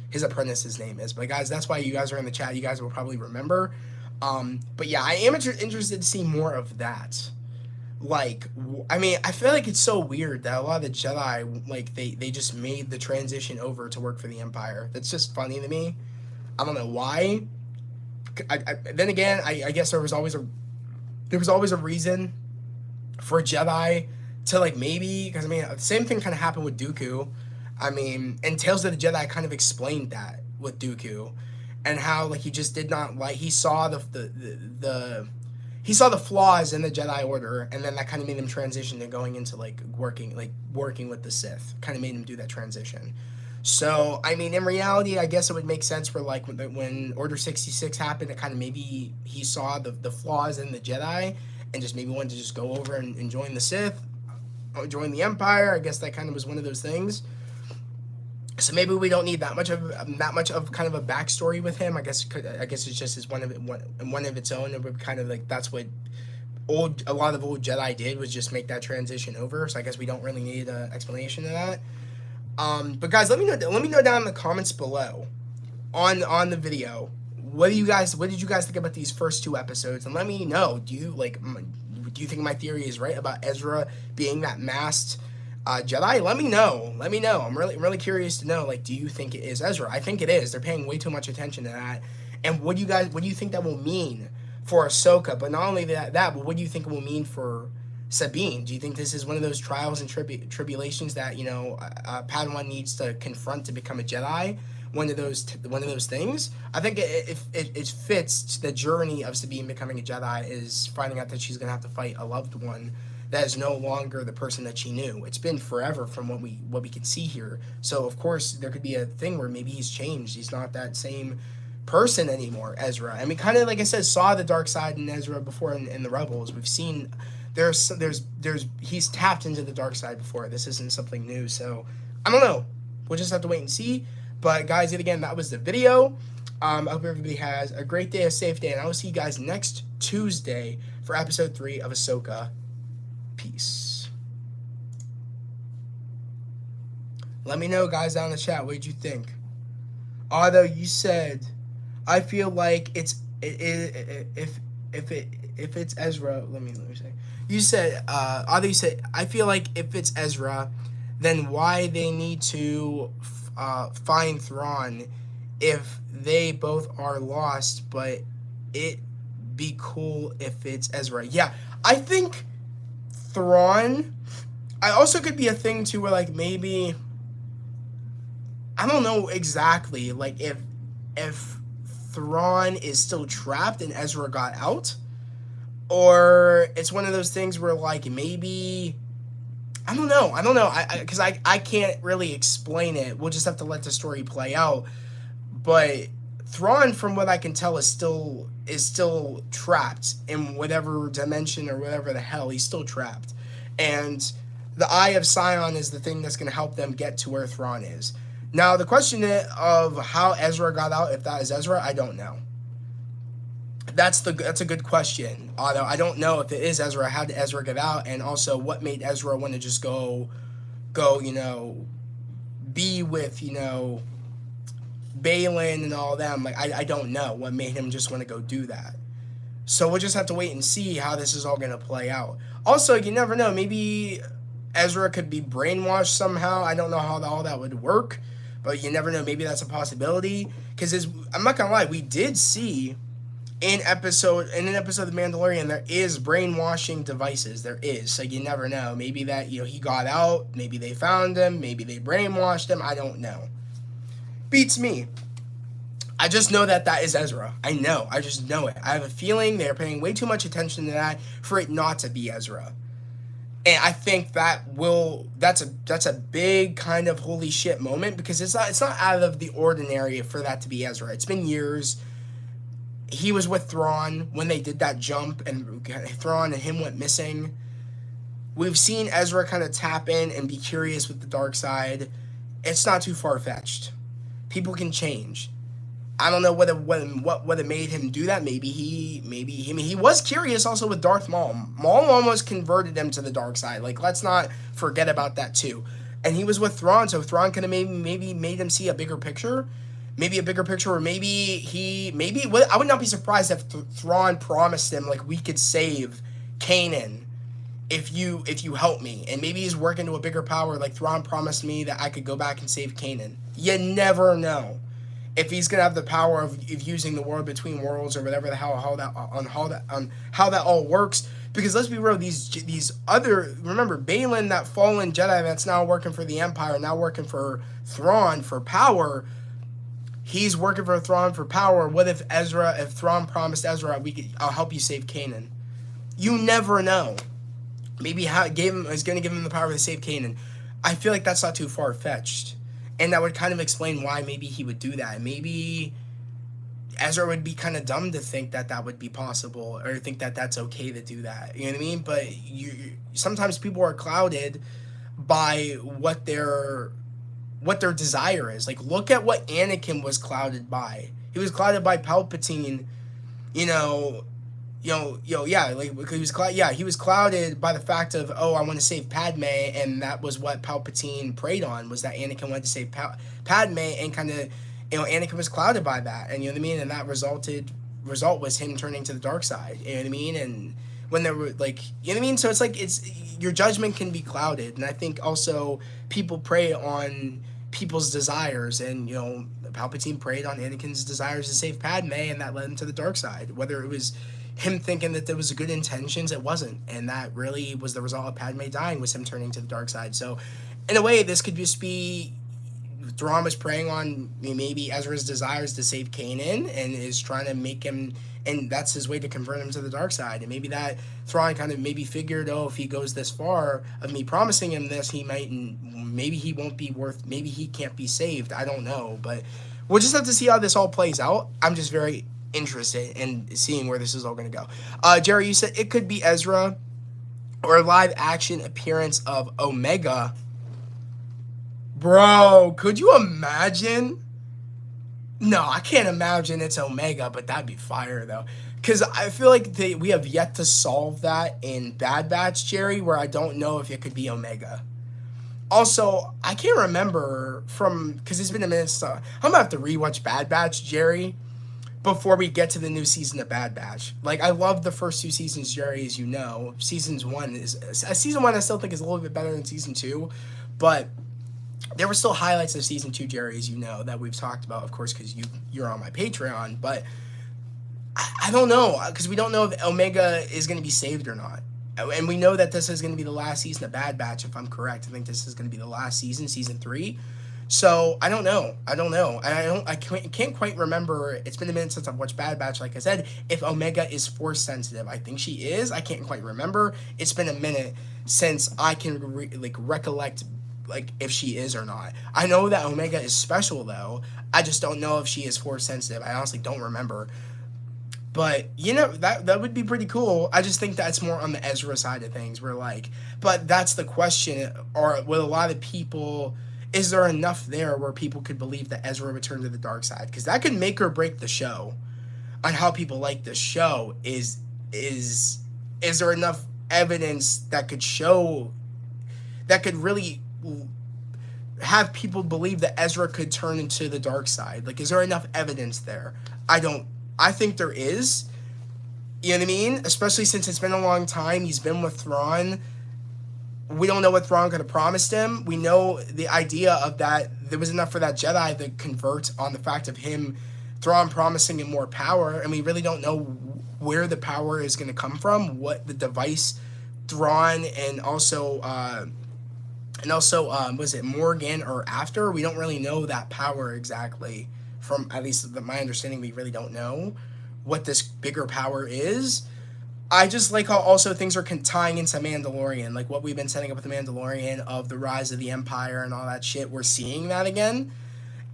his apprentice's name is. But guys, that's why you guys are in the chat. You guys will probably remember. But yeah, I am interested to see more of that. Like, I mean, I feel like it's so weird that a lot of the Jedi, like, they just made the transition over to work for the Empire. That's just funny to me. I don't know why. Then again, I guess there was always a reason for Jedi to, like, maybe, because I mean, the same thing kind of happened with Dooku. I mean, and Tales of the Jedi kind of explained that with Dooku, and how, like, he just did not like, he saw he saw the flaws in the Jedi Order, and then that kind of made him transition to going into like working with the Sith. Kind of made him do that transition. So I mean, in reality, I guess it would make sense for like when Order 66 happened, it kind of maybe he saw the flaws in the Jedi, and just maybe wanted to just go over and join the Sith, or join the Empire. I guess that kind of was one of those things. So maybe we don't need that much of kind of a backstory with him. I guess it's just as one of its own. It would kind of like that's what a lot of old Jedi did, was just make that transition over. So I guess we don't really need an explanation of that. But guys, let me know down in the comments below on the video. What did you guys think about these first 2 episodes? And let me know. Do you think my theory is right about Ezra being that masked Jedi? Let me know. I'm really curious to know. Like, do you think it is Ezra? I think it is. They're paying way too much attention to that. And what do you think that will mean for Ahsoka? But not only that, but what do you think it will mean for Sabine? Do you think this is one of those trials and tribulations that, you know, Padawan needs to confront to become a Jedi? One of those things. I think it fits the journey of Sabine becoming a Jedi, is finding out that she's gonna have to fight a loved one that is no longer the person that she knew. It's been forever from what we can see here. So of course there could be a thing where maybe he's changed. He's not that same person anymore, Ezra. And we kind of, like I said, saw the dark side in Ezra before in the Rebels. We've seen he's tapped into the dark side before. This isn't something new. So I don't know. We'll just have to wait and see. But guys, yet again, that was the video. I hope everybody has a great day, a safe day, and I will see you guys next Tuesday for episode 3 of Ahsoka. Peace. Let me know, guys, down in the chat. What did you think? Although you said, I feel like if it's Ezra. Let me say. You said, although you said, I feel like if it's Ezra, then why they need to find Thrawn if they both are lost? But it be cool if it's Ezra. Yeah, I think Thrawn, I also could be a thing too where, like, maybe, I don't know exactly, like, if Thrawn is still trapped and Ezra got out, or it's one of those things where, like, maybe, I don't know, because I can't really explain it. We'll just have to let the story play out. But Thrawn, from what I can tell, is still trapped in whatever dimension or whatever the hell. He's still trapped. And the Eye of Sion is the thing that's going to help them get to where Thrawn is. Now, the question of how Ezra got out, if that is Ezra, I don't know. That's a good question. Although I don't know if it is Ezra, how did Ezra get out, and also what made Ezra want to just go, you know, be with, you know, Balin and all them. Like, I don't know what made him just want to go do that. So we'll just have to wait and see how this is all going to play out. Also, you never know. Maybe Ezra could be brainwashed somehow. I don't know how all that would work. but you never know. Maybe that's a possibility. Because I'm not gonna lie, we did see in an episode of The Mandalorian, there is brainwashing devices. There is, so you never know. Maybe that he got out. Maybe they found him. Maybe they brainwashed him. I don't know. Beats me. I just know that is Ezra. I know. I just know it. I have a feeling they're paying way too much attention to that for it not to be Ezra. And I think that's a big kind of holy shit moment, because it's not out of the ordinary for that to be Ezra. It's been years. He was with Thrawn when they did that jump, and Thrawn and him went missing. We've seen Ezra kind of tap in and be curious with the dark side. It's not too far-fetched. People can change. I don't know what made him do that. Maybe he was curious also with Darth Maul. Maul almost converted him to the dark side. Like, let's not forget about that too. And he was with Thrawn, so Thrawn could have maybe made him see a bigger picture. Maybe a bigger picture, or I would not be surprised if Thrawn promised him, like, we could save Kanan if you help me. And maybe he's working to a bigger power, like Thrawn promised me that I could go back and save Kanan. You never know if he's gonna have the power of using the world between worlds, or whatever the hell how that all works. Because let's be real, these other, remember, Balin, that fallen Jedi that's now working for the Empire, now working for Thrawn for power. He's working for Thrawn for power. What if Thrawn promised Ezra, I'll help you save Kanan? You never know. Maybe is going to give him the power to save Kanan. I feel like that's not too far-fetched. And that would kind of explain why maybe he would do that. Maybe Ezra would be kind of dumb to think that would be possible, or think that that's okay to do that. You know what I mean? But sometimes people are clouded by what their desire is. Like, look at what Anakin was clouded by. He was clouded by Palpatine, he was clouded by the fact of, I want to save Padme, and that was what Palpatine preyed on, was that Anakin wanted to save Padme, and kind of, Anakin was clouded by that, and you know what I mean, and that result was him turning to the dark side, you know what I mean, and when there were, like, you know what I mean, so it's like, your judgment can be clouded, and I think also people prey on people's desires, and Palpatine preyed on Anakin's desires to save Padme, and that led him to the dark side. Whether it was him thinking that there was good intentions, it wasn't, and that really was the result of Padme dying, was him turning to the dark side. So in a way, this could just be Thrawn was preying on maybe Ezra's desires to save Kanan, and is trying to make him, and that's his way to convert him to the dark side. And maybe that Thrawn kind of maybe figured, if he goes this far of me promising him this, maybe he won't be maybe he can't be saved. I don't know, but we'll just have to see how this all plays out. I'm just very interested in seeing where this is all going to go. Jerry, you said it could be Ezra, or a live action appearance of Omega. Bro, could you imagine? No, I can't imagine it's Omega, but that'd be fire, though. Because I feel like we have yet to solve that in Bad Batch, Jerry, where I don't know if it could be Omega. Also, I can't remember because it's been a minute, so I'm going to have to rewatch Bad Batch, Jerry, before we get to the new season of Bad Batch. Like, I love the first two seasons, Jerry, as you know. Season one I still think is a little bit better than season 2, but there were still highlights of season 2, Jerry, as you know, that we've talked about, of course, because you're on my Patreon. But I don't know, because we don't know if Omega is going to be saved or not. And we know that this is going to be the last season of Bad Batch, if I'm correct. I think this is going to be the last season 3. So I don't know. I can't quite remember. It's been a minute since I've watched Bad Batch, like I said, if Omega is Force sensitive. I think she is. I can't quite remember. It's been a minute since I can recollect if she is or not. I know that Omega is special, though. I just don't know if she is Force sensitive. I honestly don't remember. But, that would be pretty cool. I just think that's more on the Ezra side of things. But that's the question. Or with a lot of people, is there enough there where people could believe that Ezra returned to the dark side? Because that could make or break the show on how people like the show. Is there enough evidence that could really have people believe that Ezra could turn into the dark side? Is there enough evidence there? I think there is. You know what I mean? Especially since it's been a long time. He's been with Thrawn. We don't know what Thrawn could have promised him. We know the idea of that there was enough for that Jedi to convert on the fact of him, Thrawn promising him more power, and we really don't know where the power is going to come from, what the device Thrawn was it Morgan or after? We don't really know that power exactly. From at least my understanding, we really don't know what this bigger power is. I just like how also things are tying into Mandalorian, like what we've been setting up with the Mandalorian of the rise of the Empire and all that shit. We're seeing that again,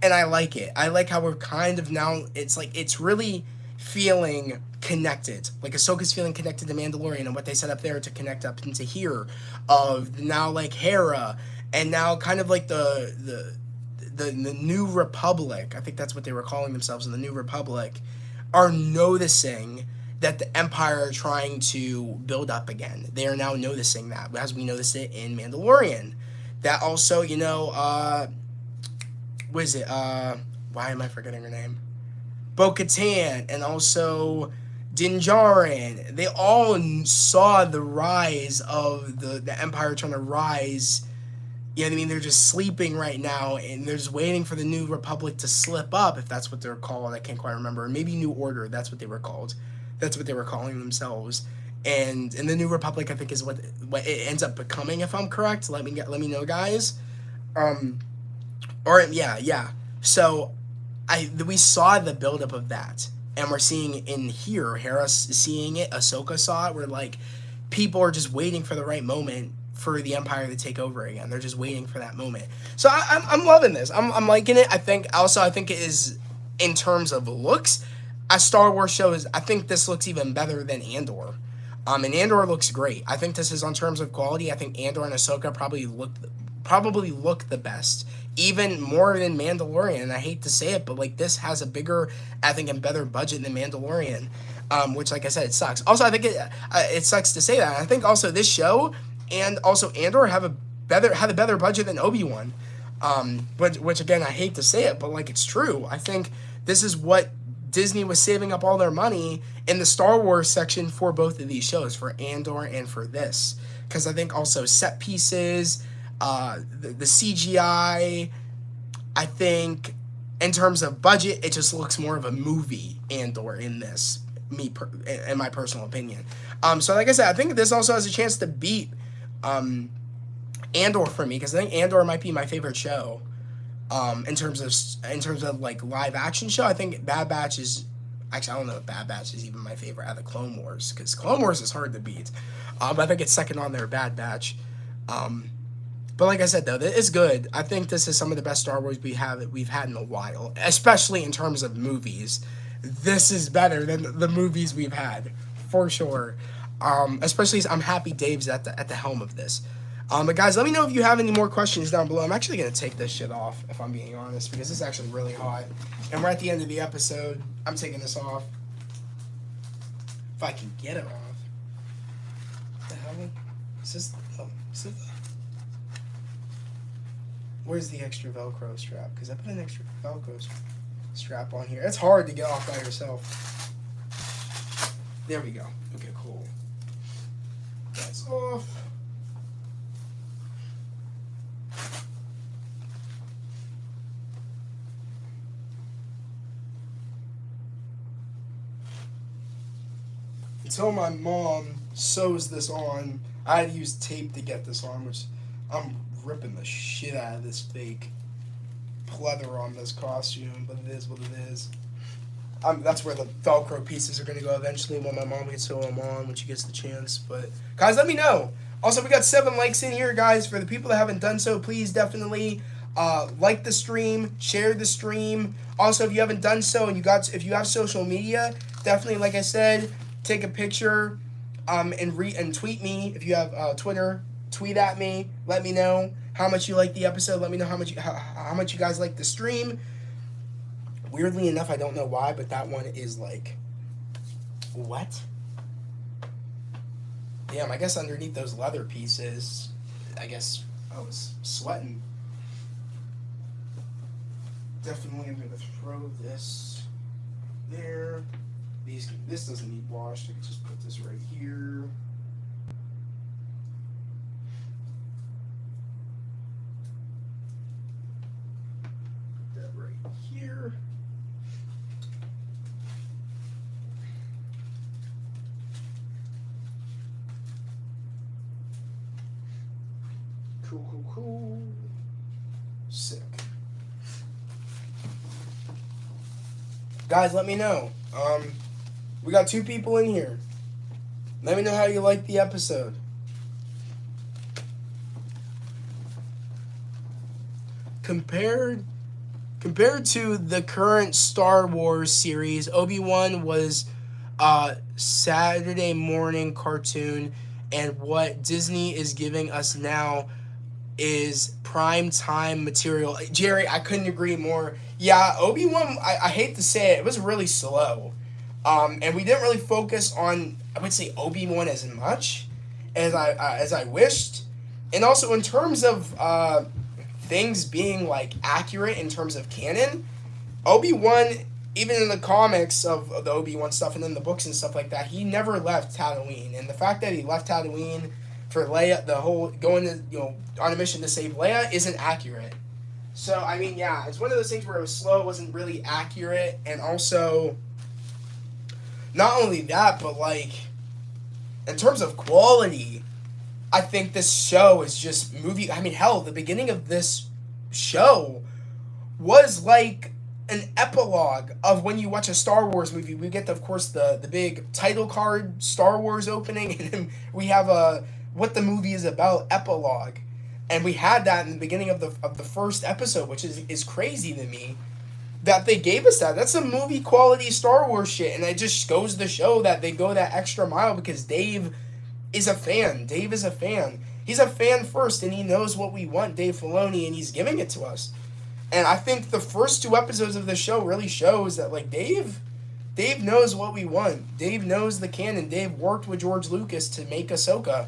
and I like it. I like how we're kind of now. It's like it's really feeling connected. Like Ahsoka's feeling connected to Mandalorian and what they set up there to connect up into here. Of now like Hera, and now kind of like the New Republic. I think that's what they were calling themselves in the New Republic. Are noticing that the Empire are trying to build up again. They are now noticing that, as we noticed it in Mandalorian. That also, what is it? Why am I forgetting her name? Bo-Katan, and also Din Djarin. They all saw the rise of the Empire trying to rise. You know what I mean? They're just sleeping right now, and they're just waiting for the New Republic to slip up, if that's what they're called. I can't quite remember. Maybe New Order, that's what they were called. That's what they were calling themselves. And the New Republic, I think, is what it ends up becoming, if I'm correct. Let me know, guys. Yeah. So, we saw the buildup of that, and we're seeing in here. Hera's seeing it. Ahsoka saw it. Where like people are just waiting for the right moment for the Empire to take over again. They're just waiting for that moment. So I'm loving this. I'm liking it. I think it is, in terms of looks, as Star Wars shows, I think this looks even better than Andor. And Andor looks great. I think this is, on terms of quality, I think Andor and Ahsoka probably look the best. Even more than Mandalorian. And I hate to say it, but like this has a bigger, I think, and better budget than Mandalorian. Which, like I said, it sucks. Also, I think it sucks to say that. I think also this show and also Andor had a better budget than Obi-Wan. Which again, I hate to say it, but like it's true. I think this is what Disney was saving up all their money in the Star Wars section for both of these shows, for Andor and for this. Because I think also set pieces, the CGI, I think in terms of budget, it just looks more of a movie, Andor, in this, in my personal opinion. So like I said, I think this also has a chance to beat Andor for me, because I think Andor might be my favorite show. In terms of like live action show, I think Bad Batch is, actually I don't know if Bad Batch is even my favorite out of Clone Wars, because Clone Wars is hard to beat. But I think it's second on there, Bad Batch. But like I said though, it's good. I think this is some of the best Star Wars we've had in a while, especially in terms of movies. This is better than the movies we've had, for sure. Especially I'm happy Dave's at the helm of this. But guys, let me know if you have any more questions down below. I'm actually going to take this shit off, if I'm being honest, because it's actually really hot. And we're at the end of the episode. I'm taking this off. If I can get it off. What the hell? Is this where's the extra Velcro strap? Because I put an extra Velcro strap on here. It's hard to get off by yourself. There we go. Okay, cool. That's off. Until my mom sews this on, I had to use tape to get this on, which I'm ripping the shit out of this fake pleather on this costume, but it is what it is. That's where the Velcro pieces are going to go eventually when my mom can sew them on when she gets the chance. But guys, let me know. Also, we got 7 likes in here, guys. For the people that haven't done so, please definitely like the stream, share the stream. Also, if you haven't done so and if you have social media, definitely, like I said, take a picture and tweet me. If you have Twitter, tweet at me. Let me know how much you like the episode. Let me know how much you guys like the stream. Weirdly enough, I don't know why, but that one is like, what? Damn, I guess underneath those leather pieces, I guess I was sweating. Definitely I'm going to throw this there. This doesn't need washed. I can just put this right here. Cool. Sick. Guys, let me know. We got 2 people in here. Let me know how you like the episode. Compared to the current Star Wars series, Obi-Wan was a Saturday morning cartoon, and what Disney is giving us now is prime time material. Jerry, I couldn't agree more. Yeah, Obi-Wan, I hate to say it was really slow. And we didn't really focus on, I would say, Obi-Wan as much as I wished. And also in terms of things being like accurate in terms of canon, Obi-Wan, even in the comics of the Obi-Wan stuff and in the books and stuff like that, he never left Tatooine. And the fact that he left Tatooine for Leia, the whole going to, on a mission to save Leia, isn't accurate. So, I mean, yeah, it's one of those things where it was slow, it wasn't really accurate, and also, not only that, but, like, in terms of quality, I think this show is just movie. I mean, hell, the beginning of this show was like an epilogue of when you watch a Star Wars movie. We get, of course, the big title card Star Wars opening, and then we have a what the movie is about epilogue. And we had that in the beginning of the first episode, which is crazy to me that they gave us that. That's a movie quality Star Wars shit, and it just goes to show that they go that extra mile because Dave is a fan. Dave is a fan. He's a fan first, and he knows what we want, Dave Filoni, and he's giving it to us. And I think the first 2 episodes of the show really shows that, like, Dave knows what we want. Dave knows the canon. Dave worked with George Lucas to make Ahsoka.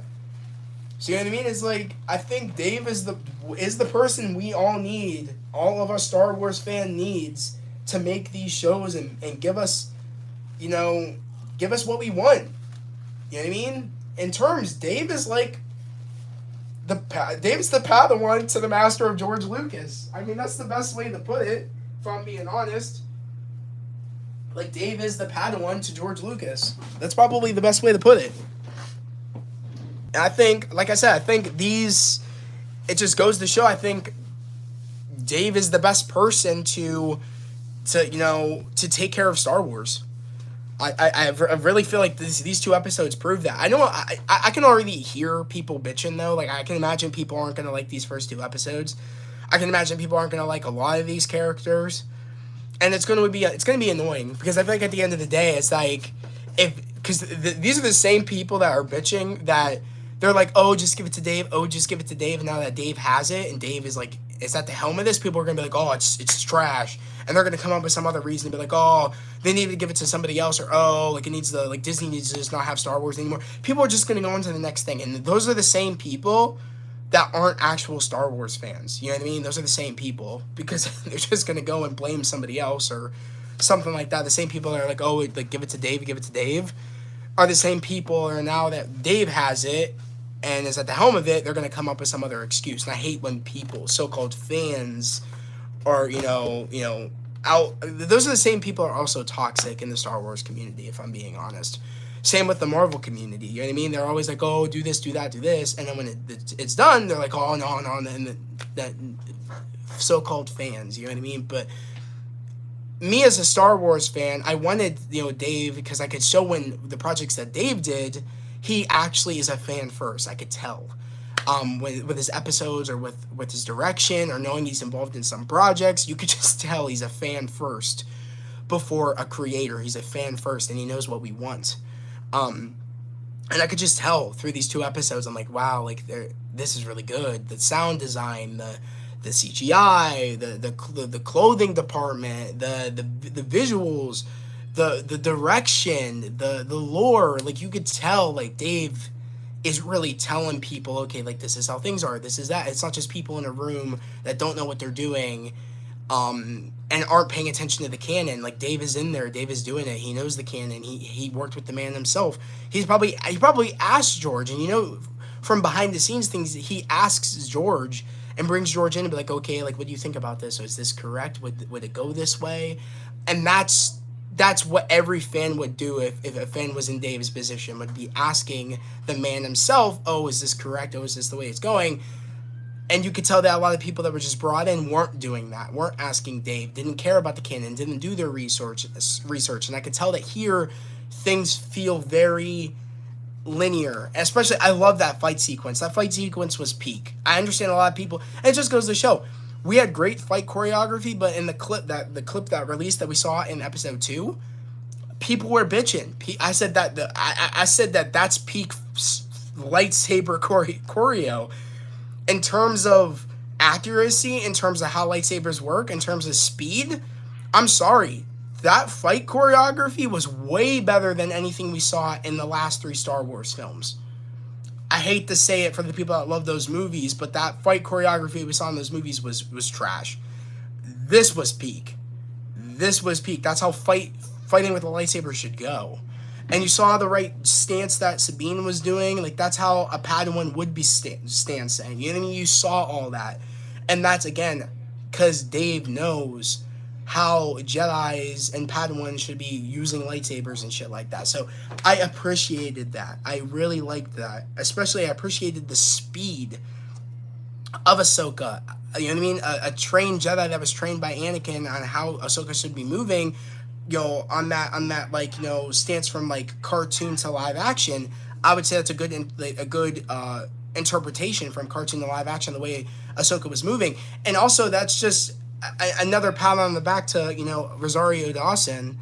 So you know what I mean? It's like, I think Dave is the person we all need, all of us Star Wars fan needs to make these shows and give us, give us what we want. You know what I mean? In terms, Dave is like, Dave's the Padawan to the master of George Lucas. I mean, that's the best way to put it, if I'm being honest. Like, Dave is the Padawan to George Lucas. That's probably the best way to put it. And I think, like I said, it just goes to show, I think Dave is the best person to take care of Star Wars. I really feel like these 2 episodes prove that. I know I can already hear people bitching, though. Like, I can imagine people aren't going to like these first 2 episodes. I can imagine people aren't going to like a lot of these characters. And it's going to be annoying, because I feel like at the end of the day, it's like, because these are the same people that are bitching that they're like, oh, just give it to Dave. Oh, just give it to Dave. And now that Dave has it, and Dave is like, is at the helm of this, people are going to be like, oh, it's trash. And they're going to come up with some other reason to be like, oh, they need to give it to somebody else, or, oh, like, Disney needs to just not have Star Wars anymore. People are just going to go on to the next thing. And those are the same people that aren't actual Star Wars fans. You know what I mean? Those are the same people, because they're just going to go and blame somebody else or something like that. The same people that are like, oh, like, give it to Dave, are the same people are now that Dave has it and is at the helm of it, they're going to come up with some other excuse. And I hate when people, so-called fans, are, out. Those are the same people that are also toxic in the Star Wars community, if I'm being honest. Same with the Marvel community. You know what I mean? They're always like, oh, do this, do that, do this. And then when it's done, they're like, oh, no. And that so-called fans, you know what I mean? But me as a Star Wars fan, I wanted, Dave, because I could show when the projects that Dave did, he actually is a fan first. I could tell. With his episodes or with his direction or knowing he's involved in some projects, you could just tell he's a fan first before a creator. He's a fan first, and he knows what we want. And I could just tell through these 2 episodes, I'm like, wow, like, this is really good. The sound design, the CGI, the clothing department, the visuals, the direction, the lore. Like, you could tell, like, Dave is really telling people, okay, like, this is how things are, this is that. It's not just people in a room that don't know what they're doing, and aren't paying attention to the canon. Like, Dave is in there, Dave is doing it, he knows the canon, he worked with the man himself. He probably asked George, and from behind the scenes things, he asks George and brings George in and be like, okay, like, what do you think about this? So is this correct? Would it go this way? And that's what every fan would do if a fan was in Dave's position, would be asking the man himself, oh, is this correct? Oh, is this the way it's going? And you could tell that a lot of people that were just brought in weren't doing that, weren't asking Dave, didn't care about the canon, didn't do their research. And I could tell that here things feel very linear. Especially, I love that fight sequence. That fight sequence was peak. I understand a lot of people, and it just goes to show we had great fight choreography, but in the clip that released that we saw in episode 2, people were bitching. I said that I said that that's peak lightsaber choreo in terms of accuracy, in terms of how lightsabers work, in terms of speed. I'm sorry. That fight choreography was way better than anything we saw in the last 3 Star Wars films. I hate to say it for the people that love those movies, but that fight choreography we saw in those movies was trash. This was peak. This was peak. That's how fighting with a lightsaber should go. And you saw the right stance that Sabine was doing. Like, that's how a Padawan would be stancing. You know what I mean? You saw all that. And that's, again, because Dave knows how Jedis and Padawans should be using lightsabers and shit like that. So I appreciated that. I really liked that. Especially I appreciated the speed of Ahsoka. You know what I mean? A trained Jedi that was trained by Anakin on how Ahsoka should be moving, you know, on that like, you know, stance from like cartoon to live action. I would say that's a good interpretation from cartoon to live action, the way Ahsoka was moving. And also that's just another pat on the back to, you know, Rosario Dawson.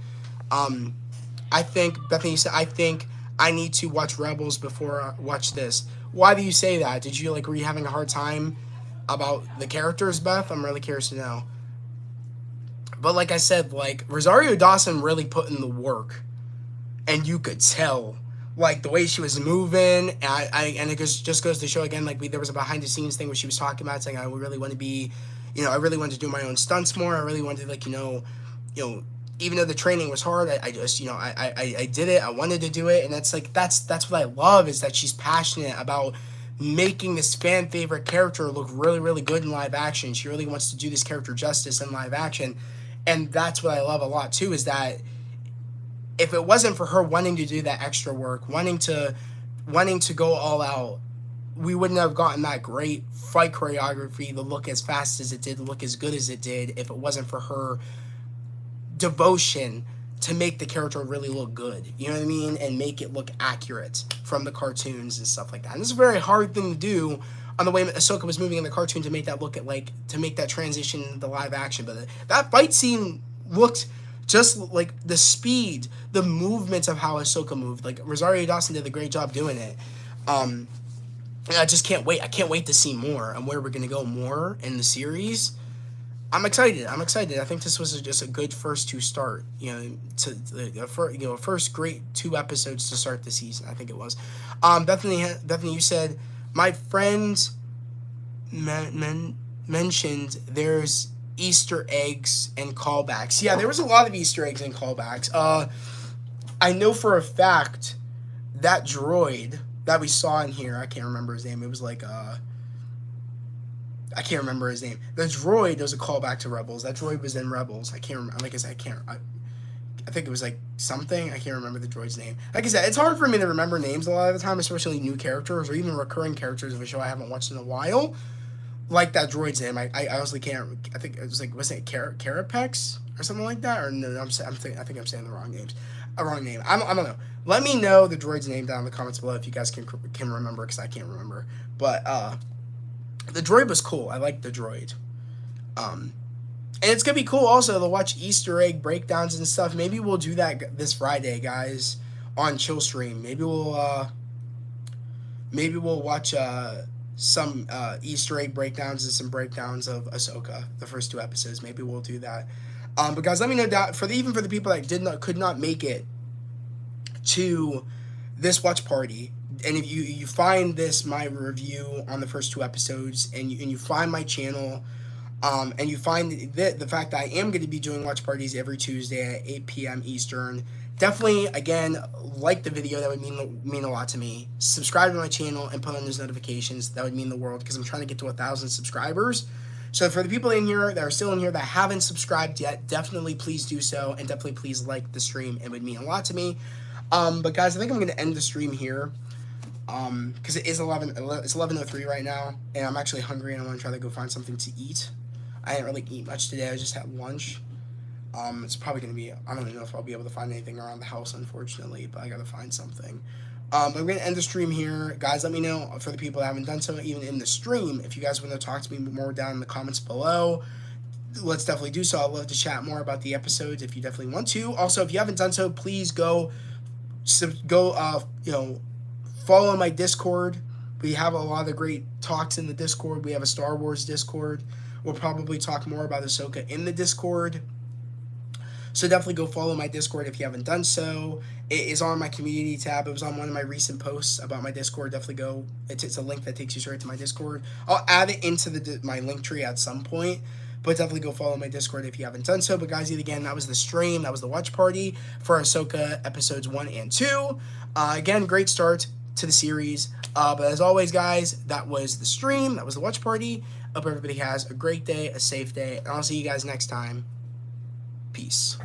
I think Bethany said, I think I need to watch Rebels before I watch this. Why do you say that? Were you having a hard time about the characters, Beth? I'm really curious to know. But like I said, like, Rosario Dawson really put in the work, and you could tell, like, the way she was moving, and it just goes to show again, like, there was a behind the scenes thing where she was talking about saying, I really want to be, you know, I really wanted to do my own stunts more. I really wanted to, like, you know, even though the training was hard, I just, you know, I did it. I wanted to do it, and that's what I love, is that she's passionate about making this fan favorite character look really, really good in live action. She really wants to do this character justice in live action. And that's what I love a lot too, is that if it wasn't for her wanting to do that extra work, wanting to go all out, we wouldn't have gotten that great fight choreography, the look as fast as it did, look as good as it did, if it wasn't for her devotion to make the character really look good. You know what I mean? And make it look accurate from the cartoons and stuff like that. And this is a very hard thing to do on the way Ahsoka was moving in the cartoon, to make that look at, like, to make that transition into live action. But that fight scene looked just like the speed, the movement of how Ahsoka moved. Like, Rosario Dawson did a great job doing it. And I just can't wait. I can't wait to see more and where we're going to go more in the series. I'm excited. I think this was just a good first to start, you know, first great 2 episodes to start the season. I think it was. Bethany, you said, my friend mentioned there's Easter eggs and callbacks. Yeah, there was a lot of Easter eggs and callbacks. I know for a fact that droid that we saw in here, I can't remember his name. It was like, I can't remember his name. The droid was a callback to Rebels. That droid was in Rebels. I can't remember. Like I said, I think it was like something. I can't remember the droid's name. Like I said, it's hard for me to remember names a lot of the time, especially new characters or even recurring characters of a show I haven't watched in a while. Like that droid's name, I honestly can't. I think it was like, was it Carapax or something like that? Or no, I think I'm saying the wrong names. A wrong name. I don't know. Let me know the droid's name down in the comments below if you guys can remember, because I can't remember. But the droid was cool. I liked the droid. And it's going to be cool also to watch Easter egg breakdowns and stuff. Maybe we'll do that this Friday, guys, on Chill Stream. Maybe we'll watch some Easter egg breakdowns and some breakdowns of Ahsoka, the first 2 episodes. Maybe we'll do that. But guys, let me know that even for the people that could not make it to this watch party, and if you find my review on the first 2 episodes, and you find my channel, and you find the fact that I am going to be doing watch parties every Tuesday at 8 p.m. Eastern, definitely, again, like the video. That would mean a lot to me. Subscribe to my channel and put on those notifications. That would mean the world, because I'm trying to get to 1,000 subscribers. So for the people in here that are still in here that haven't subscribed yet, definitely please do so, and definitely please like the stream. It would mean a lot to me. But guys, I think I'm going to end the stream here. Because it's 11:03 right now, and I'm actually hungry, and I want to try to go find something to eat. I didn't really eat much today. I just had lunch. It's probably going to be, I don't even know if I'll be able to find anything around the house, unfortunately, but I got to find something. But I'm going to end the stream here. Guys, let me know, for the people that haven't done so, even in the stream, if you guys want to talk to me more down in the comments below, let's definitely do so. I'd love to chat more about the episodes if you definitely want to. Also, if you haven't done so, please go follow my Discord. We have a lot of great talks in the Discord. We have a Star Wars Discord. We'll probably talk more about Ahsoka in the Discord. So definitely go follow my Discord if you haven't done so. It is on my community tab. It was on one of my recent posts about my Discord. Definitely go. It's a link that takes you straight to my Discord. I'll add it into my link tree at some point. But definitely go follow my Discord if you haven't done so. But guys, yet again, that was the stream. That was the watch party for Ahsoka episodes 1 and 2. Again, great start to the series. But as always, guys, that was the stream. That was the watch party. Hope everybody has a great day, a safe day. And I'll see you guys next time. Peace.